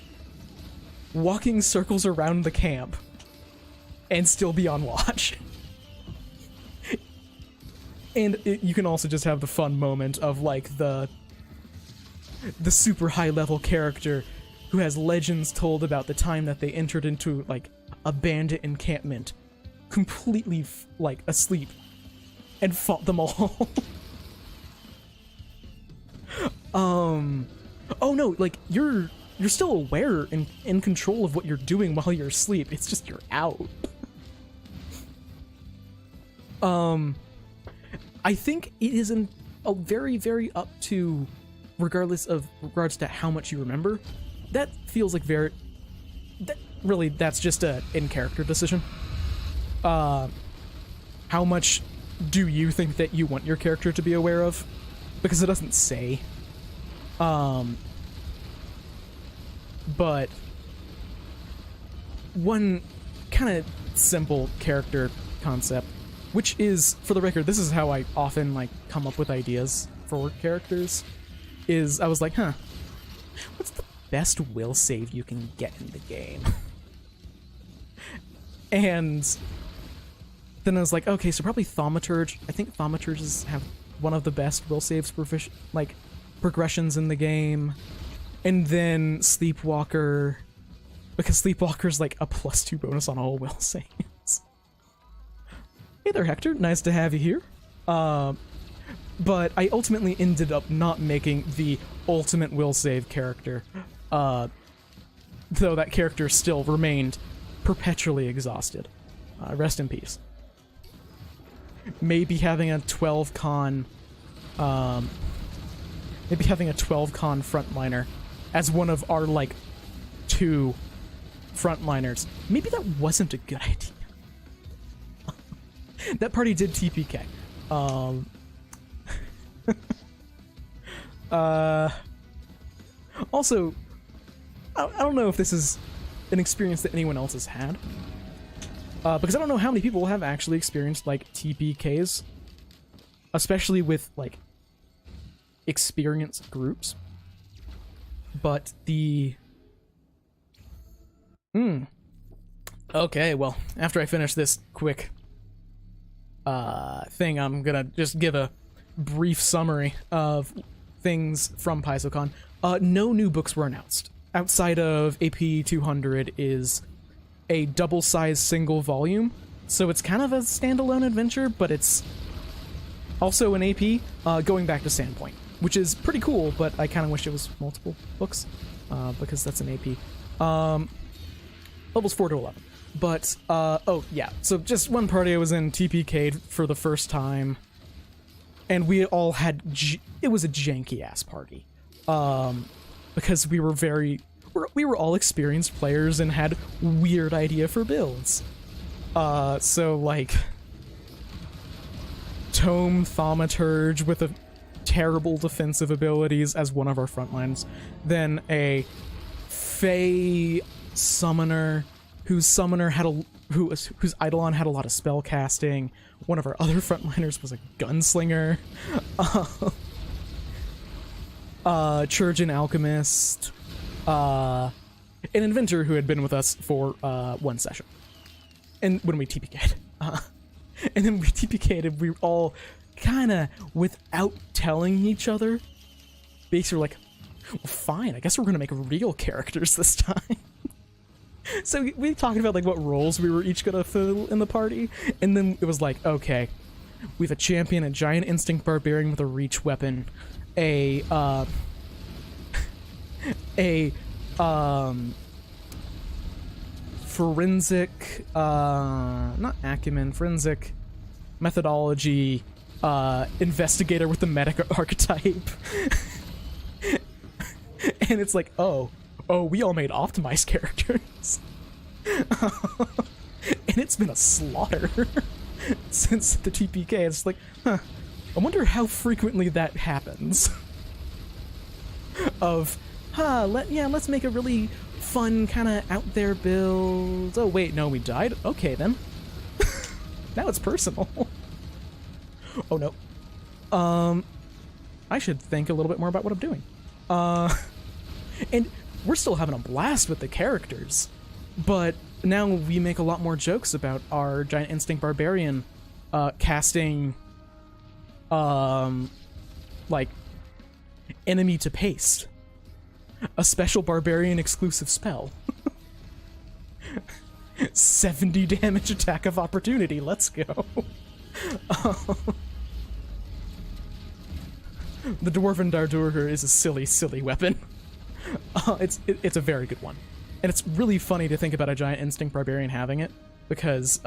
walking circles around the camp, and still be on watch. And you can also just have the fun moment of, like, the super high-level character who has legends told about the time that they entered into, like, a bandit encampment, completely, like, asleep, and fought them all. Oh no, like, you're still aware and in control of what you're doing while you're asleep, it's just you're out. I think it is a very, very up to, regards to how much you remember. That feels like that's just a in-character decision. How much do you think that you want your character to be aware of? Because it doesn't say. But one kind of simple character concept, which is, for the record, this is how I often, like, come up with ideas for characters, is I was like, what's the best will save you can get in the game? And then I was like, okay, so probably Thaumaturge. I think Thaumaturges have one of the best will saves progressions in the game. And then Sleepwalker, because Sleepwalker's like a +2 bonus on all will saves. Hey there, Hector. Nice to have you here. But I ultimately ended up not making the ultimate will save character, though that character still remained perpetually exhausted. Rest in peace. Maybe having a 12 con frontliner as one of our, like, 2 frontliners. Maybe that wasn't a good idea. That party did TPK. Also, I don't know if this is an experience that anyone else has had. Because I don't know how many people have actually experienced, like, TPKs. Especially with, like, experienced groups. But the... Okay, well, after I finish this quick thing, I'm gonna just give a brief summary of things from Paizocon. No new books were announced. Outside of AP 200 is a double-sized single volume, so it's kind of a standalone adventure, but it's also an AP going back to Sandpoint, which is pretty cool, but I kind of wish it was multiple books, because that's an AP. Levels 4 to 11. But, oh, yeah, so just one party I was in TPK'd for the first time, and we all had, it was a janky-ass party, because we were all experienced players and had weird idea for builds. So, like, Tome Thaumaturge with a terrible defensive abilities as one of our front lines, then a Fey Summoner whose Eidolon had a lot of spell casting. One of our other frontliners was a gunslinger. Churgeon Alchemist. An inventor who had been with us for one session. And when we TPK'd. And then we TPK'd and we all kinda, without telling each other, basically were like, well, fine, I guess we're gonna make real characters this time. So we talked about, like, what roles we were each gonna fill in the party, and then it was like, okay, we have a champion, a giant instinct barbarian with a reach weapon, forensic, not acumen, forensic methodology, investigator with the medic archetype. And it's like, oh, we all made optimized characters. And it's been a slaughter since the TPK. It's like, huh, I wonder how frequently that happens. Of, let's make a really fun kind of out there build. Oh wait, no, we died? Okay then. Now it's personal. Oh no. I should think a little bit more about what I'm doing. And we're still having a blast with the characters, but now we make a lot more jokes about our giant instinct barbarian casting like enemy to paste, a special barbarian exclusive spell. 70 damage attack of opportunity, let's go. The Dwarven Dardurger is a silly weapon. It's a very good one. And it's really funny to think about a giant instinct barbarian having it, because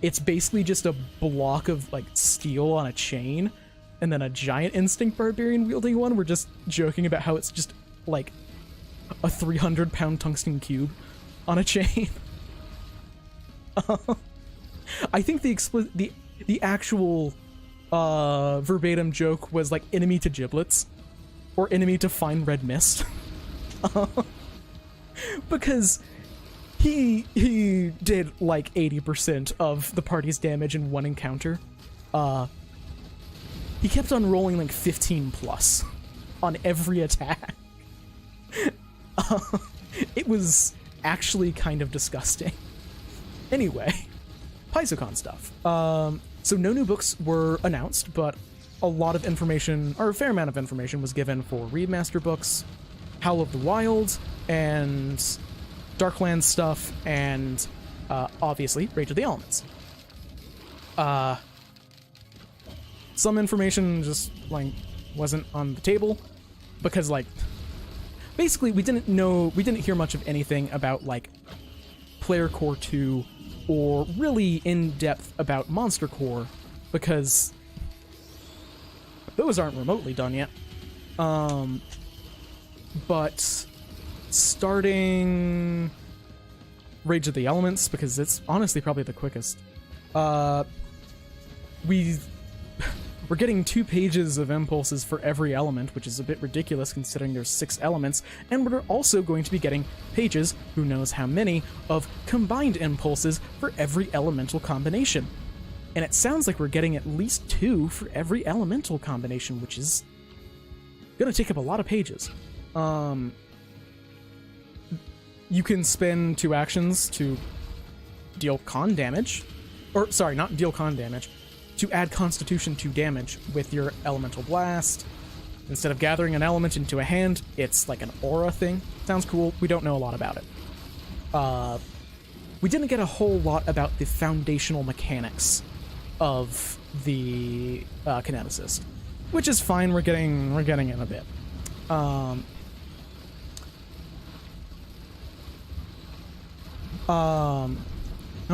it's basically just a block of, like, steel on a chain, and then a giant instinct barbarian wielding one. We're just joking about how it's just, like, a 300-pound tungsten cube on a chain. I think the actual verbatim joke was, like, enemy to giblets, or enemy to fine red mist. Because he did like 80% of the party's damage in one encounter. He kept on rolling like 15 plus on every attack. It was actually kind of disgusting. Anyway, Paizocon stuff. So no new books were announced, but a lot of information, or a fair amount of information, was given for Readmaster books, Howl of the Wild, and Darklands stuff, and obviously Rage of the Elements. Some information just, like, wasn't on the table, because, like, basically we didn't hear much of anything about, like, Player Core 2, or really in-depth about Monster Core, because those aren't remotely done yet. But starting Rage of the Elements, because it's honestly probably the quickest, We're getting 2 pages of impulses for every element, which is a bit ridiculous considering there's 6 elements, and we're also going to be getting pages, who knows how many, of combined impulses for every elemental combination. And it sounds like we're getting at least 2 for every elemental combination, which is gonna take up a lot of pages. You can spend 2 actions to deal con damage, or sorry, not deal con damage, to add Constitution 2 damage with your Elemental Blast. Instead of gathering an element into a hand, it's like an aura thing. Sounds cool. We don't know a lot about it. We didn't get a whole lot about the foundational mechanics of the Kineticist, which is fine. We're getting in a bit. Oh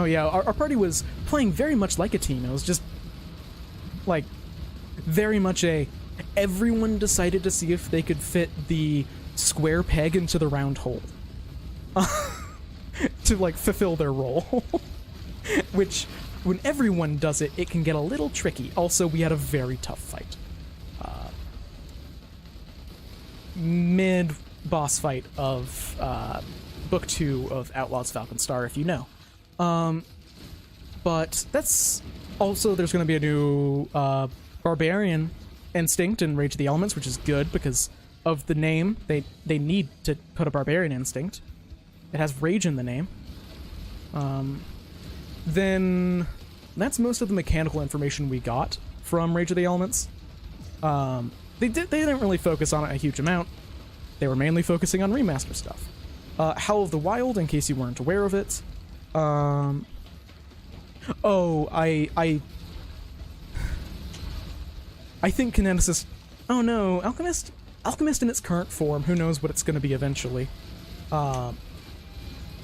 yeah, our party was playing very much like a team. It was just, like, very much everyone decided to see if they could fit the square peg into the round hole. To, like, fulfill their role. Which, when everyone does it, it can get a little tricky. Also, we had a very tough fight. Mid-boss fight of, Book 2 of Outlaw's Falcon Star, if you know. But that's also, there's going to be a new Barbarian Instinct in Rage of the Elements, which is good because of the name. They need to put a Barbarian Instinct. It has Rage in the name. Then that's most of the mechanical information we got from Rage of the Elements. They didn't really focus on it a huge amount. They were mainly focusing on remaster stuff. Howl of the Wild, in case you weren't aware of it. I think Kineticist... Oh no, Alchemist in its current form, who knows what it's going to be eventually.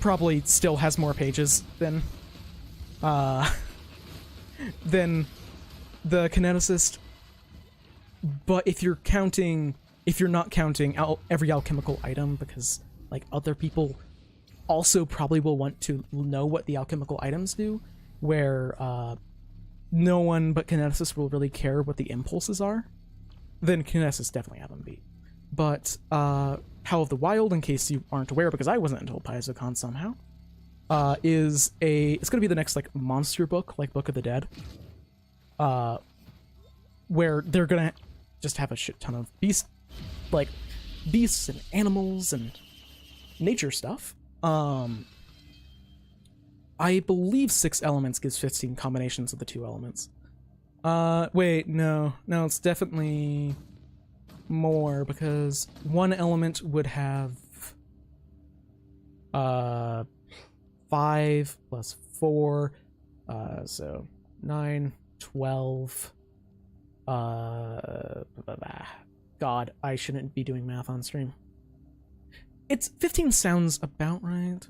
Probably still has more pages than the Kineticist. But if you're not counting every alchemical item, because, like, other people also probably will want to know what the alchemical items do, where no one but Kineticists will really care what the impulses are, then Kineticists definitely have them beat. But Howl of the Wild, in case you aren't aware, because I wasn't until Paizocon somehow, it's going to be the next, like, monster book, like Book of the Dead, where they're going to just have a shit ton of beasts and animals and nature stuff. I believe 6 elements gives 15 combinations of the 2 elements. Wait, no, it's definitely more, because 1 element would have 5 plus 4, so 9, 12. God, I shouldn't be doing math on stream. 15 sounds about right.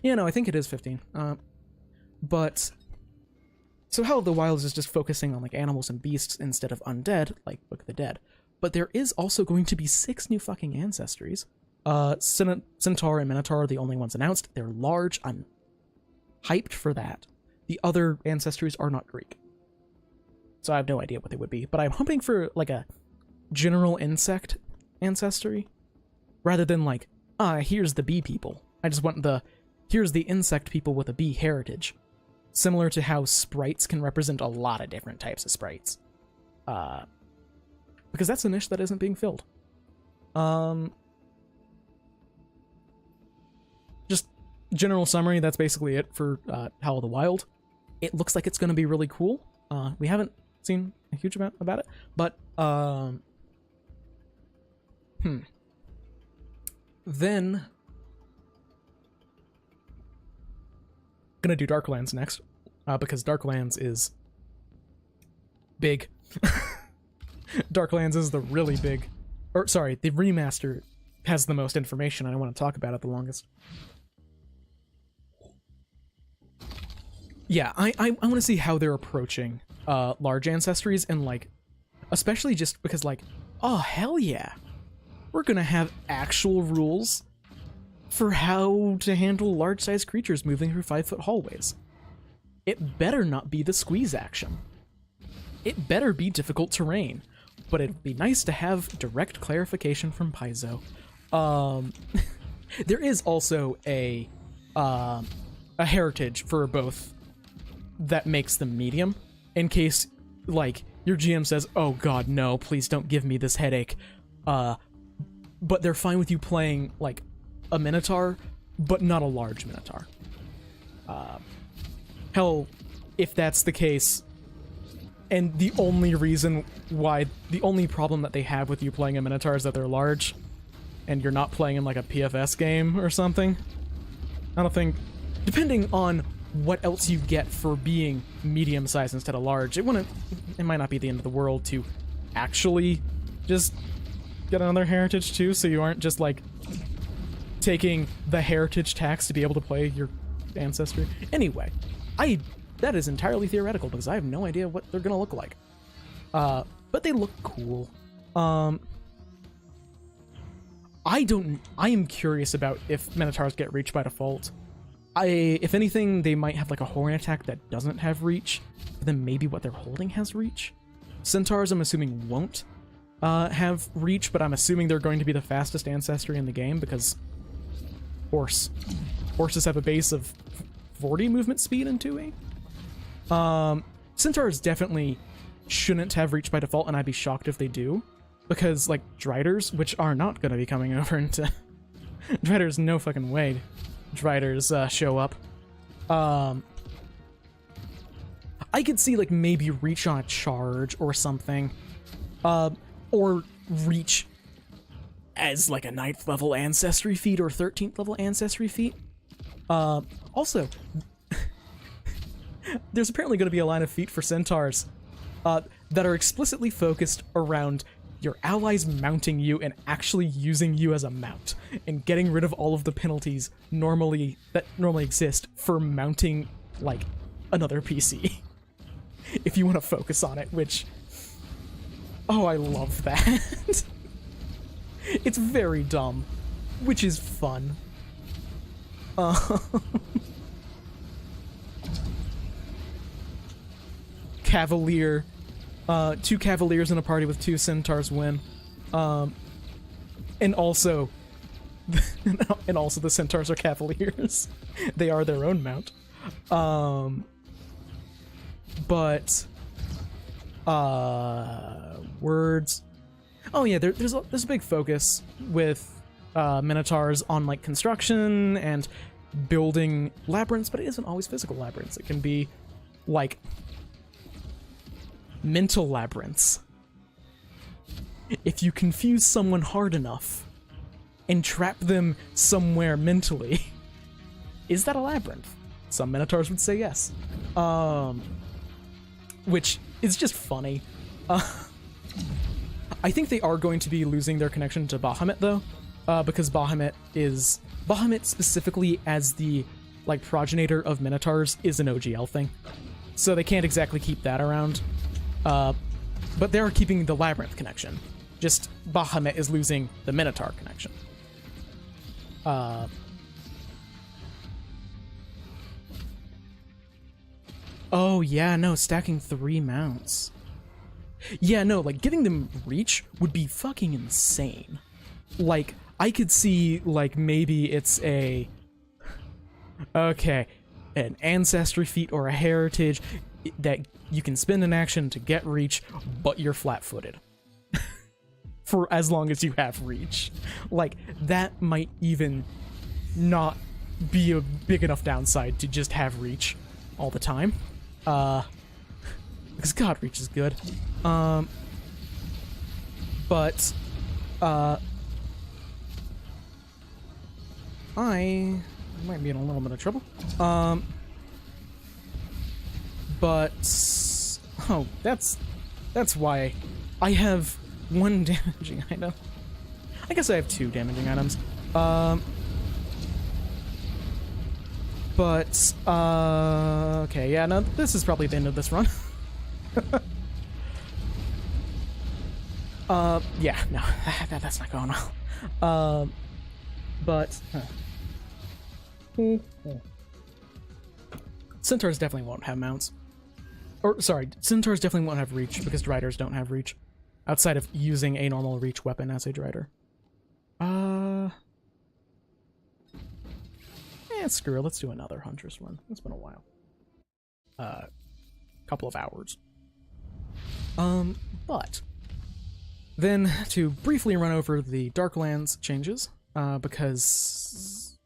Yeah, no, I think it is 15. But so Howl of the Wilds is just focusing on, like, animals and beasts instead of undead, like Book of the Dead. But there is also going to be 6 new fucking ancestries. Centaur and Minotaur are the only ones announced. They're large. I'm hyped for that. The other ancestries are not Greek, so I have no idea what they would be. But I'm hoping for, like, a general insect ancestry, rather than, like, here's the bee people. I just want here's the insect people with a bee heritage. Similar to how sprites can represent a lot of different types of sprites. Because that's a niche that isn't being filled. Just general summary, that's basically it for Howl of the Wild. It looks like it's going to be really cool. We haven't seen a huge amount about it, but then gonna do Darklands next, because Darklands is big. Darklands is the really big, or sorry, the remaster has the most information, and I want to talk about it the longest. Yeah, I want to see how they're approaching large ancestries, and, like, especially just because, like, oh hell yeah, we're gonna have actual rules for how to handle large-sized creatures moving through 5-foot hallways. It better not be the squeeze action. it better be difficult terrain, but it'd be nice to have direct clarification from Paizo. There is also a heritage for both that makes them medium, in case, like, your GM says, oh god, no, please don't give me this headache. But they're fine with you playing, like, a Minotaur, but not a large Minotaur. Hell, if that's the case, and the only reason why, the only problem that they have with you playing a Minotaur is that they're large, and you're not playing in, like, a PFS game or something, I don't think, depending on what else you get for being medium-sized instead of large, it might not be the end of the world to actually just get another heritage too, so you aren't just, like, taking the heritage tax to be able to play your ancestry. Anyway, that is entirely theoretical, because I have no idea what they're gonna look like. But they look cool. I am curious about if Minotaurs get reach by default. If anything, they might have like a horn attack that doesn't have reach, but then maybe what they're holding has reach. Centaurs, I'm assuming, won't have reach, but I'm assuming they're going to be the fastest ancestry in the game because horses have a base of 40 movement speed in 2e. Centaurs definitely shouldn't have reach by default, and I'd be shocked if they do, because like Driders, which are not going to be coming over into Driders, no fucking way. Driders show up. I could see like maybe reach on a charge or something, or reach as like a 9th level ancestry feat or 13th level ancestry feat. Also, there's apparently going to be a line of feat for centaurs that are explicitly focused around your allies mounting you and actually using you as a mount, and getting rid of all of the penalties that normally exist for mounting like another PC. If you want to focus on it, which, oh, I love that. It's very dumb, which is fun. Cavalier. 2 Cavaliers in a party with 2 Centaurs win. And also the Centaurs are Cavaliers. They are their own mount. But words. Oh yeah, there's a big focus with Minotaurs on like construction and building labyrinths, but it isn't always physical labyrinths. It can be like mental labyrinths. If you confuse someone hard enough and trap them somewhere mentally, is that a labyrinth? Some Minotaurs would say yes. Which is just funny. I think they are going to be losing their connection to Bahamut though, because Bahamut specifically as the like progenitor of Minotaurs is an OGL thing, so they can't exactly keep that around. But they're keeping the Labyrinth connection. Just Bahamut is losing the Minotaur connection. Oh yeah, no, stacking 3 mounts. Yeah, no, like getting them reach would be fucking insane. Like, I could see, like, maybe it's an ancestry feat or a heritage that you can spend an action to get reach, but you're flat-footed. For as long as you have reach. Like, that might even not be a big enough downside to just have reach all the time. Because God, reach is good. I might be in a little bit of trouble. Oh, that's why I have 1 damaging item. I guess I have 2 damaging items. Okay, yeah, no, this is probably the end of this run. Yeah, no, that's not going well. Centaurs definitely won't have mounts. Or, sorry, Centaurs definitely won't have reach, because Driders don't have reach. Outside of using a normal reach weapon as a Drider. Screw it, let's do another Huntress run. It's been a while. Couple of hours. But then to briefly run over the Darklands changes, because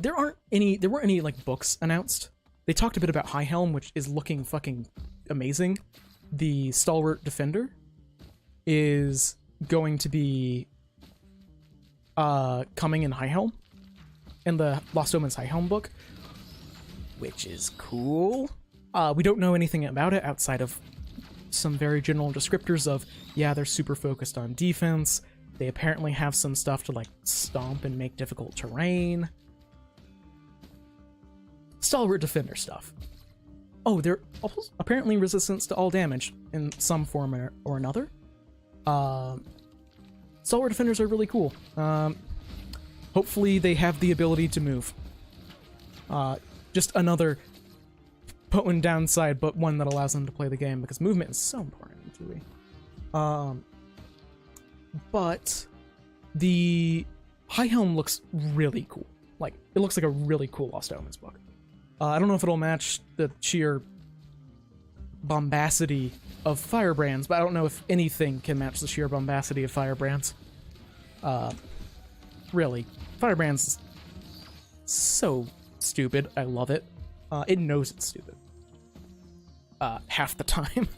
there weren't any like books announced. They talked a bit about High Helm, which is looking fucking amazing. The Stalwart Defender is going to be coming in High Helm, in the Lost Omens High Helm book, which is cool. We don't know anything about it outside of some very general descriptors of, yeah, they're super focused on defense. They apparently have some stuff to, like, stomp and make difficult terrain. Stalwart Defender stuff. Oh, they're also apparently resistant to all damage in some form or another. Stalwart Defenders are really cool. Hopefully they have the ability to move. Just another potent downside, but one that allows them to play the game, because movement is so important in 2e. But the High Helm looks really cool. Like, it looks like a really cool Lost Omens book. I don't know if it'll match the sheer bombacity of Firebrands, but I don't know if anything can match the sheer bombacity of Firebrands. Really. Firebrands is so stupid. I love it. It knows it's stupid. Half the time.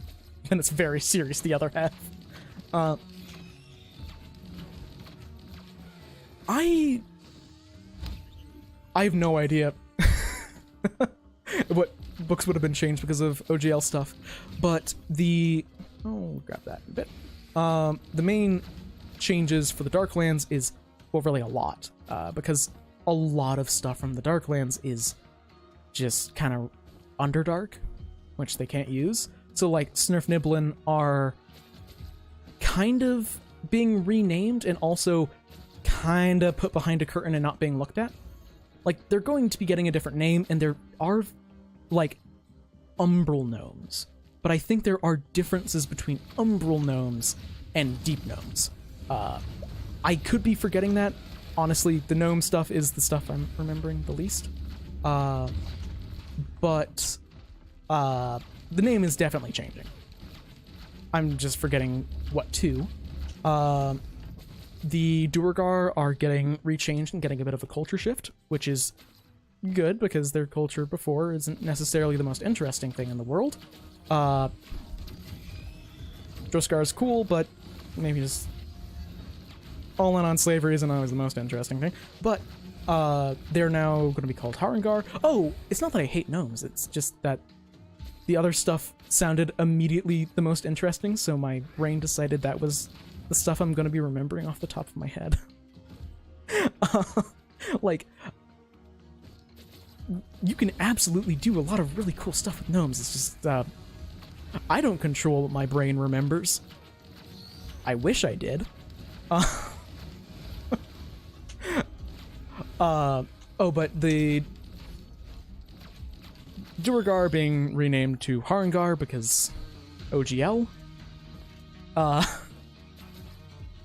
And it's very serious the other half. I have no idea what books would have been changed because of OGL stuff, but I'll grab that in a bit. The main changes for the Darklands is, well, really a lot, because a lot of stuff from the Darklands is just kind of Underdark, which they can't use. So, like, Snurf Niblin are kind of being renamed and also kind of put behind a curtain and not being looked at. Like, they're going to be getting a different name, and there are, like, Umbral Gnomes. But I think there are differences between Umbral Gnomes and Deep Gnomes. I could be forgetting that. Honestly, the gnome stuff is the stuff I'm remembering the least. But the name is definitely changing. I'm just forgetting what to. The Duergar are getting rechanged and getting a bit of a culture shift, which is good because their culture before isn't necessarily the most interesting thing in the world. Droskar is cool, but maybe just all in on slavery isn't always the most interesting thing. But they're now going to be called Harangar. Oh, it's not that I hate gnomes, it's just that the other stuff sounded immediately the most interesting, so my brain decided that was the stuff I'm going to be remembering off the top of my head. Like, you can absolutely do a lot of really cool stuff with gnomes. It's just, I don't control what my brain remembers. I wish I did. Oh, but the Duergar being renamed to Harangar because OGL.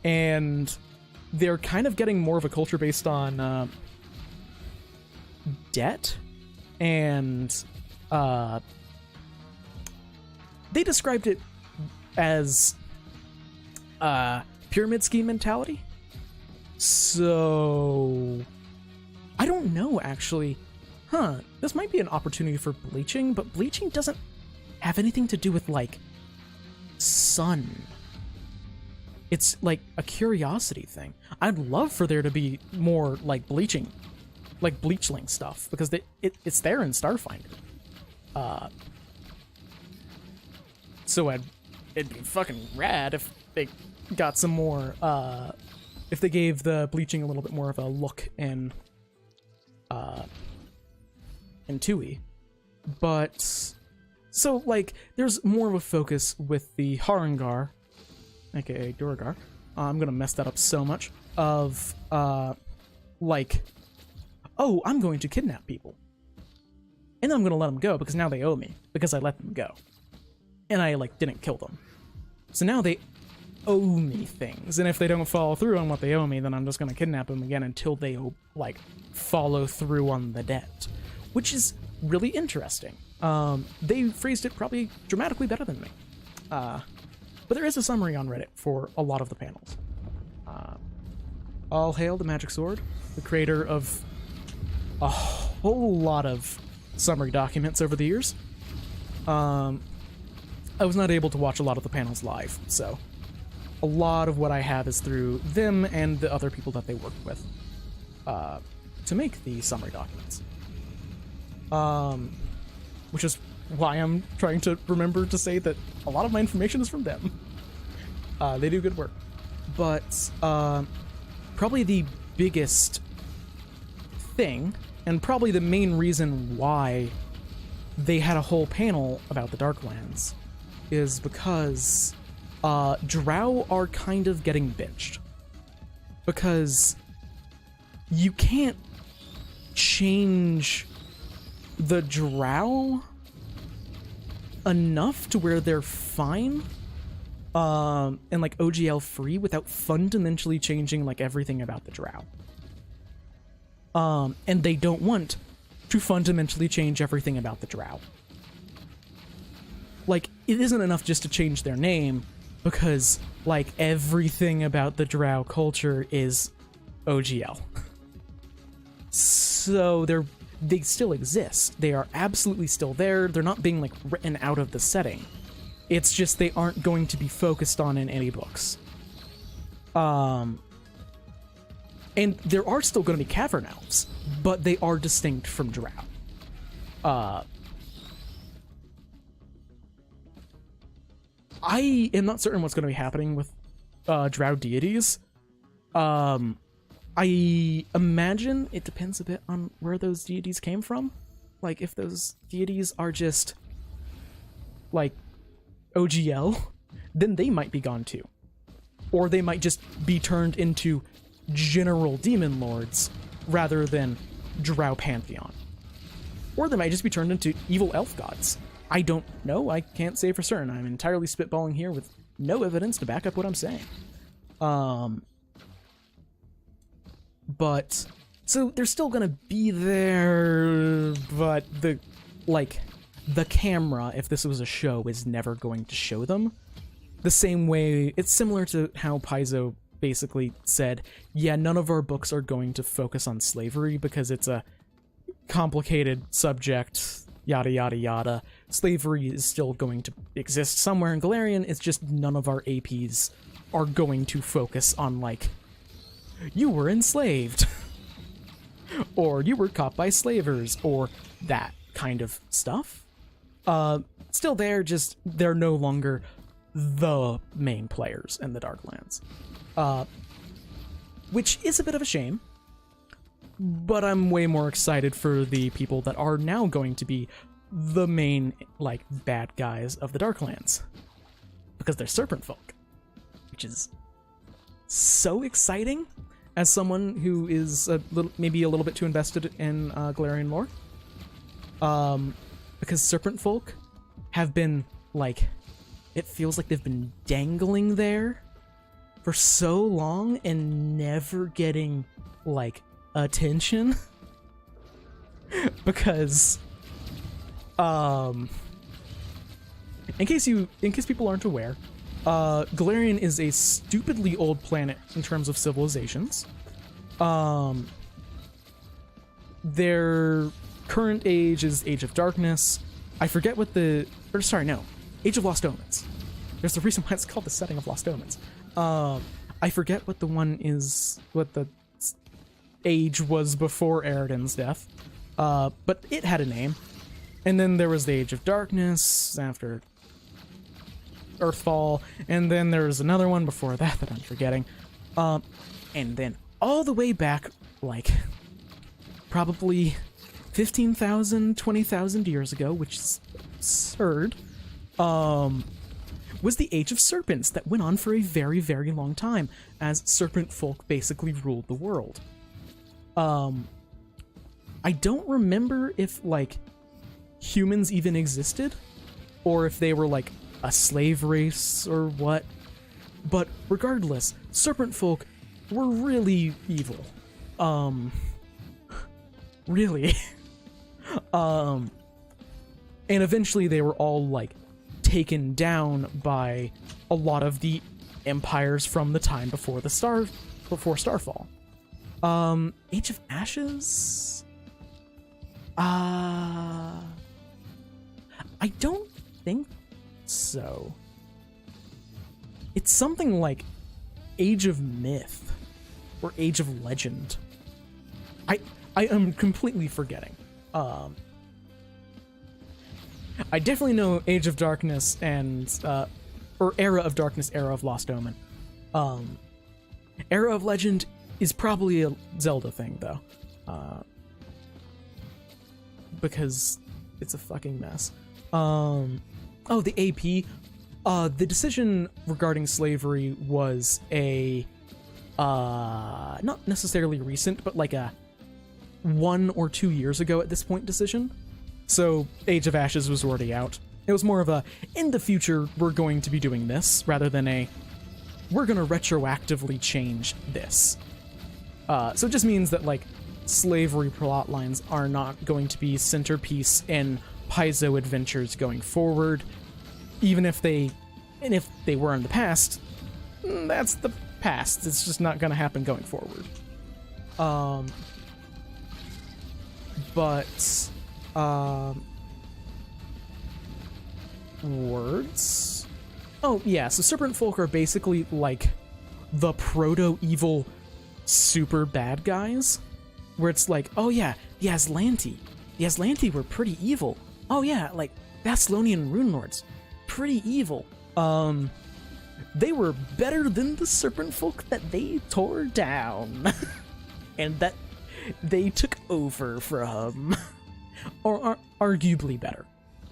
And they're kind of getting more of a culture based on debt, and they described it as pyramid scheme mentality. So I don't know, actually. This might be an opportunity for bleaching, but bleaching doesn't have anything to do with, like, sun. It's like a curiosity thing. I'd love for there to be more, like, bleaching, like bleachling stuff, because it's there in Starfinder. So it'd be fucking rad if they got some more, if they gave the bleaching a little bit more of a look in 2e. But, so, like, there's more of a focus with the Harangar, aka Duergar. I'm gonna mess that up so much. Of, like, oh, I'm going to kidnap people. And I'm gonna let them go because now they owe me, because I let them go. and I like didn't kill them. So now they owe me things, and if they don't follow through on what they owe me, then I'm just gonna kidnap them again until they like follow through on the debt, which is really interesting. They phrased it probably dramatically better than me. But there is a summary on Reddit for a lot of the panels. All hail the Magic Sword, the creator of a whole lot of summary documents over the years. I was not able to watch a lot of the panels live, so a lot of what I have is through them and the other people that they worked with to make the summary documents. Which is why I'm trying to remember to say that a lot of my information is from them. They do good work. But probably the biggest thing, and probably the main reason why they had a whole panel about the Darklands, is because Drow are kind of getting bitched. Because you can't change the Drow enough to where they're fine and like OGL free without fundamentally changing like everything about the Drow. And they don't want to fundamentally change everything about the Drow. Like, it isn't enough just to change their name, because like everything about the Drow culture is OGL. So they still exist. They are absolutely still there. They're not being like written out of the setting. It's just they aren't going to be focused on in any books. And there are still going to be Cavern Elves, but they are distinct from Drow. I am not certain what's going to be happening with Drow deities. I imagine it depends a bit on where those deities came from. Like, if those deities are just, like, OGL, then they might be gone too. Or they might just be turned into general demon lords rather than Drow pantheon. Or they might just be turned into evil elf gods. I don't know. I can't say for certain. I'm entirely spitballing here with no evidence to back up what I'm saying. But so they're still gonna be there, but the camera, if this was a show, is never going to show them. The same way, it's similar to how Paizo basically said, yeah, none of our books are going to focus on slavery because it's a complicated subject, yada yada yada. Slavery is still going to exist somewhere in Galarian, it's just none of our APs are going to focus on, like, you were enslaved, or you were caught by slavers, or that kind of stuff. Still there, just they're no longer the main players in the Darklands. Which is a bit of a shame, but I'm way more excited for the people that are now going to be the main, like, bad guys of the Darklands. Because they're serpent folk, which is so exciting as someone who is maybe a little bit too invested in Galarian lore. Because serpent folk have been, like, it feels like they've been dangling there for so long and never getting, like, attention. Because in case people aren't aware, Galarian is a stupidly old planet in terms of civilizations. Their current age is Age of Darkness. I forget what Age of Lost Omens. There's a reason why it's called the setting of Lost Omens. I forget what the age was before Eridan's death. But it had a name. And then there was the Age of Darkness after Earthfall, and then there was another one before that I'm forgetting. And then all the way back, like, probably 15,000, 20,000 years ago, which is absurd, was the Age of Serpents that went on for a very, very long time, as serpent folk basically ruled the world. I don't remember if, like, humans even existed, or if they were, like, a slave race or what. But regardless, serpent folk were really evil. Really. And eventually they were all, like, taken down by a lot of the empires from the time before Starfall. Age of Ashes? I don't think so. It's something like Age of Myth or Age of Legend. I am completely forgetting. I definitely know Age of Darkness and or Era of Darkness, Era of Lost Omen. Era of Legend is probably a Zelda thing though, because it's a fucking mess. Oh, the AP. The decision regarding slavery was a not necessarily recent, but like a 1 or 2 years ago at this point decision. So Age of Ashes was already out. It was more of a, in the future, we're going to be doing this, rather than a, we're going to retroactively change this. So it just means that, like, slavery plot lines are not going to be centerpiece in Paizo adventures going forward. Even if they, and if they were in the past, that's the past. It's just not going to happen going forward. Words? Oh, yeah, so serpent folk are basically, like, the proto-evil super bad guys, where it's like, oh yeah, the Aslanti were pretty evil. Oh yeah, like, Babylonian rune lords, pretty evil. They were better than the serpent folk that they tore down, and that they took over from, or arguably better.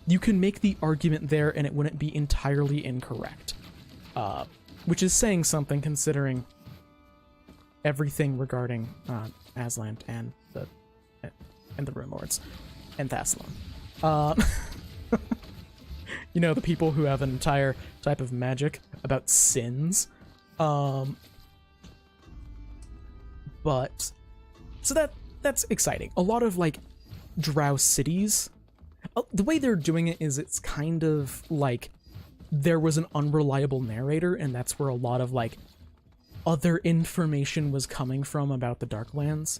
You can make the argument there and it wouldn't be entirely incorrect, which is saying something considering everything regarding Aslan and the Rune Lords and Thassalon. You know, the people who have an entire type of magic about sins. But so that's exciting. A lot of, like, drow cities, the way they're doing it is it's kind of like there was an unreliable narrator, and that's where a lot of, like, other information was coming from about the Darklands.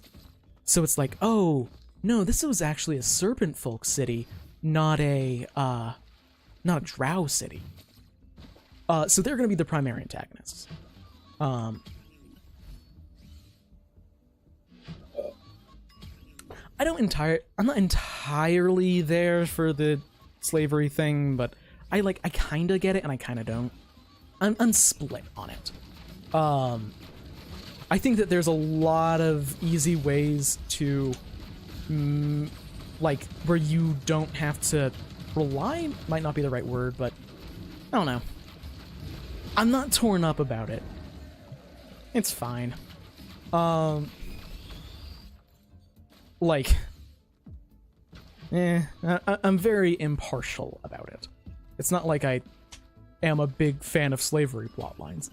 So it's like, oh no, this was actually a serpent folk city, not a drow city. So they're going to be the primary antagonists. I'm not entirely there for the slavery thing, but I kind of get it and I kind of don't. I'm split on it. I think that there's a lot of easy ways to, like, where you don't have to rely, might not be the right word, but I don't know. I'm not torn up about it. It's fine. I'm very impartial about it. It's not like I am a big fan of slavery plotlines.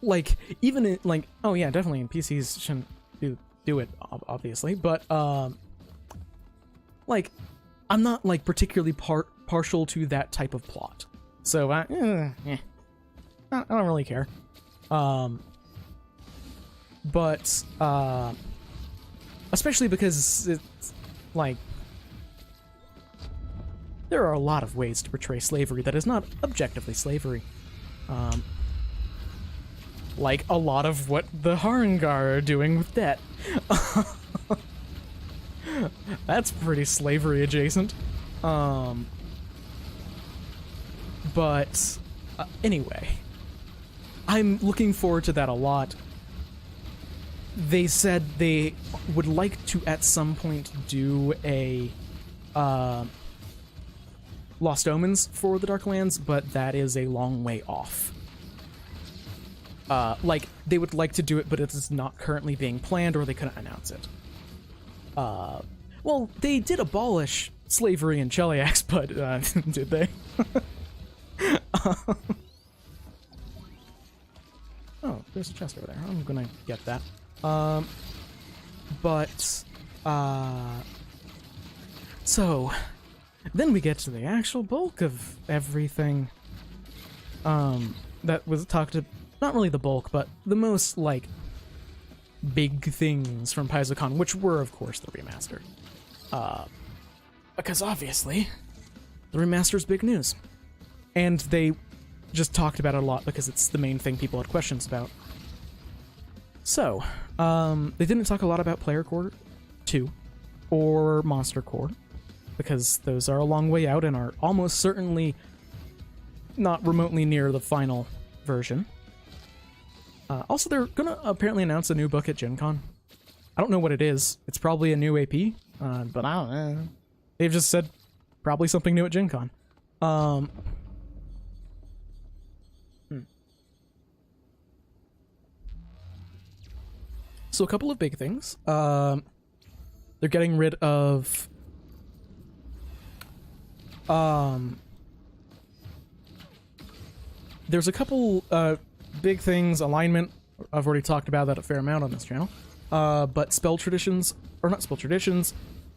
Like, even in, like, oh yeah, definitely in PCs shouldn't do it, obviously, but, like, I'm not, like, particularly partial to that type of plot. So, I don't really care. Especially because it's, like, there are a lot of ways to portray slavery that is not objectively slavery. Like a lot of what the Harangar are doing with debt. That's pretty slavery adjacent. Anyway, I'm looking forward to that a lot. They said they would like to at some point do a Lost Omens for the Darklands, but that is a long way off. Like, they would like to do it, but it is not currently being planned, or they couldn't announce it. Well, they did abolish slavery in Cheliax, but did they? Oh, there's a chest over there. I'm gonna get that. So, then we get to the actual bulk of everything. That was talked to, not really the bulk, but the most, like, big things from Paizocon, which were, of course, the remaster. Because obviously, the remaster's big news. And they just talked about it a lot because it's the main thing people had questions about. So, they didn't talk a lot about Player Core 2 or Monster Core, because those are a long way out and are almost certainly not remotely near the final version. Also, they're gonna apparently announce a new book at Gen Con. I don't know what it is. It's probably a new AP, but I don't know. They've just said probably something new at Gen Con. So a couple of big things. They're getting rid of there's a couple big things. Alignment, I've already talked about that a fair amount on this channel. But spell traditions, or not spell traditions,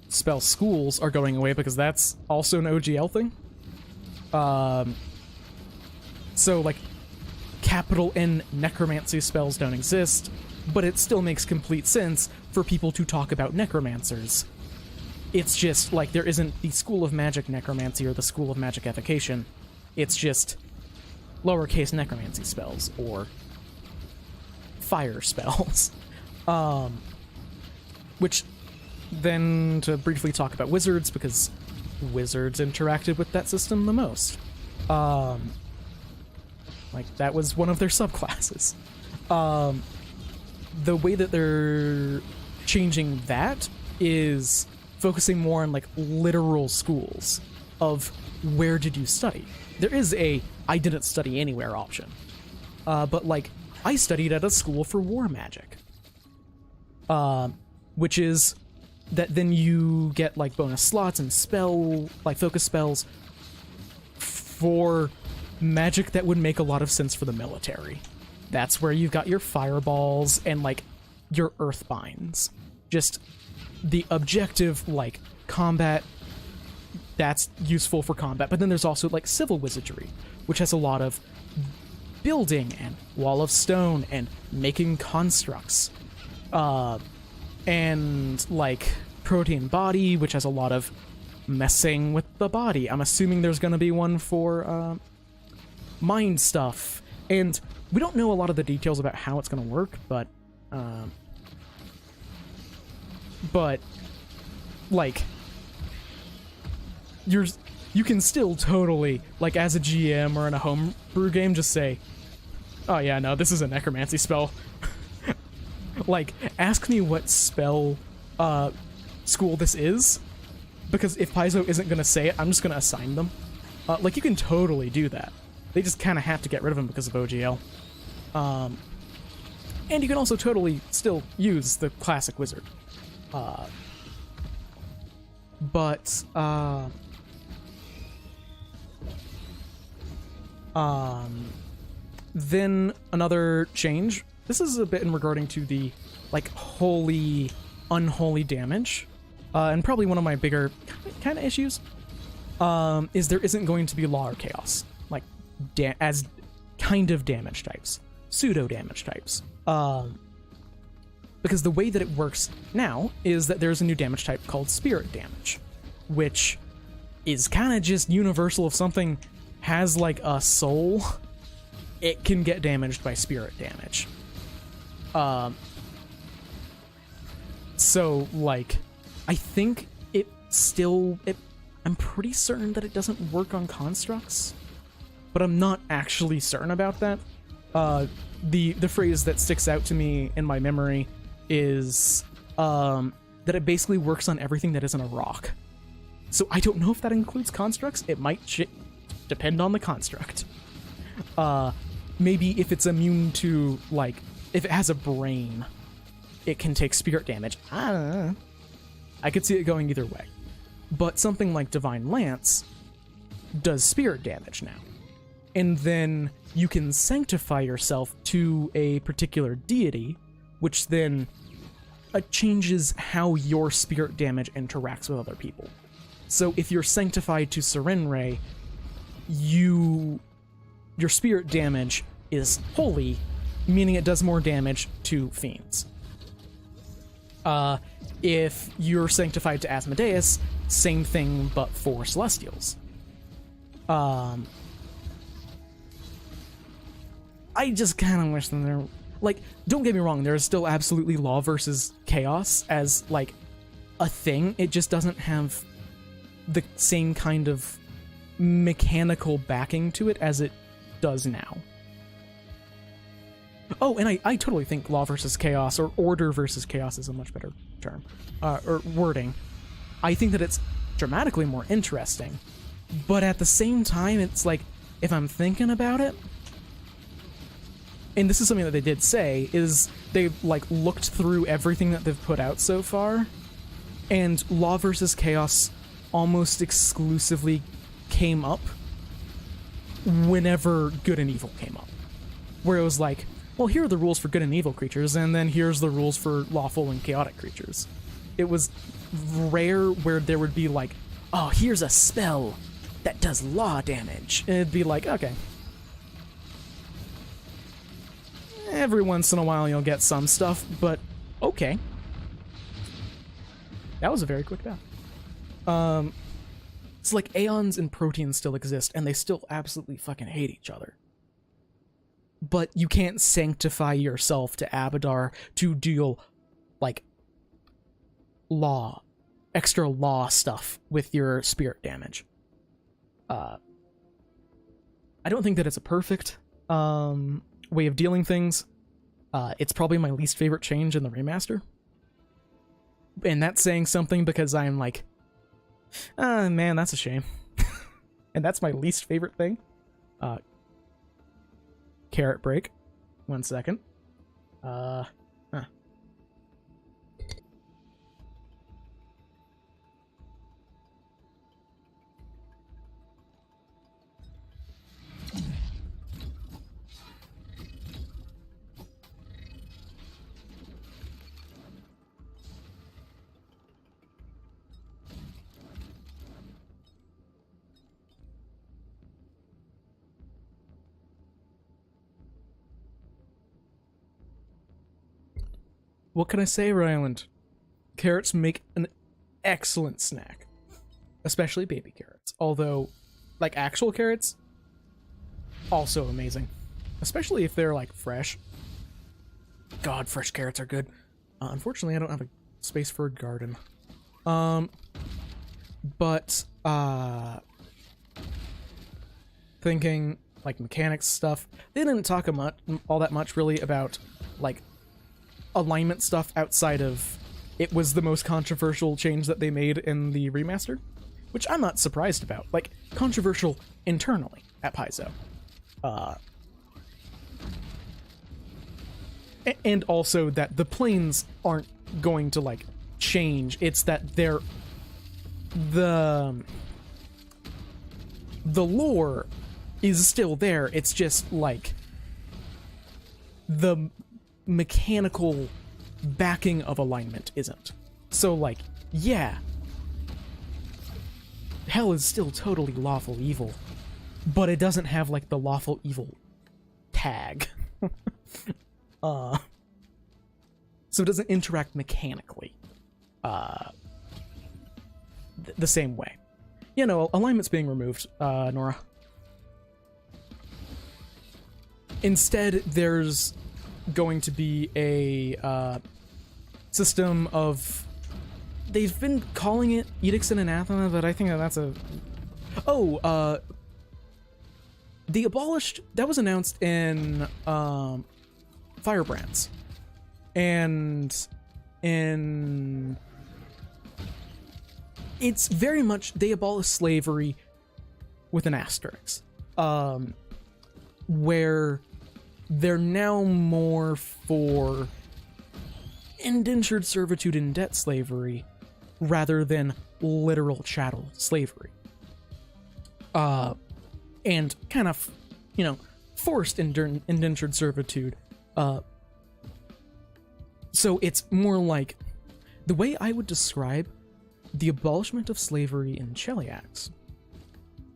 spell schools are going away because that's also an OGL thing. So like capital N necromancy spells don't exist, but it still makes complete sense for people to talk about necromancers. It's just like there isn't the School of Magic Necromancy or the School of Magic Evocation. It's just lowercase necromancy spells or fire spells. Which then to briefly talk about wizards, because wizards interacted with that system the most. Like that was one of their subclasses. The way that they're changing that is focusing more on like literal schools of where did you study. There is a I didn't study anywhere option, but like I studied at a school for war magic, which is that then you get like bonus slots and spell like focus spells for magic that would make a lot of sense for the military. That's where you've got your fireballs and like your earthbinds. Just the objective like combat, that's useful for combat. But then there's also like civil wizardry, which has a lot of building and wall of stone and making constructs. And like protean body, which has a lot of messing with the body. I'm assuming there's going to be one for mind stuff. And we don't know a lot of the details about how it's going to work, but like you can still totally, like as a GM or in a homebrew game, just say, oh yeah, no, this is a necromancy spell. Like, ask me what spell school this is, because if Paizo isn't going to say it, I'm just going to assign them. Like, you can totally do that. They just kind of have to get rid of them because of OGL. And you can also totally still use the classic wizard. Then another change. This is a bit in regarding to the, like, holy, unholy damage. And probably one of my bigger kind of issues is there isn't going to be law or chaos. Like, as kind of damage types. Pseudo damage types. Because the way that it works now is that there's a new damage type called spirit damage, which is kind of just universal. If something has, like, a soul, it can get damaged by spirit damage. So, like, I think I'm pretty certain that it doesn't work on constructs, but I'm not actually certain about that. The phrase that sticks out to me in my memory is, that it basically works on everything that isn't a rock. So I don't know if that includes constructs. It might depend on the construct. Maybe if it's immune to, like, if it has a brain, it can take spirit damage. I don't know. I could see it going either way. But something like Divine Lance does spirit damage now. And then you can sanctify yourself to a particular deity, which then changes how your spirit damage interacts with other people. So if you're sanctified to Serenray, your spirit damage is holy, meaning it does more damage to fiends. If you're sanctified to Asmodeus, same thing but for Celestials. I just kind of wish that there... Like, don't get me wrong, there's still absolutely law versus chaos as, like, a thing. It just doesn't have the same kind of mechanical backing to it as it does now. Oh, and I totally think law versus chaos, or order versus chaos is a much better term, or wording. I think that it's dramatically more interesting, but at the same time, it's like, if I'm thinking about it, and this is something that they did say, is they, like, looked through everything that they've put out so far, and law versus chaos almost exclusively came up whenever good and evil came up. Where it was like, well, here are the rules for good and evil creatures, and then here's the rules for lawful and chaotic creatures. It was rare where there would be like, oh, here's a spell that does law damage. And it'd be like, okay. Every once in a while you'll get some stuff, but okay. That was a very quick death. It's like Aeons and Proteans still exist, and they still absolutely fucking hate each other. But you can't sanctify yourself to Abadar to deal, like, extra law stuff with your spirit damage. I don't think that it's a perfect way of dealing things. It's probably my least favorite change in the remaster. And that's saying something because I'm like, man, that's a shame. And that's my least favorite thing. Carrot break. 1 second. What can I say, Ryland? Carrots make an excellent snack. Especially baby carrots. Although, like, actual carrots, also amazing. Especially if they're, like, fresh. God, fresh carrots are good. Unfortunately, I don't have a space for a garden. Thinking, like, mechanics stuff, they didn't talk all that much, really, about, like, alignment stuff outside of it was the most controversial change that they made in the remaster, which I'm not surprised about. Like, controversial internally at Paizo. And also that the planes aren't going to, like, change. It's that they're... The lore is still there. It's just, like, the mechanical backing of alignment isn't. So, like, yeah, hell is still totally lawful evil, but it doesn't have, like, the lawful evil tag. So it doesn't interact mechanically the same way. You know, alignment's being removed, Nora. Instead, there's going to be a system of... They've been calling it Edicts and Anathema, but I think that's a... Oh, the abolished... That was announced in Firebrands. And in... It's very much... They abolished slavery with an asterisk. Where they're now more for indentured servitude and debt slavery, rather than literal chattel slavery. And kind of, forced indentured servitude. So it's more like, the way I would describe the abolishment of slavery in Cheliax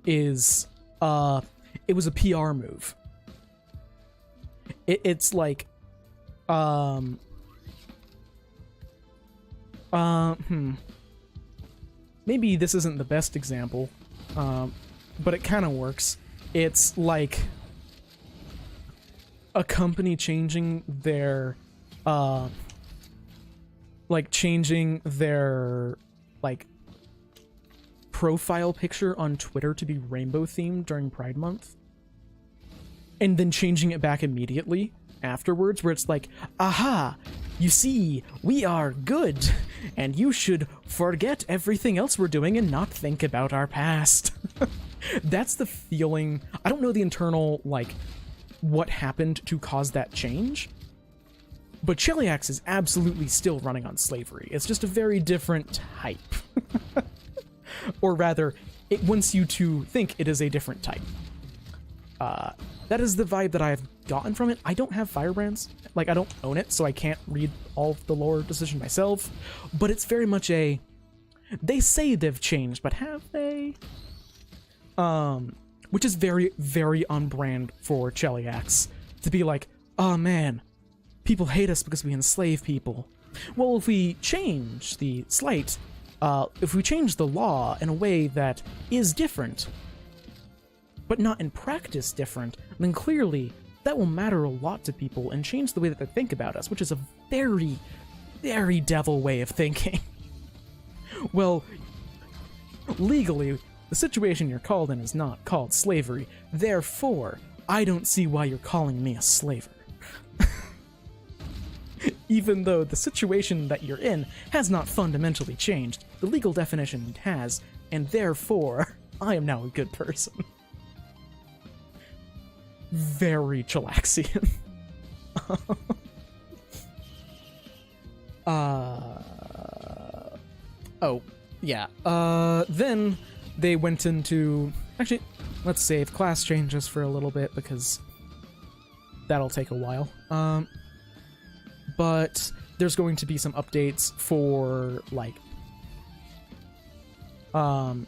is, it was a PR move. It's like, maybe this isn't the best example, but it kind of works. It's like a company changing their, profile picture on Twitter to be rainbow themed during Pride Month, and then changing it back immediately afterwards, where it's like, aha, you see, we are good, and you should forget everything else we're doing and not think about our past. That's the feeling. I don't know the internal, what happened to cause that change, but Cheliax is absolutely still running on slavery. It's just a very different type. Or rather, it wants you to think it is a different type. That is the vibe that I've gotten from it. I don't have Firebrands. I don't own it, so I can't read all of the lore decision myself. But it's very much a... They say they've changed, but have they? Which is very, very on brand for Cheliax. To be like, oh man, people hate us because we enslave people. Well, if we change the slight... if we change the law in a way that is different, but not in practice different, then clearly that will matter a lot to people and change the way that they think about us, which is a very, very devil way of thinking. Well, legally, the situation you're called in is not called slavery, therefore, I don't see why you're calling me a slaver. Even though the situation that you're in has not fundamentally changed, the legal definition has, and therefore, I am now a good person. Very Chilaxian. Oh, yeah. Then they went into... Actually, let's save class changes for a little bit, because that'll take a while. But there's going to be some updates for, oh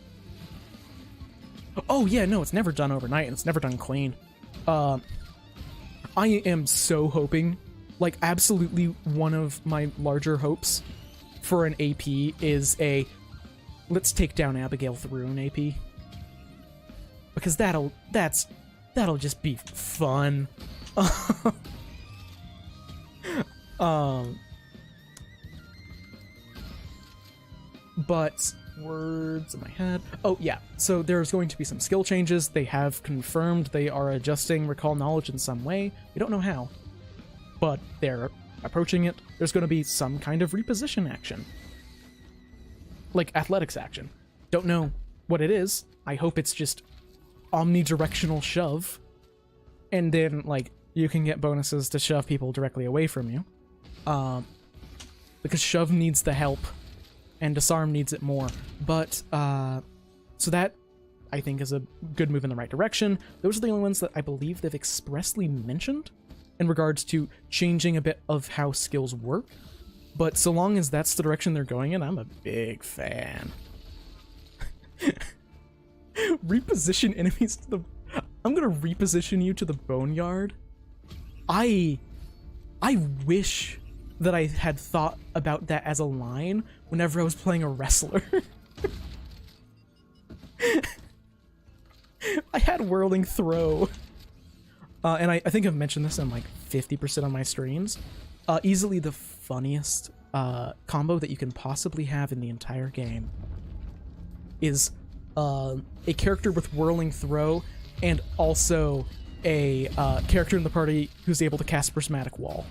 yeah, no, it's never done overnight, and it's never done clean. I am so hoping, absolutely one of my larger hopes for an AP is a let's take down Abigail Thrune AP. Because that'll just be fun. But words in my head. Oh yeah, so there's going to be some skill changes. They have confirmed they are adjusting recall knowledge in some way. We don't know how, but they're approaching it. There's going to be some kind of reposition action, like athletics action. Don't know what it is. I hope it's just omnidirectional shove, and then you can get bonuses to shove people directly away from you, because shove needs the help and disarm needs it more. But so that I think is a good move in the right direction. Those are the only ones that I believe they've expressly mentioned in regards to changing a bit of how skills work. But so long as that's the direction they're going in, I'm a big fan. Reposition enemies to the... I'm gonna reposition you to the Boneyard. I wish that I had thought about that as a line whenever I was playing a wrestler. I had Whirling Throw. And I think I've mentioned this in 50% of my streams. Easily the funniest combo that you can possibly have in the entire game is a character with Whirling Throw and also a character in the party who's able to cast Prismatic Wall.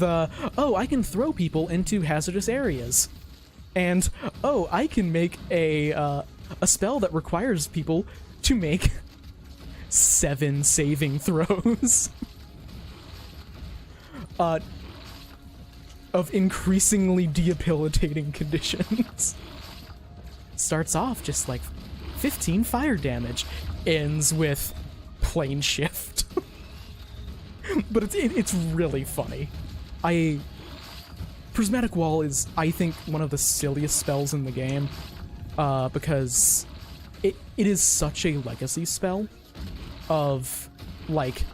Oh, I can throw people into hazardous areas. And, oh, I can make a spell that requires people to make 7 saving throws. of increasingly debilitating conditions. Starts off just like 15 fire damage, ends with plane shift. But it's really funny. Prismatic Wall is, I think, one of the silliest spells in the game, because it is such a legacy spell of, like,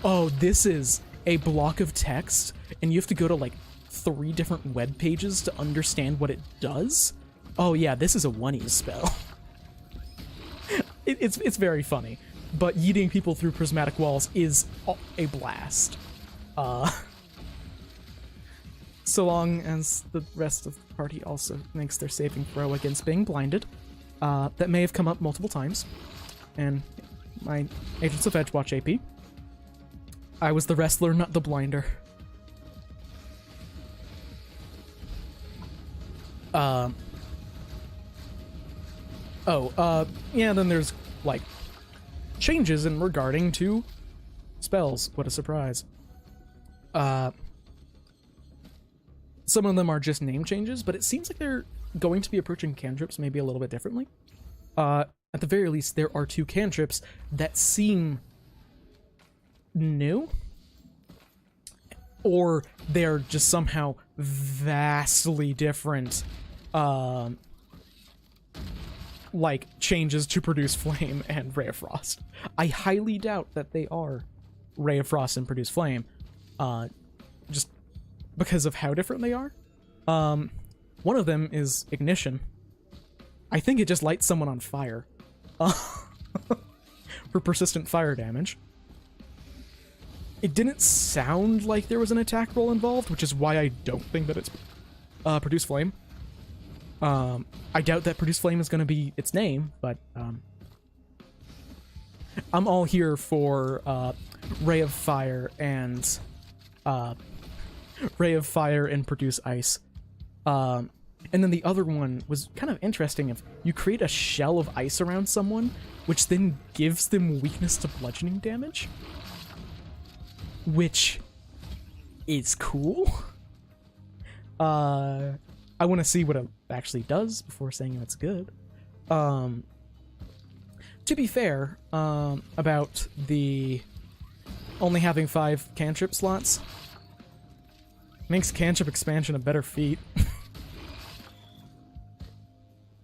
oh, this is a block of text, and you have to go to, like, 3 different web pages to understand what it does. Oh yeah, this is a one-use spell. It's very funny, but yeeting people through Prismatic Walls is a blast. So long as the rest of the party also makes their saving throw against being blinded. That may have come up multiple times. And my Agents of Edgewatch AP. I was the wrestler, not the blinder. Yeah, then there's, like, changes in regarding to spells. What a surprise. Some of them are just name changes, but it seems like they're going to be approaching cantrips maybe a little bit differently. At the very least, there are 2 cantrips that seem new, or they're just somehow vastly different, like, changes to produce flame and Ray of Frost. I highly doubt that they are Ray of Frost and produce flame, just because of how different they are. One of them is ignition. I think it just lights someone on fire for persistent fire damage. It didn't sound like there was an attack roll involved, which is why I don't think that it's produce flame. I doubt that produce flame is going to be its name, but I'm all here for Ray of Fire and produce ice. And then the other one was kind of interesting. If you create a shell of ice around someone, which then gives them weakness to bludgeoning damage, which is cool. I want to see what it actually does before saying it's good. To be fair, about the only having 5 cantrip slots, makes cantrip expansion a better feat.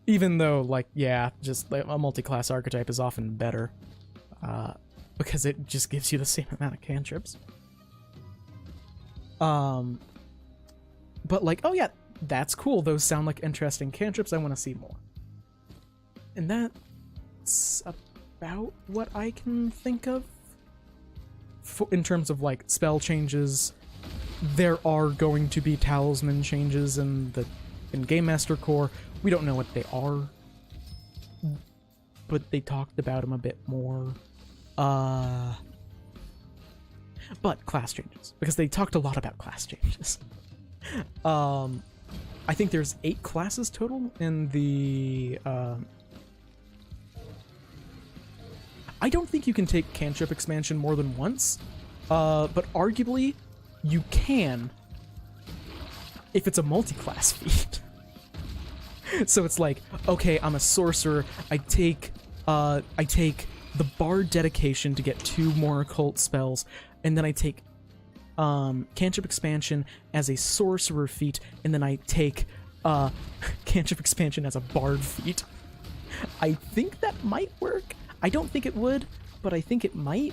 Even though, like, yeah, just a multi-class archetype is often better, because it just gives you the same amount of cantrips. But like, oh yeah, that's cool. Those sound like interesting cantrips. I want to see more. And that's about what I can think of in terms of, like, spell changes. There are going to be talisman changes in Game Master Core. We don't know what they are, but they talked about them a bit more. But class changes, because they talked a lot about class changes. I think there's 8 classes total in the... I don't think you can take cantrip expansion more than once, but arguably you can if it's a multi-class feat. So it's like, okay, I'm a sorcerer, I take the Bard Dedication to get 2 more occult spells, and then I take cantrip expansion as a sorcerer feat, and then I take cantrip expansion as a bard feat. I think that might work. I don't think it would, but I think it might.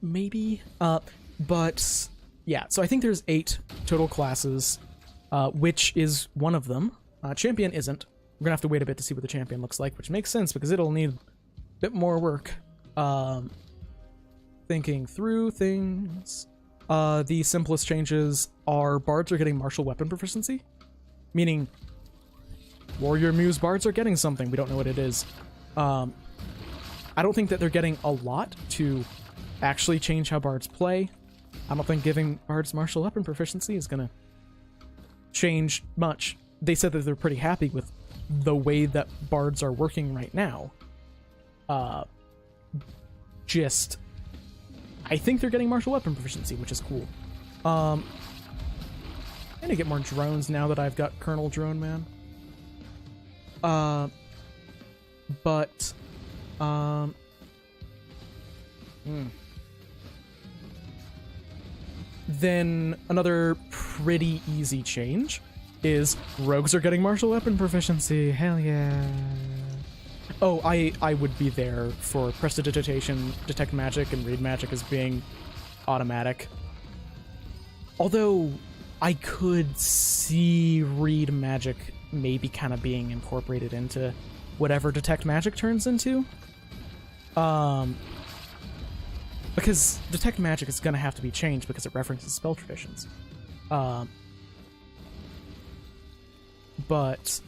Maybe. But yeah, so I think there's 8 total classes, which is one of them. Champion isn't. We're gonna have to wait a bit to see what the champion looks like, which makes sense because it'll need a bit more work. Thinking through things. The simplest changes are bards are getting martial weapon proficiency, meaning warrior muse bards are getting something. We don't know what it is. I don't think that they're getting a lot to actually change how bards play. I don't think giving bards martial weapon proficiency is gonna change much. They said that they're pretty happy with the way that bards are working right now, just, I think they're getting martial weapon proficiency, which is cool. I'm gonna get more drones now that I've got Colonel Drone Man. Then another pretty easy change is rogues are getting martial weapon proficiency. Hell yeah. Oh, I would be there for prestidigitation, detect magic, and read magic as being automatic. Although I could see read magic maybe kind of being incorporated into whatever detect magic turns into. Because detect magic is going to have to be changed because it references spell traditions. But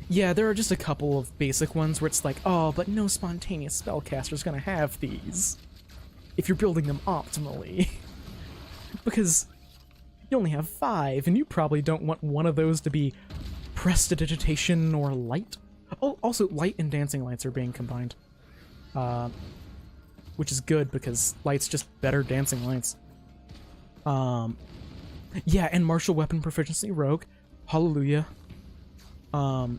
yeah, there are just a couple of basic ones where it's like, oh, but no spontaneous spellcaster is going to have these if you're building them optimally. Because you only have 5, and you probably don't want one of those to be prestidigitation or light. Oh, also, light and dancing lights are being combined. Which is good, because light's just better dancing lights. Yeah, and martial weapon proficiency rogue. Hallelujah. About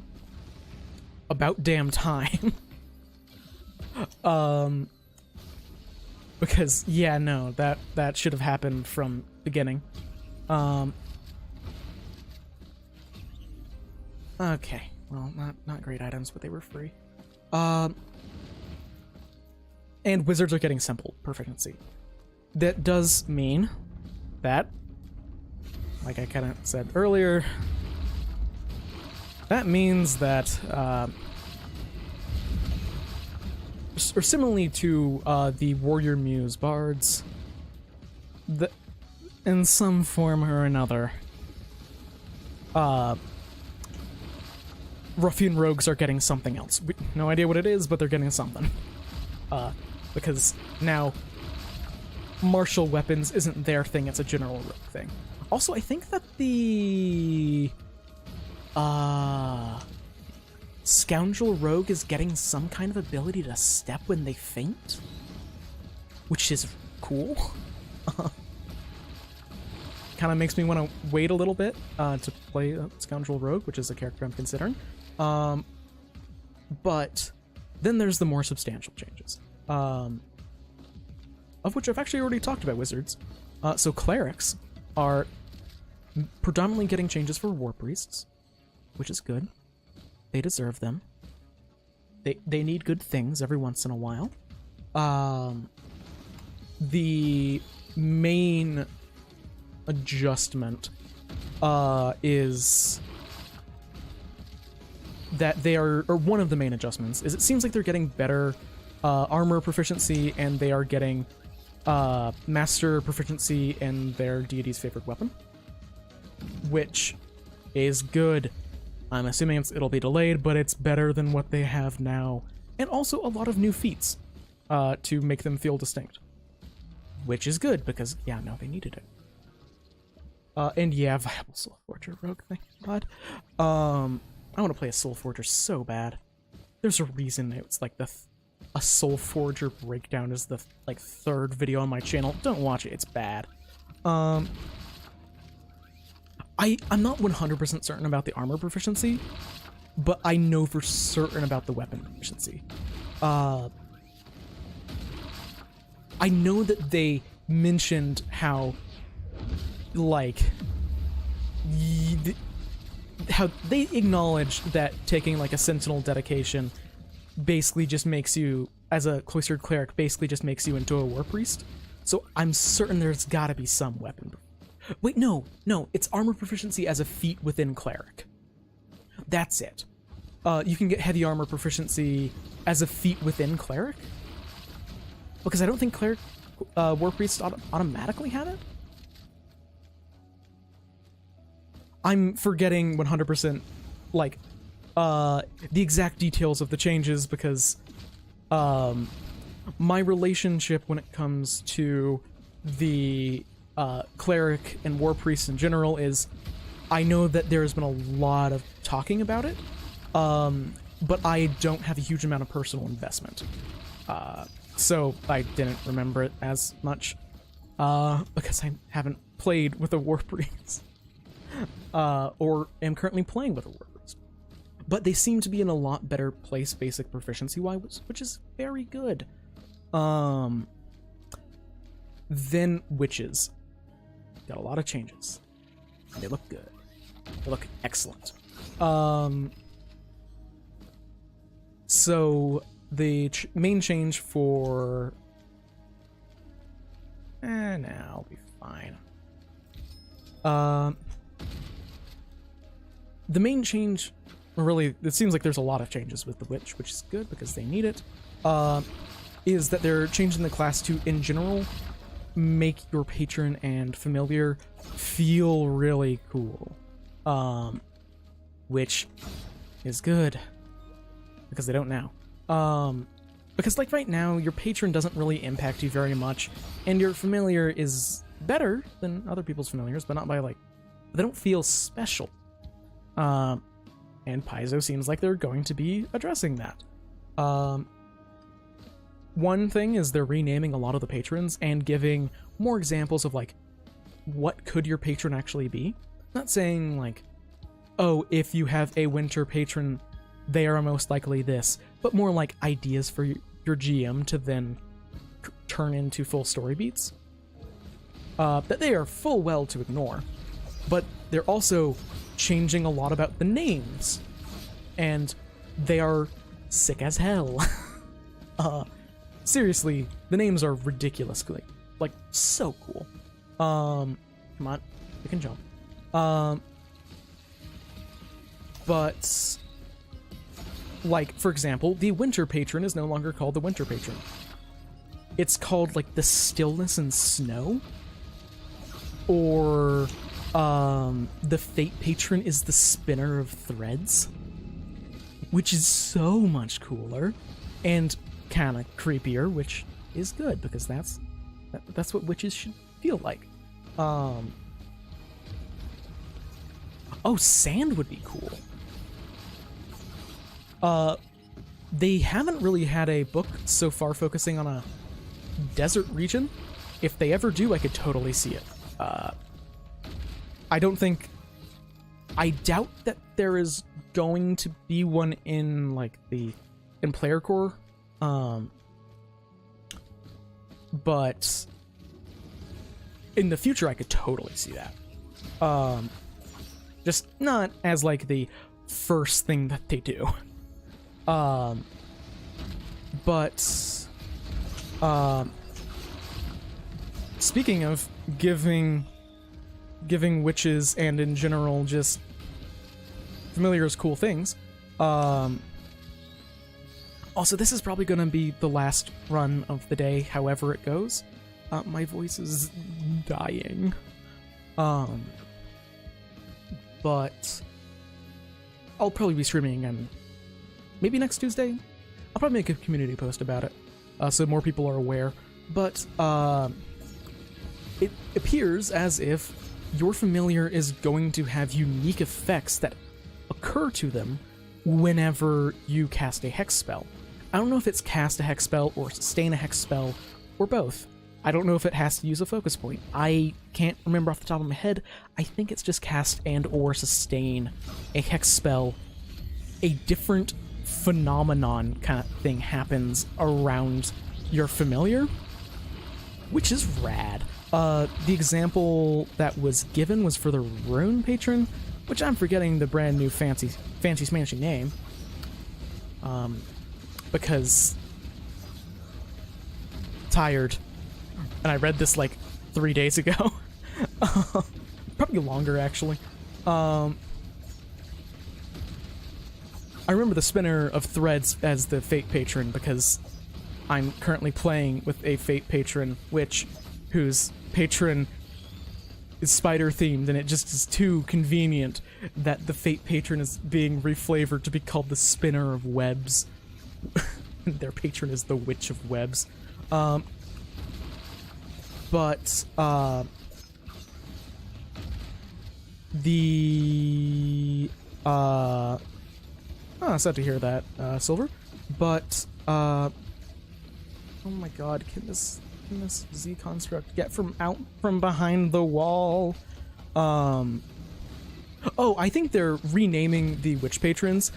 damn time. Because, yeah, no, that should have happened from beginning. Okay, well, not great items, but they were free. And wizards are getting simple proficiency. That does mean that, like I kind of said earlier, that means that, or similarly to the Warrior Muse bards, in some form or another, Ruffian rogues are getting something else. No idea what it is, but they're getting something. Because now martial weapons isn't their thing, it's a general rogue thing. Also, I think that the Scoundrel Rogue is getting some kind of ability to step when they faint, which is cool. Kind of makes me want to wait a little bit to play Scoundrel Rogue, which is a character I'm considering. But then there's the more substantial changes, of which I've actually already talked about wizards. So clerics are predominantly getting changes for war priests, which is good. They deserve them. They need good things every once in a while. The main adjustment is that they are, or one of the main adjustments is it seems like they're getting better armor proficiency, and they are getting master proficiency in their deity's favorite weapon, which is good. I'm assuming it'll be delayed, but it's better than what they have now. And also a lot of new feats to make them feel distinct, which is good because, yeah, no, they needed it. And yeah, viable Soul Forger rogue, thank God. I want to play a Soul Forger so bad. There's a reason it's like a Soul Forger breakdown is the like 3rd video on my channel. Don't watch it, it's bad. I'm not 100% certain about the armor proficiency, but I know for certain about the weapon proficiency. I know that they mentioned how, like, how they acknowledged that taking like a sentinel dedication basically just makes you, as a cloistered cleric, basically just makes you into a war priest. So I'm certain there's gotta be some weapon. Wait, no, it's armor proficiency as a feat within cleric. That's it. You can get heavy armor proficiency as a feat within cleric? Because I don't think cleric war priests automatically have it? I'm forgetting 100% like the exact details of the changes because my relationship when it comes to the cleric and war priests in general is I know that there's been a lot of talking about it, but I don't have a huge amount of personal investment. So I didn't remember it as much, because I haven't played with a war priest, or am currently playing with a war priest. But they seem to be in a lot better place basic proficiency-wise, which is very good. Then witches. Got a lot of changes. They look good. They look excellent. So the main change for... nah, I'll be fine. The main change, really, it seems like there's a lot of changes with the witch, which is good because they need it, is that they're changing the class to, in general, make your patron and familiar feel really cool. Which is good, because they don't now. Because like right now, your patron doesn't really impact you very much, and your familiar is better than other people's familiars, but not by like, they don't feel special. And Paizo seems like they're going to be addressing that. One thing is they're renaming a lot of the patrons and giving more examples of like, what could your patron actually be? Not saying like, oh, if you have a winter patron, they are most likely this, but more like ideas for your GM to then turn into full story beats. That they are full well to ignore, but they're also changing a lot about the names, and they are sick as hell. Seriously, the names are ridiculously, like, so cool. Come on, we can jump. But, like, for example, the Winter Patron is no longer called the Winter Patron. It's called, like, the Stillness and Snow. Or, the Fate Patron is the Spinner of Threads. Which is so much cooler. And kind of creepier, which is good, because that's what witches should feel like. Oh, sand would be cool. They haven't really had a book so far focusing on a desert region. If they ever do, I could totally see it. I doubt that there is going to be one in like in player core. But in the future, I could totally see that. Just not as like the first thing that they do. But speaking of giving witches and in general just familiars cool things, also, this is probably going to be the last run of the day, however it goes. My voice is dying. But I'll probably be streaming again maybe next Tuesday. I'll probably make a community post about it, so more people are aware. But it appears as if your familiar is going to have unique effects that occur to them whenever you cast a hex spell. I don't know if it's cast a hex spell or sustain a hex spell or both. I don't know if it has to use a focus point. I can't remember off the top of my head. I think it's just cast and or sustain a hex spell. A different phenomenon kind of thing happens around your familiar, which is rad. The example that was given was for the Rune Patron, which I'm forgetting the brand new fancy smancy name. Because tired, and I read this like 3 days ago. Probably longer actually. I remember the Spinner of Threads as the Fate Patron because I'm currently playing with a Fate Patron whose patron is spider themed, and it just is too convenient that the Fate Patron is being reflavored to be called the Spinner of Webs. Their patron is the Witch of Webs. But Sad to hear that, Silver. But, oh my god, can this Z construct get from out from behind the wall? Oh, I think they're renaming the witch patrons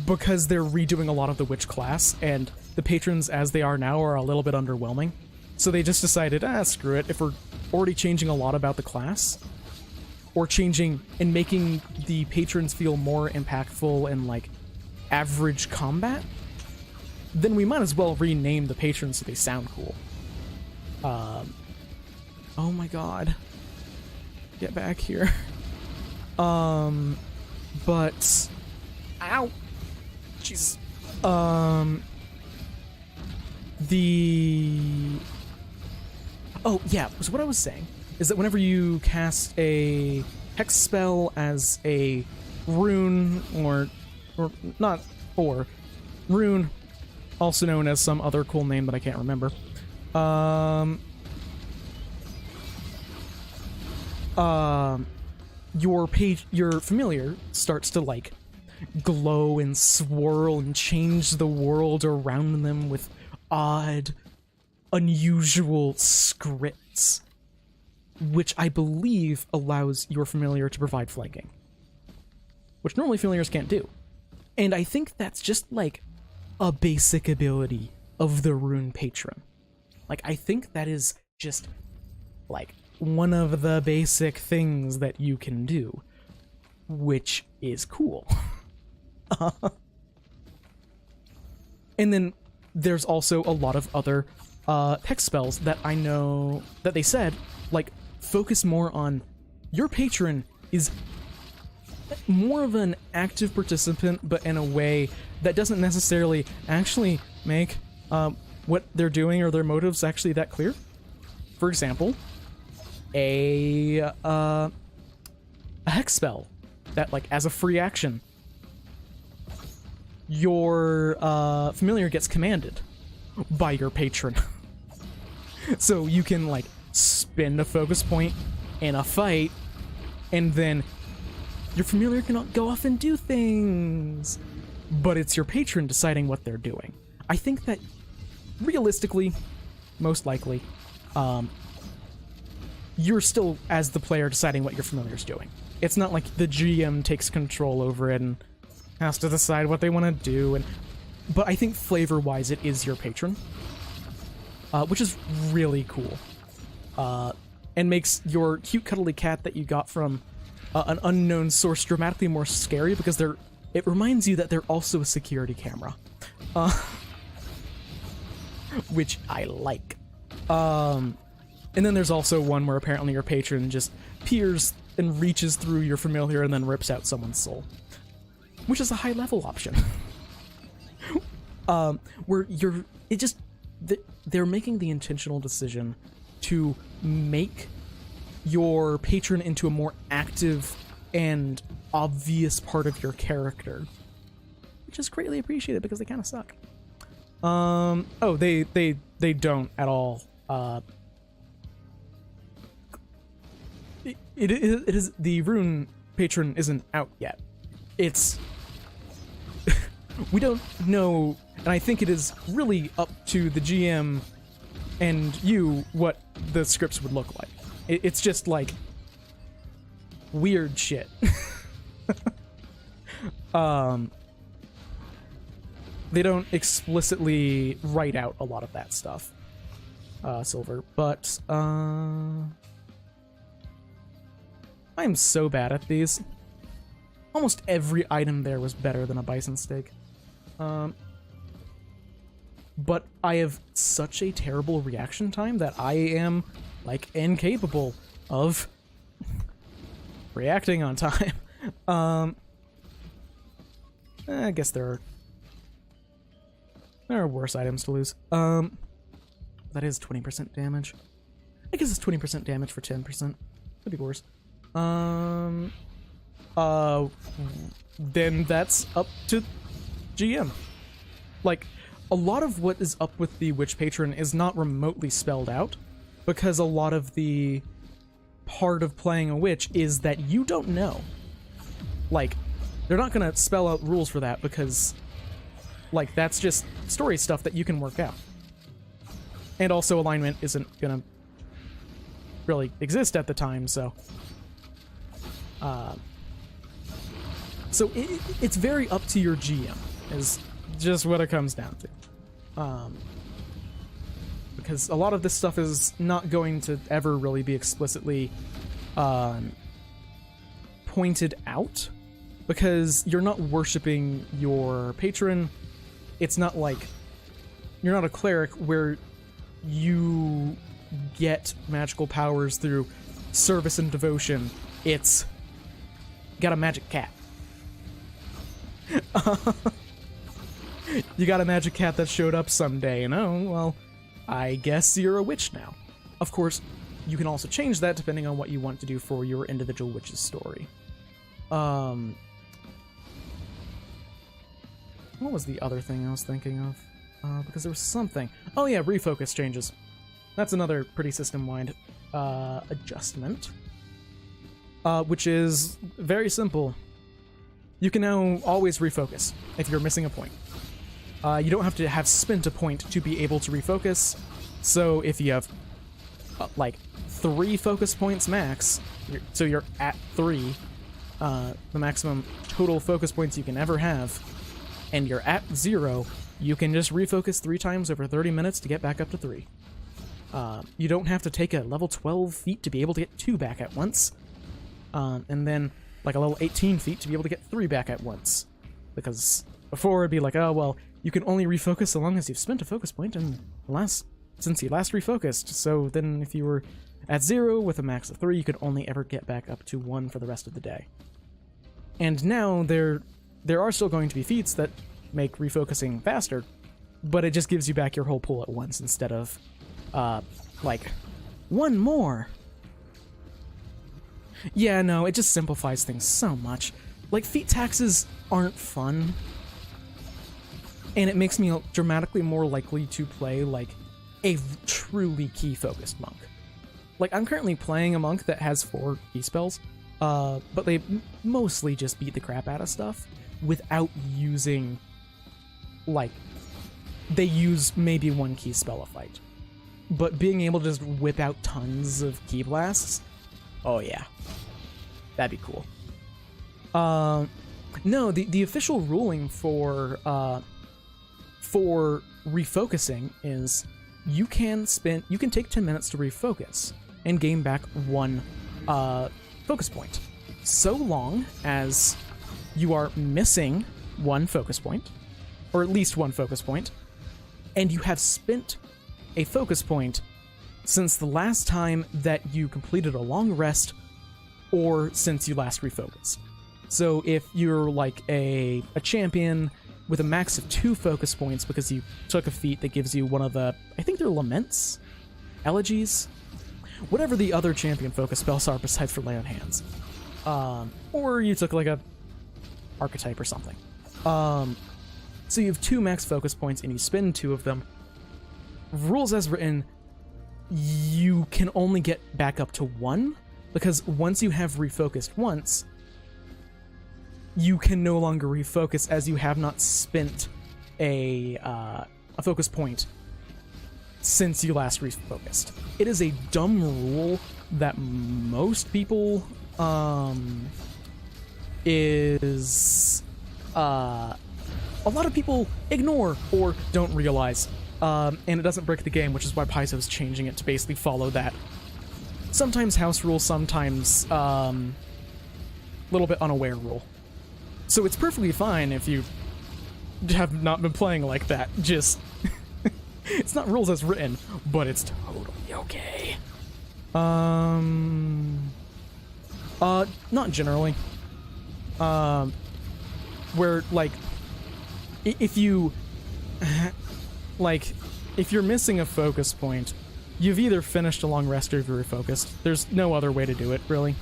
because they're redoing a lot of the witch class, and the patrons as they are now are a little bit underwhelming. So they just decided, screw it, if we're already changing a lot about the class, or changing and making the patrons feel more impactful and like average combat, then we might as well rename the patrons so they sound cool. Oh my god. Get back here. But ow. Jesus. Oh yeah, so what I was saying is that whenever you cast a hex spell as a rune, or not, or rune, also known as some other cool name that I can't remember, your familiar starts to like glow and swirl and change the world around them with odd, unusual scripts, which I believe allows your familiar to provide flanking, which normally familiars can't do. And I think that's just like a basic ability of the rune patron. Like, I think that is just like one of the basic things that you can do, which is cool. And then there's also a lot of other hex spells that I know that they said, like, focus more on your patron is more of an active participant, but in a way that doesn't necessarily actually make what they're doing or their motives actually that clear. For example, a hex spell that, like, as a free action, your familiar gets commanded by your patron. So you can, like, spend a focus point in a fight, and then your familiar can go off and do things, but it's your patron deciding what they're doing. I think that, realistically, most likely, you're still, as the player, deciding what your familiar's doing. It's not like the GM takes control over it and has to decide what they want to do, but I think flavor-wise it is your patron, which is really cool, and makes your cute cuddly cat that you got from an unknown source dramatically more scary, because it reminds you that they're also a security camera, which I like. And then there's also one where apparently your patron just peers and reaches through your familiar and then rips out someone's soul, which is a high level option. Where they're making the intentional decision to make your patron into a more active and obvious part of your character, which is greatly appreciated because they kind of suck. Oh, they don't at all. It is the rune patron isn't out yet. It's we don't know, and I think it is really up to the GM and you what the scripts would look like. It's just like weird shit. They don't explicitly write out a lot of that stuff, Silver, but I'm so bad at these. Almost every item there was better than a bison steak. But I have such a terrible reaction time that I am, like, incapable of reacting on time. I guess there are worse items to lose. That is 20% damage. I guess it's 20% damage for 10%. Could be worse. Then that's up to GM. Like, a lot of what is up with the Witch Patron is not remotely spelled out, because a lot of the part of playing a witch is that you don't know. Like, they're not gonna spell out rules for that because, like, that's just story stuff that you can work out. And also alignment isn't gonna really exist at the time, so... it's very up to your GM, is just what it comes down to. Because a lot of this stuff is not going to ever really be explicitly pointed out, because you're not worshiping your patron. It's not like you're not a cleric where you get magical powers through service and devotion. It's got a magic cat. You got a magic cat that showed up someday, and oh, well, I guess you're a witch now. Of course, you can also change that depending on what you want to do for your individual witch's story. What was the other thing I was thinking of? Because there was something. Oh yeah, refocus changes. That's another pretty system-wide adjustment. Which is very simple. You can now always refocus if you're missing a point. You don't have to have spent a point to be able to refocus. So if you have like 3 focus points max, so you're at 3, the maximum total focus points you can ever have, and you're at 0, you can just refocus 3 times over 30 minutes to get back up to 3. You don't have to take a level 12 feat to be able to get 2 back at once. And then like a level 18 feat to be able to get 3 back at once. Because before it'd be like, oh, well, you can only refocus so long as you've spent a focus point since you last refocused. So then if you were at 0 with a max of 3, you could only ever get back up to 1 for the rest of the day. And now there are still going to be feats that make refocusing faster, but it just gives you back your whole pool at once instead of, like, 1 more. Yeah, no, it just simplifies things so much. Like, feat taxes aren't fun, and it makes me dramatically more likely to play, like, a truly key-focused monk. Like, I'm currently playing a monk that has 4 key spells, but they mostly just beat the crap out of stuff without using, like, they use maybe 1 key spell a fight. But being able to just whip out tons of key blasts, oh yeah, that'd be cool. No, the official ruling for refocusing is you can take 10 minutes to refocus and gain back 1 focus point, so long as you are missing 1 focus point, or at least 1 focus point, and you have spent a focus point since the last time that you completed a long rest, or since you last refocused. So if you're like a champion with a max of 2 focus points because you took a feat that gives you one of the, I think they're laments? Elegies? Whatever the other champion focus spells are besides for lay on hands. Or you took like a archetype or something. So you have 2 max focus points and you spend 2 of them. Rules as written, you can only get back up to 1, because once you have refocused once, you can no longer refocus as you have not spent a focus point since you last refocused. It is a dumb rule that most people a lot of people ignore or don't realize. And it doesn't break the game, which is why Paizo's changing it to basically follow that. Sometimes house rule, sometimes little bit unaware rule. So it's perfectly fine if you have not been playing like that. Just it's not rules as written, but it's totally okay. Not generally. Where like if you like, if you're missing a focus point, you've either finished a long rest or you've refocused. There's no other way to do it, really.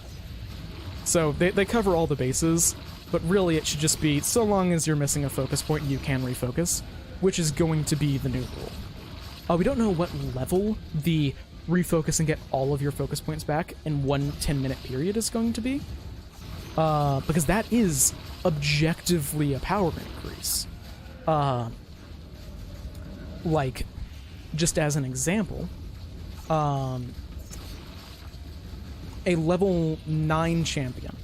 So they cover all the bases, but really it should just be, so long as you're missing a focus point, you can refocus, which is going to be the new rule. We don't know what level the refocus and get all of your focus points back in one 10-minute period is going to be. because that is objectively a power increase. Like, just as an example, a level 9 champion.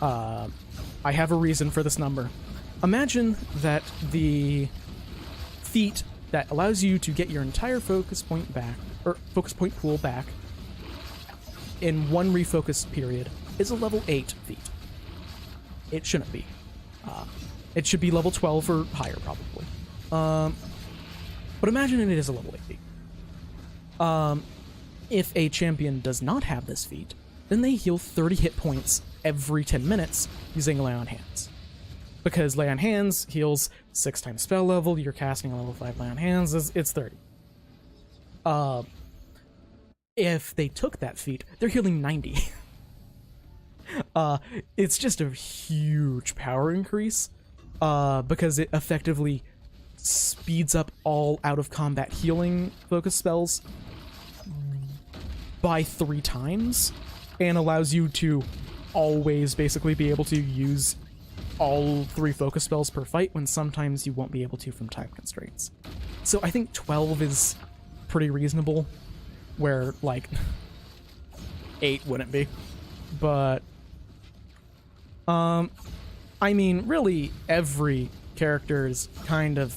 I have a reason for this number. Imagine that the feat that allows you to get your entire focus point back, or focus point pool back, in one refocus period is a level 8 feat. It shouldn't be. It should be level 12 or higher, probably. But imagine it is a level 8 feat. If a champion does not have this feat, then they heal 30 hit points every 10 minutes using Lay on Hands. Because Lay on Hands heals 6 times spell level, you're casting a level 5 Lay on Hands, it's 30. If they took that feat, they're healing 90. It's just a huge power increase, because it effectively speeds up all out-of-combat healing focus spells by 3 times, and allows you to always basically be able to use all 3 focus spells per fight, when sometimes you won't be able to from time constraints. So I think 12 is pretty reasonable, where, like, 8 wouldn't be. But, I mean, really, every character is kind of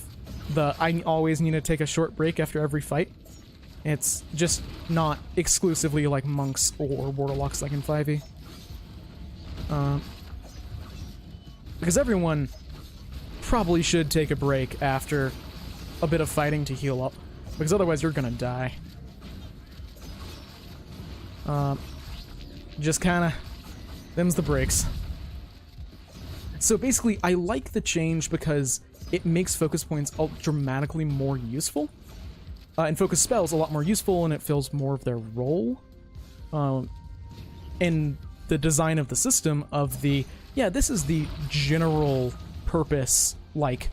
I always need to take a short break after every fight. It's just not exclusively like monks or warlocks like in 5e. Because everyone probably should take a break after a bit of fighting to heal up, because otherwise you're gonna die. Just kinda, them's the breaks. So basically, I like the change because it makes focus points dramatically more useful, and focus spells a lot more useful, and it fills more of their role. And the design of the system of this is the general purpose, like,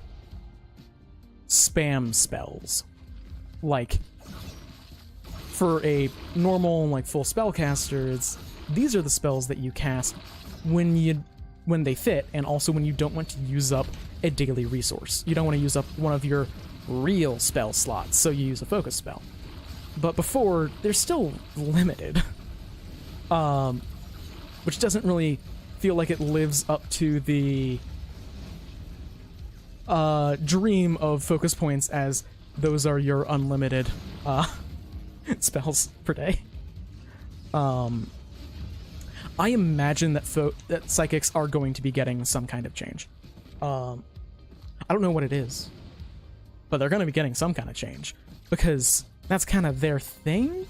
spam spells. Like, for a normal, like, full spellcaster, these are the spells that you cast when they fit, and also when you don't want to use up a daily resource. You don't want to use up one of your real spell slots, so you use a focus spell. But before, they're still limited. Which doesn't really feel like it lives up to the dream of focus points, as those are your unlimited spells per day. I imagine that psychics are going to be getting some kind of change. I don't know what it is, but they're going to be getting some kind of change, because that's kind of their thing.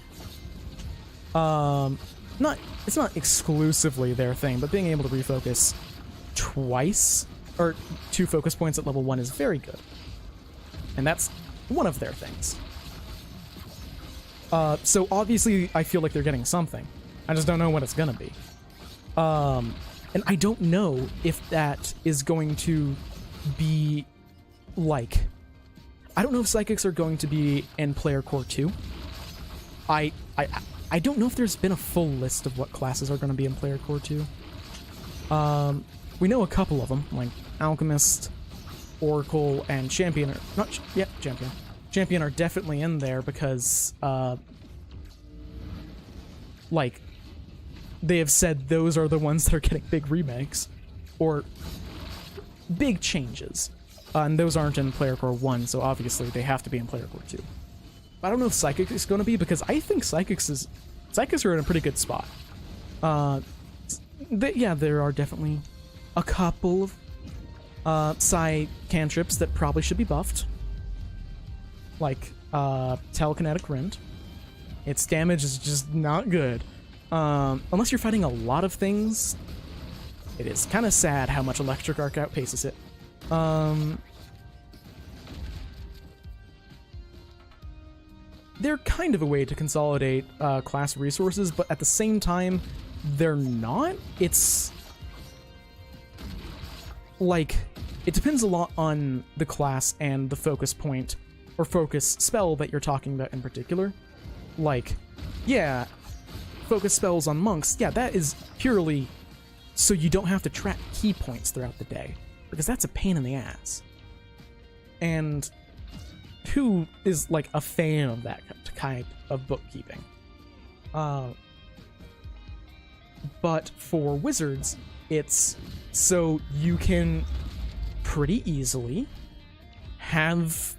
It's not exclusively their thing, but being able to refocus twice, or 2 focus points at level 1 is very good. And that's one of their things. So obviously I feel like they're getting something. I just don't know what it's gonna be. And I don't know if that is going to be, like... I don't know if psychics are going to be in Player Core 2. I don't know if there's been a full list of what classes are going to be in Player Core 2. We know a couple of them, like Alchemist, Oracle, and Champion are... Champion. Champion are definitely in there because, like, they have said those are the ones that are getting big remakes, or big changes. And those aren't in Player Core 1, so obviously they have to be in Player Core 2. I don't know if Psychics is going to be, because I think Psychics are in a pretty good spot. There are definitely a couple of Psy cantrips that probably should be buffed. Like, Telekinetic Rend. Its damage is just not good. Unless you're fighting a lot of things, it is kind of sad how much Electric Arc outpaces it. They're kind of a way to consolidate class resources, but at the same time, they're not. It's like, it depends a lot on the class and the focus point or focus spell that you're talking about in particular. Like, yeah, focus spells on monks, yeah, that is purely so you don't have to track key points throughout the day, because that's a pain in the ass. And who is like a fan of that kind of bookkeeping? But for wizards, it's so you can pretty easily have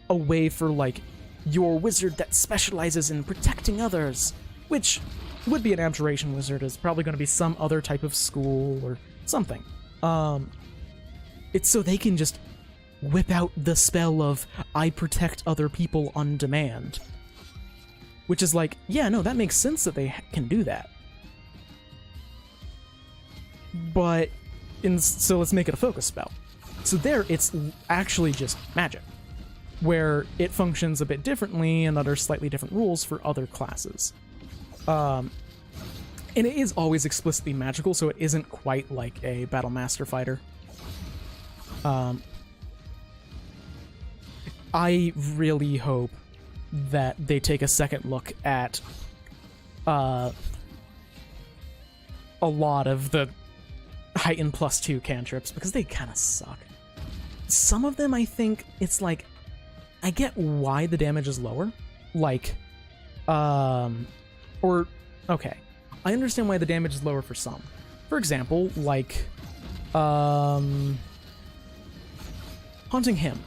a way for like your wizard that specializes in protecting others, which would be an abjuration wizard, is probably going to be some other type of school or something. It's so they can just whip out the spell of I protect other people on demand, which is like, yeah, no, that makes sense that they can do that. But so let's make it a focus spell. So there, it's actually just magic, where it functions a bit differently and under slightly different rules for other classes. And it is always explicitly magical, so it isn't quite like a Battle Master fighter. I really hope that they take a second look at a lot of the heightened +2 cantrips, because they kind of suck. Some of them, I think, it's like, I get why the damage is lower. Like, okay. I understand why the damage is lower for some. For example, like, Haunting Hymn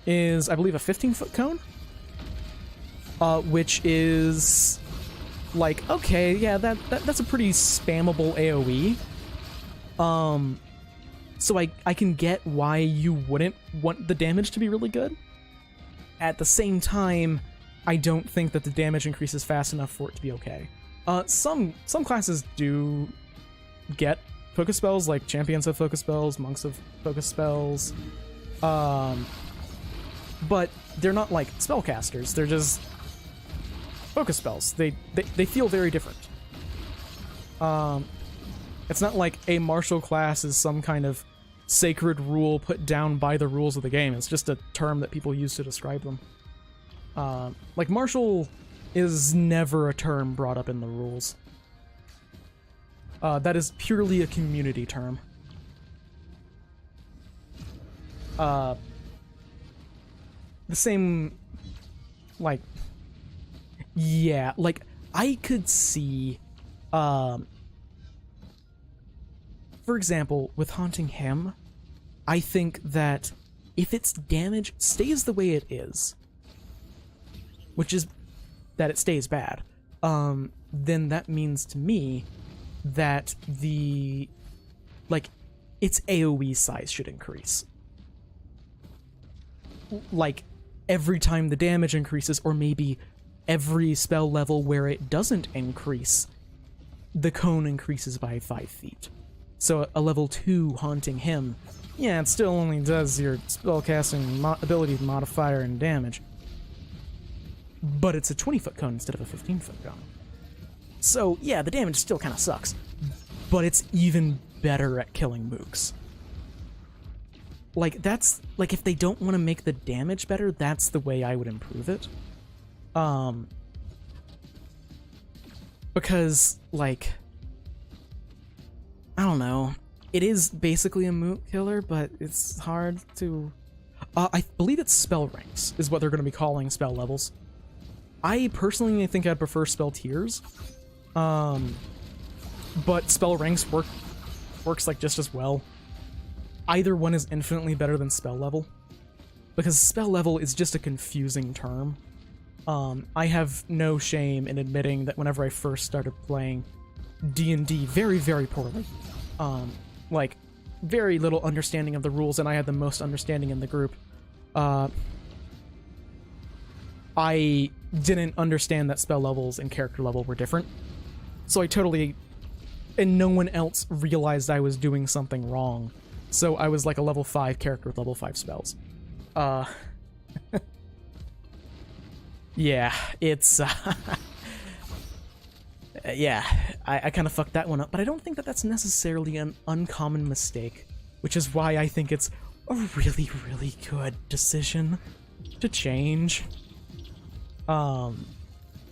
is, I believe, a 15-foot cone, which is like, okay, yeah, that's a pretty spammable AoE. So I can get why you wouldn't want the damage to be really good. At the same time, I don't think that the damage increases fast enough for it to be okay. Some classes do get focus spells, like champions have focus spells, monks have focus spells, but they're not like spellcasters. They're just focus spells. They feel very different. It's not like a martial class is some kind of sacred rule put down by the rules of the game. It's just a term that people use to describe them. Like martial is never a term brought up in the rules. That is purely a community term. The same, like, yeah, like, I could see, for example, with Haunting Hymn, I think that if its damage stays the way it is, which is that it stays bad, then that means to me that its AoE size should increase. Like, every time the damage increases, or maybe every spell level where it doesn't increase, the cone increases by 5 feet. So a level 2 Haunting Hymn, yeah, it still only does your spellcasting ability modifier and damage, but it's a 20-foot cone instead of a 15-foot cone. So yeah, the damage still kind of sucks, but it's even better at killing mooks. Like, that's, like, if they don't want to make the damage better, that's the way I would improve it. Because, like, I don't know, it is basically a mook killer, but it's hard to... I believe it's spell ranks is what they're going to be calling spell levels. I personally think I'd prefer spell tiers, but spell ranks works like just as well. Either one is infinitely better than spell level, because spell level is just a confusing term. I have no shame in admitting that whenever I first started playing D&D very, very poorly, like, very little understanding of the rules, and I had the most understanding in the group, I didn't understand that spell levels and character level were different. So I totally... and no one else realized I was doing something wrong. So I was like a level 5 character with level 5 spells. Yeah, it's... yeah, I kind of fucked that one up, but I don't think that that's necessarily an uncommon mistake, which is why I think it's a really, really good decision to change. I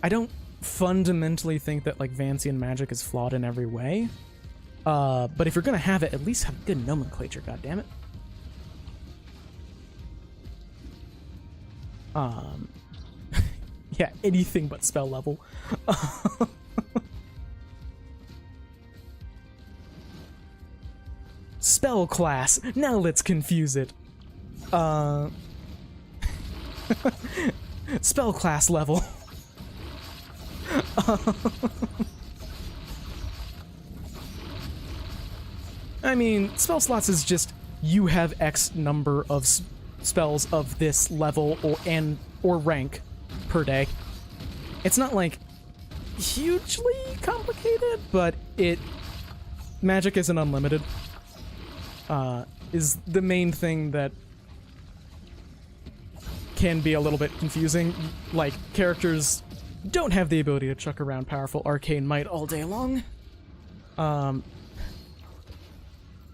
don't fundamentally think that, like, Vancian magic is flawed in every way, But if you're gonna have it, at least have good nomenclature, goddammit. Yeah, anything but spell level. Spell class. Now let's confuse it. Spell class level. I mean, spell slots is just you have X number of spells of this level or rank per day. It's not like hugely complicated, but magic isn't unlimited. Is the main thing that can be a little bit confusing. Like, characters don't have the ability to chuck around powerful arcane might all day long.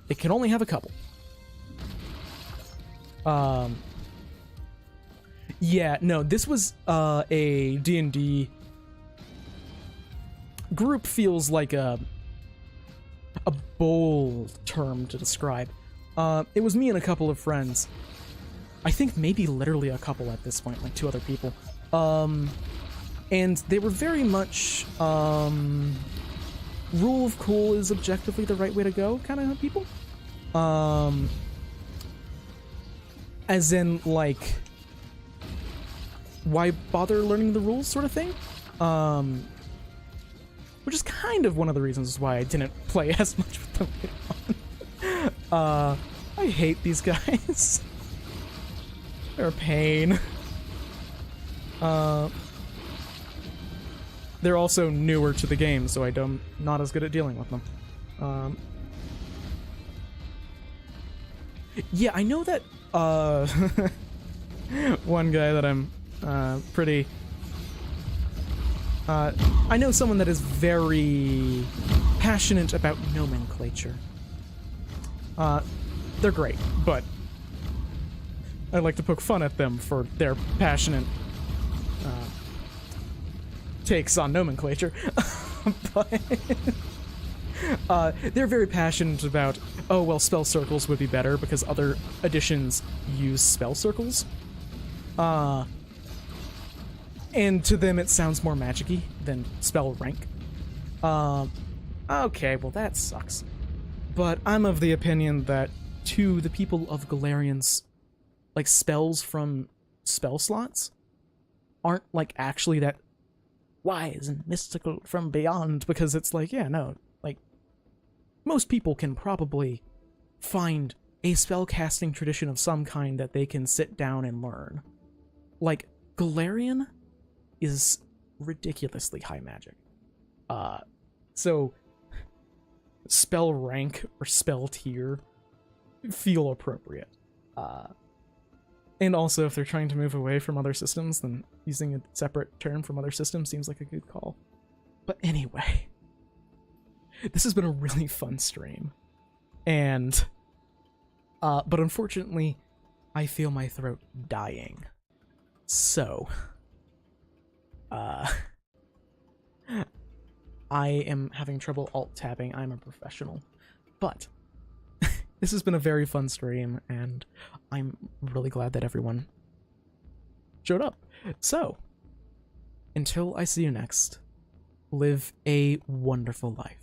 It can only have a couple. Yeah, no, this was a D&D group. Feels like a bold term to describe. It was me and a couple of friends. I think maybe literally a couple at this point, like 2 other people. And they were very much rule of cool is objectively the right way to go kind of people. As in, like, why bother learning the rules sort of thing? Which is kind of one of the reasons why I didn't play as much with them later on. I hate these guys. They're a pain. They're also newer to the game, so I'm not as good at dealing with them. Yeah, I know that one guy that I'm pretty... I know someone that is very passionate about nomenclature. They're great, but I like to poke fun at them for their passionate takes on nomenclature. But they're very passionate about, oh, well, spell circles would be better because other editions use spell circles. And to them it sounds more magic-y than spell rank. Okay, well that sucks. But I'm of the opinion that to the people of Galarian's, like, spells from spell slots aren't, like, actually that wise and mystical from beyond, because it's like, yeah, no, like, most people can probably find a spellcasting tradition of some kind that they can sit down and learn. Like, Galarian is ridiculously high magic. So spell rank or spell tier feel appropriate. And also, if they're trying to move away from other systems, then using a separate term from other systems seems like a good call. But anyway, this has been a really fun stream. And, but unfortunately, I feel my throat dying. So, I am having trouble alt-tabbing. I'm a professional. But this has been a very fun stream, and I'm really glad that everyone showed up. So, until I see you next, live a wonderful life.